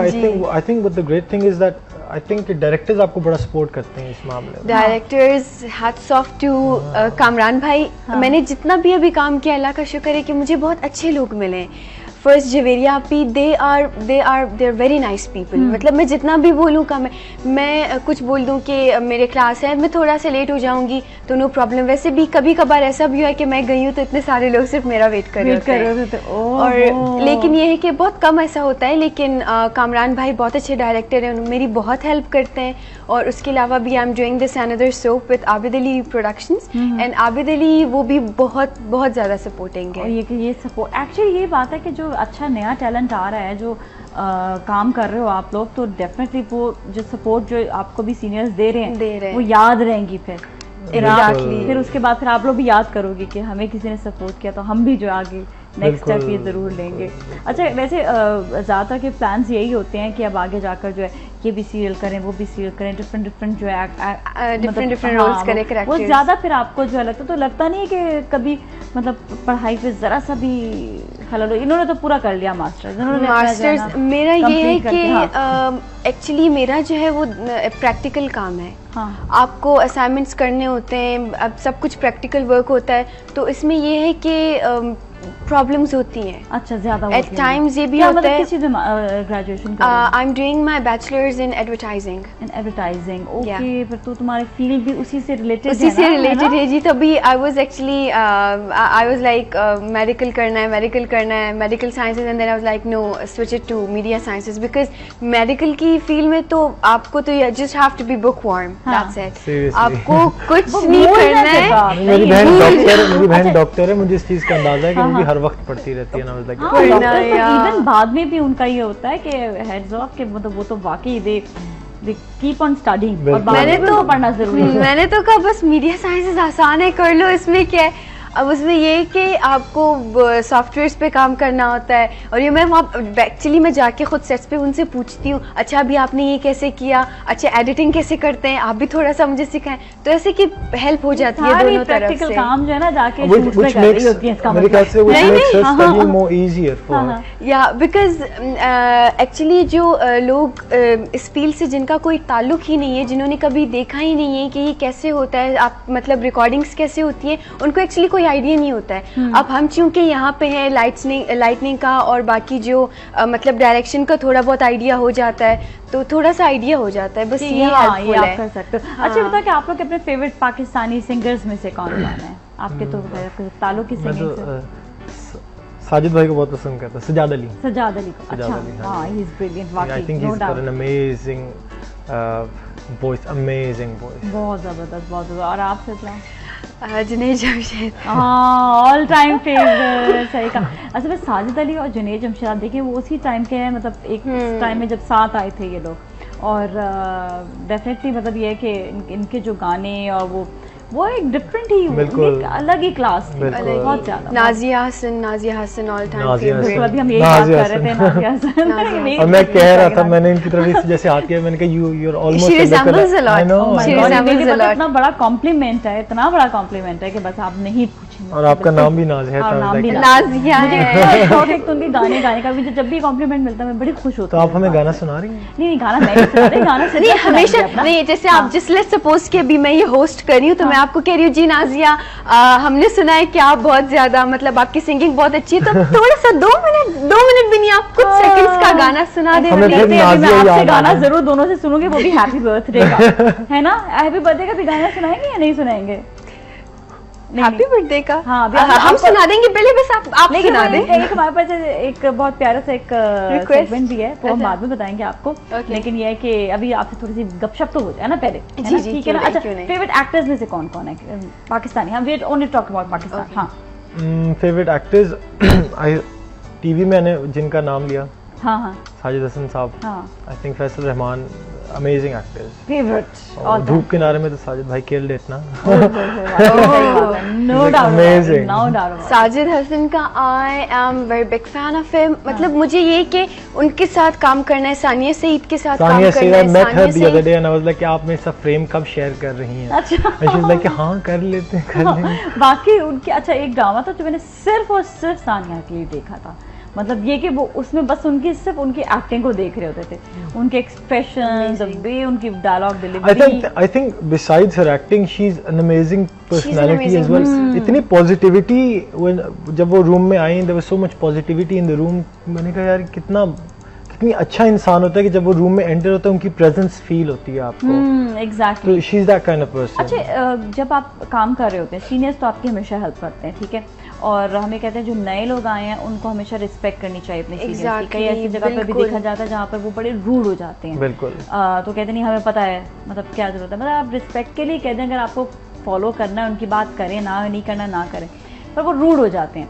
I think the great thing is that I think directors आपको बड़ा सपोर्ट करते हैं इस मामले में। Directors hats off to Kamran भाई। मैंने जितना भी अभी काम किया अल्लाह का शुक्र है कि मुझे बहुत अच्छे लोग मिले। फर्स्ट जवेरिया आपी they are very nice people. मतलब मैं जितना भी बोलूँ का मैं कुछ बोल दूँ कि मेरे क्लास है मैं थोड़ा सा लेट हो जाऊँगी तो नो प्रॉब्लम। वैसे भी कभी कभार ऐसा भी हुआ है कि मैं गई हूँ तो इतने सारे लोग सिर्फ मेरा वेट कर रहे थे। और लेकिन ये है कि बहुत कम ऐसा होता है, लेकिन कामरान भाई बहुत अच्छे डायरेक्टर हैं, मेरी बहुत हेल्प करते हैं। और उसके अलावा भी I am doing this another soap with Abid Ali productions and Abid Ali वो भी बहुत बहुत ज़्यादा सपोर्टिंग है। ये सपोर्ट एक्चुअली ये बात है कि जो अच्छा नया टैलेंट आ रहा है, जो काम कर रहे हो आप लोग, तो डेफिनेटली वो जो सपोर्ट जो आपको भी सीनियर्स दे रहे हैं वो याद रहेंगी फिर उसके बाद फिर आप लोग भी याद करोगे कि हमें किसी ने सपोर्ट किया तो हम भी जो आगे नेक्स्ट स्टेप ये ज़रूर लेंगे। अच्छा, वैसे ज़्यादातर के प्लान्स यही होते हैं कि अब आगे जाकर जो है ये भी सीरियल करें वो भी सीरियल करें, डिफरेंट जो है डिफरेंट रोल्स करें। वो ज़्यादा फिर आपको जो है लगता तो लगता नहीं है कि कभी मतलब पढ़ाई पे ज़रा सा भी खलल हो? इन्होंने तो पूरा कर लिया मास्टर्स। मेरा ये है कि एक्चुअली मेरा जो है वो प्रैक्टिकल काम है। हाँ। आपको असाइनमेंट्स करने होते हैं, अब सब कुछ प्रैक्टिकल वर्क होता है, तो इसमें ये है कि प्रॉब्लम्स होती हैं। अच्छा, ज़्यादा एट टाइम्स ये भी होता है। Graduation I am doing my bachelors in advertising. Okay, फिर तो तुम्हारी फील्ड भी उसी से रिलेटेड है जी। तभी I was actually I was like medical करना है medical sciences and then I was like no switch it to media sciences because medical की फील्ड में तो आपको तो you just have to be bookworm, that's it. आपको कुछ नहीं करना है। मेरी बहन डॉक्टर है, मुझे इस चीज़ का अंदाजा है कि भी हर वक्त पढ़ती रहती है ना। इवन बाद में भी उनका ये होता है कि हेड्स ऑफ के मतलब वो तो वाकई दे कीप ऑन स्टडीइंग और मैंने तो पढ़ना जरूरी है। मैंने तो कहा बस मीडिया साइंसेस आसान है, कर लो, इसमें क्या है। अब उसमें ये कि आपको सॉफ्टवेयर्स पे काम करना होता है, और ये मैं वहाँ एक्चुअली मैं जाके खुद सेट्स पे उनसे पूछती हूँ, अच्छा अभी आपने ये कैसे किया, अच्छा एडिटिंग कैसे करते हैं, आप भी थोड़ा सा मुझे सिखाएं, तो ऐसे की हेल्प हो जाती है दोनों तरफ से। काम जो है ना जाके शूट में कर रही होती है इसका मतलब। या बिकॉज एक्चुअली जो लोग इस फील्ड से जिनका कोई ताल्लुक ही नहीं है, जिन्होंने कभी देखा ही नहीं है कि ये कैसे होता है, आप मतलब रिकॉर्डिंग्स कैसे होती है, उनको एक्चुअली कोई आइडिया नहीं होता है। अब हम चूंकि यहाँ पे हैं लाइटनिंग का और बाकी जो मतलब डायरेक्शन का थोड़ा बहुत आइडिया हो जाता है, तो थोड़ा सा आइडिया हो जाता है, बस ये हेल्पफुल है। आप कर सकते हो। अच्छा बताओ कि आप लोग अपने फेवरेट पाकिस्तानी सिंगर्स में से कौन है आपके? तो ताल्लुक की सिंगिंग से साजिद भाई को बहुत पसंद करता है, सजाद अली। सजाद अली को, अच्छा हां, ही इज ब्रिलियंट वाकई। I think he is got an amazing voice, amazing voice, बहुत जबरदस्त, बहुत जबरदस्त। और आप से जुनैद जमशेद, हाँ ऑल टाइम फेवरेट, सही कहा। असल में साजिद अली और जुनैद जमशेद आप देखिए वो उसी टाइम के हैं, मतलब एक टाइम में जब साथ आए थे ये लोग, और डेफिनेटली मतलब ये है कि इनके जो गाने और वो एक डिफरेंट ही, एक अलग ही क्लास थी, बहुत ज्यादा। Nazia Hasan all time favourite. अभी हम यही बात कर रहे थे, नाजिया हसन। और मैं कह रहा था, मैंने इनकी तरफ जैसे हाथ किया, मैंने कहा you are almost she resembles a lot. इतना बड़ा कॉम्प्लीमेंट है, इतना बड़ा कॉम्प्लीमेंट है कि बस आप नहीं पूछेंगे। और आपका नाम भी नाज है, नाजिया है। तो उनके गाने का मुझे जब भी कॉम्प्लीमेंट मिलता है मैं बड़ी खुश होती हूँ। तो आप हमें गाना सुना रही हैं? नहीं गाना नहीं सुना रही, गाना नहीं हमेशा नहीं, जैसे आप जिस लेट सपोज कि अभी मैं ये होस्ट कर रही हूँ, तो मैं आपको कह रही हूँ जी नाजिया, हमने सुना है कि आप बहुत ज्यादा मतलब आपकी सिंगिंग बहुत अच्छी है, तो थोड़ा सा 2 मिनट भी नहीं, आप कुछ सेकंड्स का गाना सुना दे। मैं आपसे गाना जरूर दोनों से सुनूंगी, वो भी हैप्पी बर्थडे का, है ना? हैप्पी बर्थडे का भी गाना सुनाएंगे या नहीं सुनाएंगे? हैप्पी बर्थडे का हाँ हम सुना देंगे, पहले बस आप सुना दें। एक हमारे पास एक बहुत प्यारा सा एक सेगमेंट भी है, वो हम बाद में बताएंगे आपको, लेकिन ये है कि अभी आपसे थोड़ी सी गपशप तो हो जाए ना पहले, जी ठीक है ना? अच्छा फेवरेट एक्टर्स में से कौन कौन है पाकिस्तानी? हम we only talk about Pakistan. हाँ फेवरेट एक्टर्स टीवी में मैंने जिनका नाम लिया, हाँ साजिद हसन साहब, I think Faisal Rahman, amazing actors favourite. और धूप किनारे में तो साजिद भाई खेल देना, नो डाउट। साजिद हसन का I am very big fan of him. मतलब मुझे ये कि उनके साथ काम करना है, सानिया सईद के साथ काम करना है। आप मेरे साथ फ्रेम कब शेयर कर रही हैं? अच्छा हाँ कर लेते हैं। बाकी उनके अच्छा एक ड्रामा था जो मैंने सिर्फ और सिर्फ सानिया के लिए देखा था, मतलब ये कि वो उसमें बस सिर्फ उनकी एक्टिंग को देख रहे होते थे, उनके एक्सप्रेशन, द वे उनकी dialogue delivery. I think besides her acting she is an amazing personality as well. इतनी पॉजिटिविटी, जब वो रूम में आई, there was so much positivity in the room. मैंने कहा यार कितनी अच्छा इंसान होता है कि जब वो रूम में एंटर होता है उनकी प्रेजेंस फील होती है आपको। Exactly, she is that kind of person. अच्छा जब आप काम कर रहे होते हैं, सीनियर्स तो आपकी हमेशा हेल्प करते हैं, ठीक है, और हमें कहते हैं जो नए लोग आए हैं उनको हमेशा रिस्पेक्ट करनी चाहिए अपने सीनियर्स की। कई ऐसी जगह पर भी देखा जाता है जहाँ पर वो बड़े रूड हो जाते हैं। बिल्कुल। तो कहते नहीं हमें पता है, मतलब क्या जरूरत है, मतलब आप रिस्पेक्ट के लिए कहते हैं, अगर आपको फॉलो करना है उनकी बात करें, ना नहीं करना ना करें, पर वो रूड हो जाते हैं।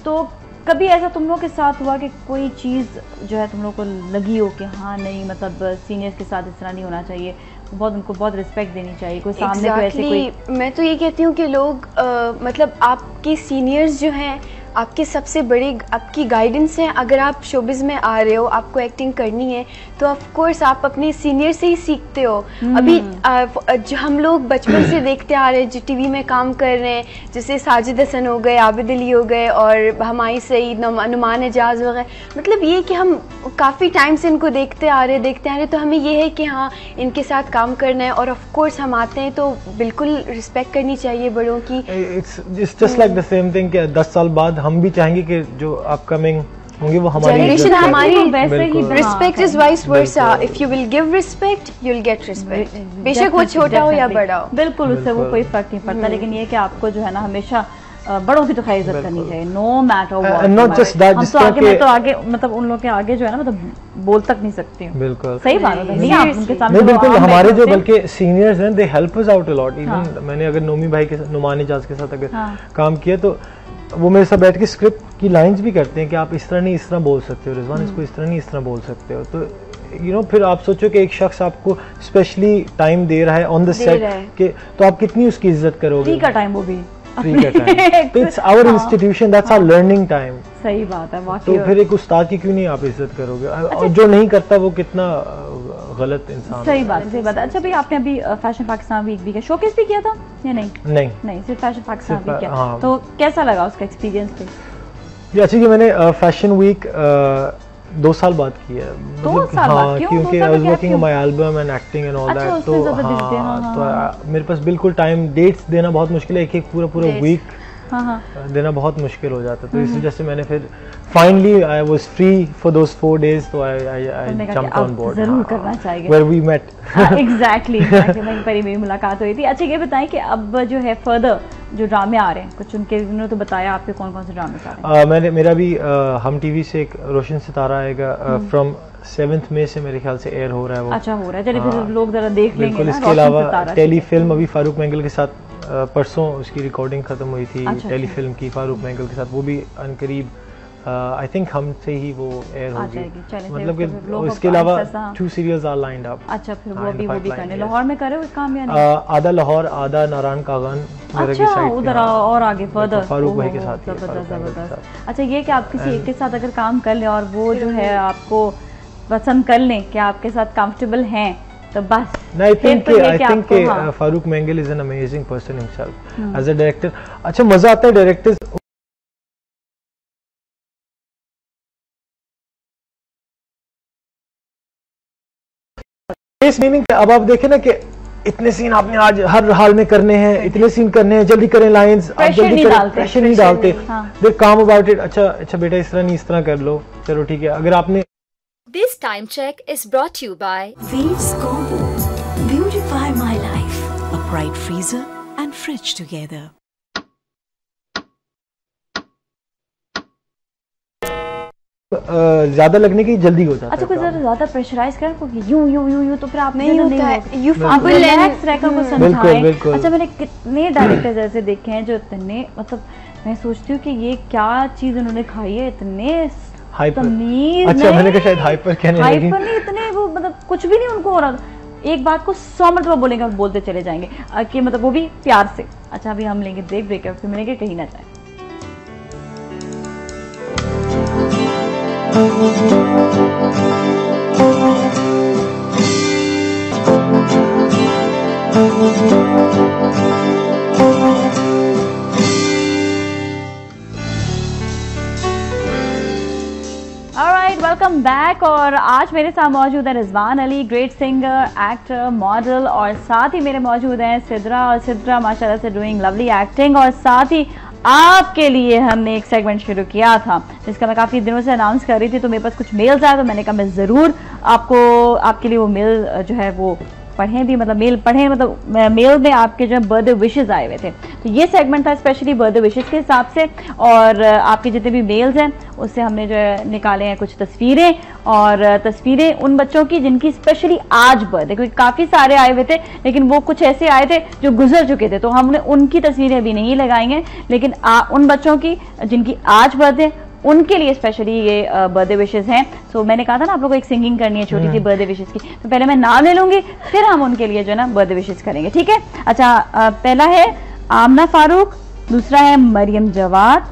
तो कभी ऐसा तुम लोग के साथ हुआ कि कोई चीज़ जो है तुम लोग को लगी हो कि हाँ नहीं मतलब सीनियर्स के साथ इस तरह नहीं होना चाहिए, उनको बहुत रिस्पेक्ट देनी चाहिए, कोई सामने कोई ऐसे कोई? मैं तो ये कहती हूँ कि लोग मतलब आपके सीनियर्स जो हैं आपके सबसे बड़ी आपकी गाइडेंस है। अगर आप शोबिज़ में आ रहे हो, आपको एक्टिंग करनी है, तो ऑफ कोर्स आप अपने सीनियर से ही सीखते हो। अभी जो हम लोग बचपन से देखते आ रहे हैं, जो टीवी में काम कर रहे हैं, जैसे साजिद हसन हो गए, आबिद अली हो गए, और हमारी सईद, नुमान एजाज वगैरह, मतलब ये कि हम काफ़ी टाइम से इनको देखते आ रहे, तो हमें ये है कि हाँ इनके साथ काम करना है, और ऑफ कोर्स हम आते हैं तो बिल्कुल रिस्पेक्ट करनी चाहिए बड़ों की। It's just like the same thing कि 10 साल बाद हम भी चाहेंगे कि जो अपकमिंग होंगे वो हमारी respect is vice versa. If you will give respect you will get respect, बेशक वो छोटा हो या बड़ा हो। बिल्कुल, उससे वो कोई फर्क नहीं पड़ता, लेकिन ये कि आपको जो है ना हमेशा बड़ों की तो खैर इज्जत करनी चाहिए, no matter what. Not just that, हम तो आगे मैं तो आगे मतलब उन लोग के आगे जो है ना मतलब बोल तक नहीं सकती हूँ। बिल्कुल सही बात है, नहीं आप उनके सामने नहीं, बिल्कुल हमारे जो बल्कि सीनियर्स हैं they help us out a lot. Even मैंने अगर नोमी भाई के नुमान एजाज के साथ अगर काम किया तो वो मेरे साथ बैठ के स्क्रिप्ट की लाइंस भी करते हैं कि आप इस तरह नहीं इस तरह बोल सकते हो रिजवान, इसको इस तरह नहीं इस तरह बोल सकते हो। तो फिर आप सोचो कि एक शख्स आपको स्पेशली टाइम दे रहा है ऑन द सेट के, तो आप कितनी उसकी इज्जत करोगे? फ्री का टाइम, वो भी फ्री का टाइम, तो it's our institution, that's our learning time. सही बात है, तो फिर एक उस्ताद की क्यों नहीं आप इज्जत करोगे? और जो नहीं करता वो कितना गलत इंसान। सही बात है, सही बात है। अच्छा भाई, आपने अभी फैशन पाकिस्तान वीक भी शोकेस भी किया था या नहीं? नहीं, सिर्फ फैशन पाकिस्तान वीक किया। हाँ। तो कैसा लगा उसका एक्सपीरियंस? जी अच्छा, कि मैंने फैशन वीक 2 साल बाद किया है। 2 साल बाद? क्यों? क्योंकि I was working on my album and acting and all that, तो तो मेरे पास बिल्कुल टाइम, डेट्स देना बहुत मुश्किल है, एक पूरा वीक देना बहुत मुश्किल हो जाता है। तो इस वजह से मैंने फिर finally I was free for those 4 days, तो आई जंप्ड ऑन बोर्ड। जरूर करना चाहिए, वेयर वी मेट। एग्जैक्टली, वहीं पर ही मेरी मुलाकात हुई थी। अच्छा ये बताएं कि अब जो है फर्दर जो ड्रामे आ रहे हैं, कुछ उन्होंने तो बताया आपके कौन कौन से ड्रामे आ रहे हैं? मेरा भी हम टीवी से एक रोशन सितारा आएगा, फ्रॉम 7 मई से मेरे ख्याल से एयर हो रहा है वो। अच्छा, हो रहा है, चलिए फिर लोग जरा देख लेंगे। इसके अलावा टेली फिल्म अभी फारूक मैंगल के साथ परसों उसकी रिकॉर्डिंग खत्म हुई थी। टेली फिल्म की फारूक मैंगल के साथ, वो भी अनकरीब आई थिंक हमसे ही वो एयर होगी, मतलब कि इसके अलावा 2 सीरियल्स आर लाइंड अप। अच्छा, फिर वो भी करने। लाहौर में करे उस काम या नहीं? आधा लाहौर, आधा नारायण कागन, अच्छा उधर और आगे फर्दर फारूक भाई के साथ। जबरदस्त। अच्छा ये कि आप किसी एक के साथ अगर काम कर लें और वो जो है आपको पसंद कर लें, कि आपके साथ कंफर्टेबल हैं, तो बस। I think Farooq Mengal is an amazing person himself as a director. अच्छा मजा आता है डायरेक्टर्स इस मीनिंग। अब आप देखें ना कि इतने सीन आपने आज हर हाल में करने हैं, इतने सीन करने हैं, जल्दी करें लाइंस, आप जल्दी करें, प्रेशर नहीं डालते, देयर काम अबाउट इट। अच्छा बेटा इस तरह नहीं, इस तरह कर लो, चलो ठीक है। अगर आपने This time check is brought to you by Waves Combo. Beautify my life. A bright freezer and fridge together. ज्यादा लगने की जल्दी हो जाता है। अच्छा, कोई ज्यादा प्रेशराइज कर यूं तो फिर आप नहीं होता है, यू रिलैक्स रहकर को समझाएं। अच्छा, मैंने कितने डायरेक्टर्स ऐसे देखे हैं जो इतने, मतलब मैं सोचती हूँ कि ये क्या चीज उन्होंने खाई है, इतने तमीज। अच्छा मैंने कहा शायद हाइपर कहने लगी। हाइपर नहीं, इतने वो मतलब कुछ भी नहीं उनको हो रहा, एक बात को 100 मरतबा बोलेंगे और बोलते चले जाएंगे कि मतलब वो भी प्यार से। अच्छा अभी हम लेंगे ब्रेक, फिर मिलेंगे, कहीं ना जाए। Alright, welcome back। और आज मेरे साथ मौजूद है Rizwan Ali, great singer, actor, model, और साथ ही मेरे मौजूद हैं सिद्रा, और सिद्रा माशाल्लाह से डूइंग लवली एक्टिंग। और साथ ही आपके लिए हमने एक सेगमेंट शुरू किया था जिसका मैं काफ़ी दिनों से अनाउंस कर रही थी, तो मेरे पास कुछ मेल्स आए, तो मैंने कहा मैं ज़रूर आपके लिए वो मेल जो है वो पढ़ें भी, मतलब मेल पढ़ें, मतलब मेल में आपके जो बर्थडे विशेस आए हुए थे, तो ये सेगमेंट था स्पेशली बर्थडे विशेस के हिसाब से। और आपके जितने भी मेल्स हैं उससे हमने जो है निकाले हैं कुछ तस्वीरें, और तस्वीरें उन बच्चों की जिनकी स्पेशली आज बर्थडे, क्योंकि काफ़ी सारे आए हुए थे लेकिन वो कुछ ऐसे आए थे जो गुजर चुके थे, तो हमने उनकी तस्वीरें अभी नहीं लगाएंगे, लेकिन उन बच्चों की जिनकी आज बर्थडे, उनके लिए स्पेशली ये बर्थडे विशेस हैं। सो मैंने कहा था ना आप लोगों को एक सिंगिंग करनी है छोटी सी बर्थडे विशेस की, तो पहले मैं नाम ले लूंगी, फिर हम उनके लिए जो है ना बर्थडे विशेस करेंगे, ठीक है? अच्छा पहला है आमना फारूक, दूसरा है मरियम जवाद,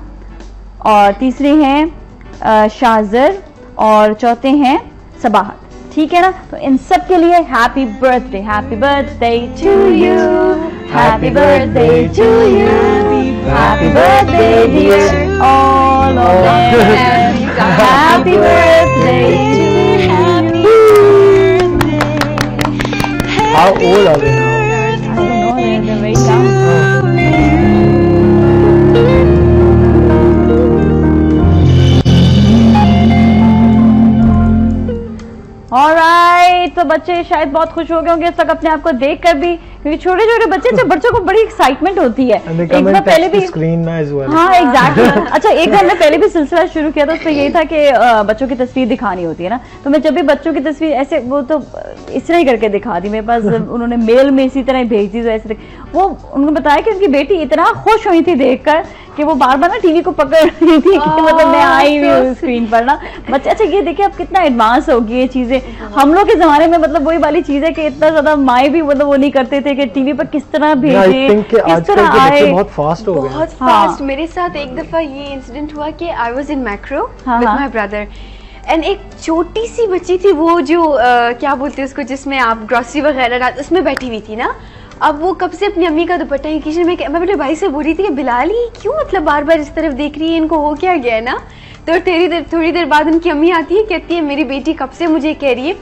और तीसरी हैं शाहजर, और चौथे हैं सबाहत, ठीक है ना? तो इन सब के लिए happy birthday to you, happy birthday to you, happy birthday dear all of them, happy birthday to you. How old are they now? I don't know, they're very young. Alright, तो बच्चे शायद बहुत खुश हो गए होंगे इस तक अपने आप को देख कर भी, क्योंकि छोटे छोटे बच्चों को बड़ी एक्साइटमेंट होती है। एक बार पहले भी हाँ एग्जैक्टली। अच्छा एक बार मैं पहले भी सिलसिला शुरू किया था, उसमें यही था कि बच्चों की तस्वीर दिखानी होती है ना, तो मैं जब भी बच्चों की तस्वीर ऐसे वो तो इस तरह ही करके दिखा दी, मेरे पास उन्होंने मेल में इसी तरह भेज दी, तो ऐसे वो उन्होंने बताया कि उनकी बेटी इतना खुश हुई थी देखकर कि वो बार बार ना टीवी को पकड़ रही थी कि मतलब मैं आई हुई हूँ स्क्रीन पर ना बच्चे। अच्छा ये देखिए अब कितना एडवांस होगी ये चीजें, हम लोग के जमाने में मतलब वही वाली चीज है कि इतना ज्यादा माएँ भी मतलब वो नहीं करते थे थे कि टीवी पर किस तरह भेजे, किस तरह आए, बहुत फास्ट हो गए, बहुत फास्ट। मेरे साथ एक दफा ये इंसिडेंट हुआ कि I was in macro with my brother and एक छोटी सी बच्ची थी, वो जो क्या बोलते हैं उसको, जिसमें आप ग्रोसरी वगैरह उसमें बैठी हुई थी ना। अब वो कब से अपनी अम्मी का दुपट्टा ही किचन में, मैं अपने भाई से बोल रही थी कि बिलाल ही क्यों मतलब बार बार इस तरफ देख रही है, इनको हो क्या गया ना। तो थोड़ी देर बाद उनकी अम्मी आती है, कहती है मेरी बेटी कब से मुझे कह रही है,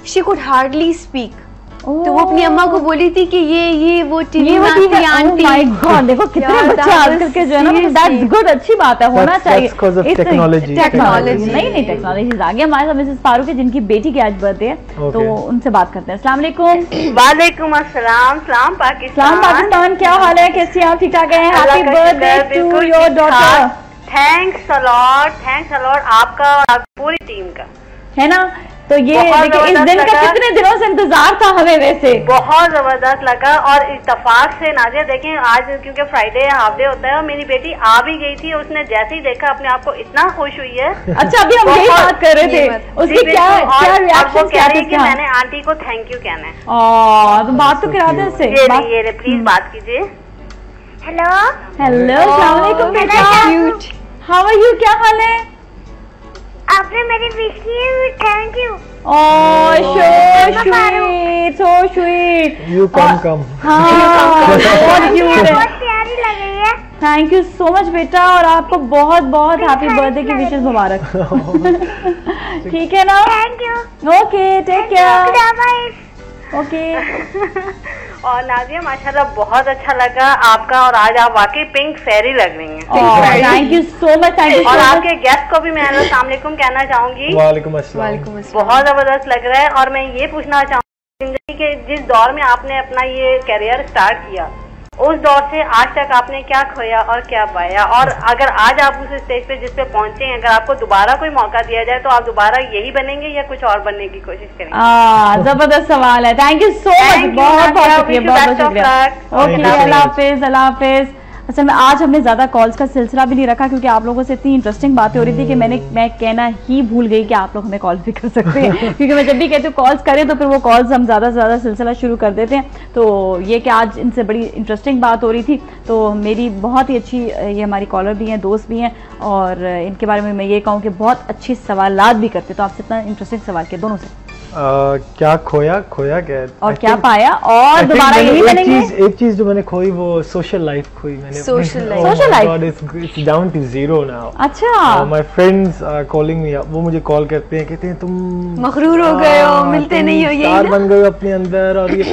शी कुड हार्डली स्पीक। तो वो अपनी अम्मा को बोली थी कि ये वो टीवी आंटी। माय गॉड, देखो कितने बच्चे आजकल के जो है ना, दैट्स गुड, अच्छी बात है, होना चाहिए टेक्नोलॉजी। नहीं टेक्नोलॉजी आ गया हमारे साथ। मिसेस फारूक है जिनकी बेटी की आज बर्थडे है, तो उनसे बात करते हैं। अस्सलाम वालेकुम। वालेकुम अस्सलाम। सलाम पाकिस्तान, क्या हाल है, कैसी आप, ठीक ठाक हैं? Happy birthday to your daughter. Thanks a lot आपका और पूरी टीम का, है ना। तो ये देखिए, इस दिन का कितने दिनों से इंतजार था हमें, वैसे बहुत जबरदस्त लगा। और इत्तेफाक से नाजिया देखें, आज क्योंकि फ्राइडे हाफ डे होता है और मेरी बेटी आ भी गई थी, उसने जैसे ही देखा अपने आप को इतना खुश हुई है। अच्छा, अभी हम यही बात कर रहे थे, उसकी क्या रिएक्शन, वो कह रही है कि मैंने आंटी को थैंक यू कहना है। तो बात तो करा दे उससे, ये प्लीज बात कीजिए। हेलो अस्सलाम वालेकुम बेटा, हाउ आर यू, क्या हाल है? आपने मेरी विश की है, thank you. so sweet you come हाँ, बहुत क्यूट है, बहुत प्यारी लग रही है। थैंक यू सो मच बेटा, और आपको बहुत बहुत हैप्पी बर्थडे की विशेष मुबारक। ठीक है ना, thank you. Okay, take care. Okay. और नाजिया माशाल्लाह बहुत अच्छा लगा आपका, और आज आप वाकई पिंक फेरी लग रही हैं। Thank you so much, thank you. और आपके गेस्ट को भी मैं अस्सलाम वालेकुम कहना चाहूंगी। वालेकुम अस्सलाम। बहुत जबरदस्त लग रहा है। और मैं ये पूछना चाहूंगी, जिंदगी के जिस दौर में आपने अपना ये करियर स्टार्ट किया, उस दौर से आज तक आपने क्या खोया और क्या पाया, और अगर आज आप उस स्टेज पे जिस पे पहुंचे हैं, अगर आपको दोबारा कोई मौका दिया जाए तो आप दोबारा यही बनेंगे या कुछ और बनने की कोशिश करेंगे? जबरदस्त सवाल है, थैंक यू सो मच, बहुत बहुत शुक्रिया। ओके, अल्लाह हाफिज, अल्लाह हाफिज। असल में आज हमने ज़्यादा कॉल्स का सिलसिला भी नहीं रखा, क्योंकि आप लोगों से इतनी इंटरेस्टिंग बातें हो रही थी कि मैं कहना ही भूल गई कि आप लोग हमें कॉल भी कर सकते हैं। क्योंकि मैं जब भी कहती हूँ कॉल्स करें तो फिर वो कॉल्स हम ज़्यादा से ज़्यादा सिलसिला शुरू कर देते हैं। तो ये कि आज इनसे बड़ी इंटरेस्टिंग बात हो रही थी, तो मेरी बहुत ही अच्छी, ये हमारी कॉलर भी हैं, दोस्त भी हैं, और इनके बारे में मैं ये कहूँ कि बहुत अच्छे सवालात भी करते। तो आपसे इतना इंटरेस्टिंग सवाल किया दोनों से। क्या खोया क्या और क्या पाया, और दोबारा यही बनेंगे। एक चीज जो मैंने खोई, वो सोशल लाइफ खोई मैंने। Social life it's down to zero now. अच्छा, my friends are calling me, वो मुझे कॉल करते हैं, कहते हैं तुम मखरूर हो गए हो, मिलते नहीं हो, ये बन गए अपने अंदर, और ये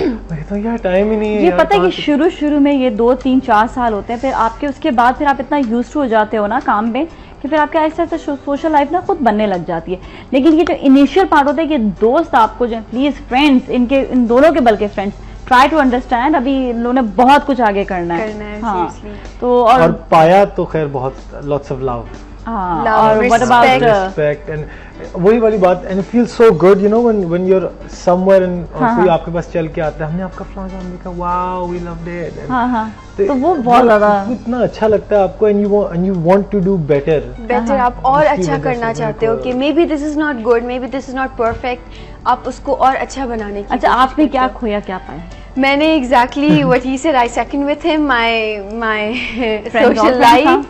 तो यार टाइम ही नहीं है। ये पता है कि शुरू में ये 2, 3, 4 साल होते हैं, फिर आपके उसके बाद फिर आप इतना यूज्ड हो जाते हो ना काम में कि फिर आपके ऐसे ऐसे सोशल लाइफ ना खुद बनने लग जाती है। लेकिन ये जो इनिशियल पार्ट होता है कि दोस्त आपको जो प्लीज फ्रेंड्स, इन दोनों के बल्कि फ्रेंड्स, ट्राई टू अंडरस्टैंड, अभी इन लोगों ने बहुत कुछ आगे करना है। हाँ, तो और पाया तो खैर बहुत लॉट्स ऑफ लव, और व्हाट अबाउट रिस्पेक्ट, एंड वही वाली बात, and feel so good you know when you are somewhere and कोई आपके पास चल के आता है, हमने आपका फलाना काम देखा, वाओ वी लव्ड इट। हाँ, तो वो बहुत ज्यादा इतना अच्छा लगता है आपको, and you want to do better, आप और अच्छा करना चाहते हो कि maybe this is not good, maybe this is not perfect, आप उसको और अच्छा बनाने की। अच्छा, आपने क्या खोया, क्या पाया? मैंने exactly what he said, I second with him, my social life,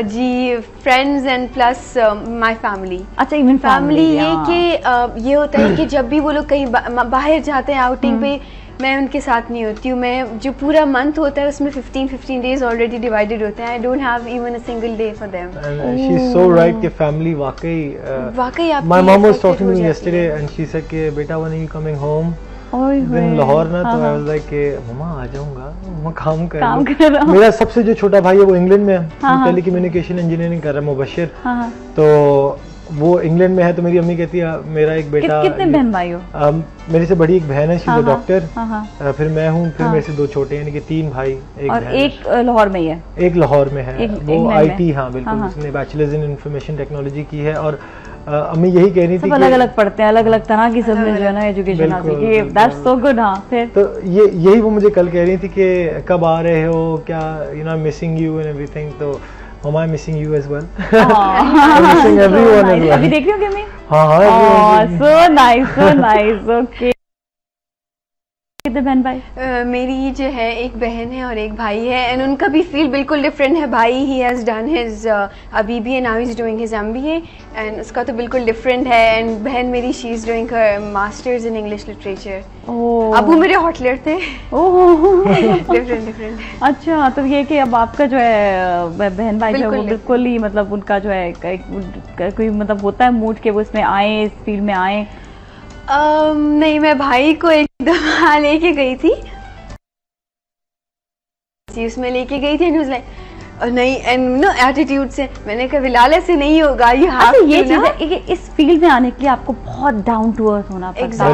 जी, friends and plus my family. अच्छा, इवन फैमिली ये कि ये होता है कि जब भी वो लोग कहीं बाहर जाते हैं आउटिंग पे, मैं उनके साथ नहीं होती हूँ। मैं जो पूरा मंथ होता है उसमें 15 डेज ऑलरेडी डिवाइडेड होते हैं। I don't have even a single day for them. She is so right कि फैमिली वाकई आपकी my mom was talking to me yesterday and she said कि बेटा when are you coming home in Lahore ना, तो आई वाज लाइक कि मम्मा आ जाऊंगा, मैं काम कर रहा हूं। मेरा सबसे जो छोटा भाई है वो इंग्लैंड में है, टेलीकम्युनिकेशन इंजीनियरिंग कर रहा है, मुबशिर। तो वो इंग्लैंड में है, तो मेरी अम्मी कहती है मेरा एक बेटा। कितने बहन भाई हो? मेरे से बड़ी एक बहन है, शी इज अ डॉक्टर, फिर मैं हूँ, फिर मेरे से 2 छोटे, यानी कि 3 भाई, एक और एक लाहौर में ही है। एक लाहौर में है, वो IT, हाँ बिल्कुल, उसने बैचलर्स इन इंफॉर्मेशन टेक्नोलॉजी की है। और अम्मी यही कह रही थी अलग अलग पढ़ते हैं, अलग अलग तरह की सब जो है ना एजुकेशन हासिल की, दैट्स सो गुड। हाँ, फिर तो यही वो मुझे कल कह रही थी कि कब आ रहे हो, क्या you know missing you and everything. तो Mama, I'm missing you as well. I'm missing everyone as well. अभी देख रही हो क्या मैं? हाँ, so nice, okay. इधर बहन भाई? मेरी जो है एक बहन है और एक भाई है, एंड उनका भी फील्ड बिल्कुल डिफरेंट है। भाई ही हैज डन हिज अभी भी now is doing his MBA, and उसका तो बिल्कुल डिफरेंट है। एंड बहन मेरी she is doing her masters in English literature. Abu मेरे हॉटलर थे। डिफरेंट। अच्छा, तो ये कि अब आपका जो है बहन भाई जो वो बिल्कुल ही मतलब उनका जो है कोई मतलब होता है मूड के वो इसमें आए, इस फील्ड में आए? नहीं, मैं भाई को एक दफा लेके गई थी, उसमें लेके गई थी, एंड वाज लाइक नहीं, एंड नो एटीट्यूड से मैंने कहा बिलाल से नहीं होगा, ये हाथ ये चीज है कि इस फील्ड में आने के लिए आपको बहुत डाउन टू अर्थ होना पड़ता है।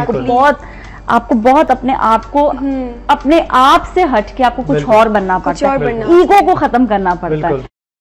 आपको बहुत अपने आप को अपने आप से हट के आपको कुछ और बनना पड़ता है, ईगो को खत्म करना पड़ता है।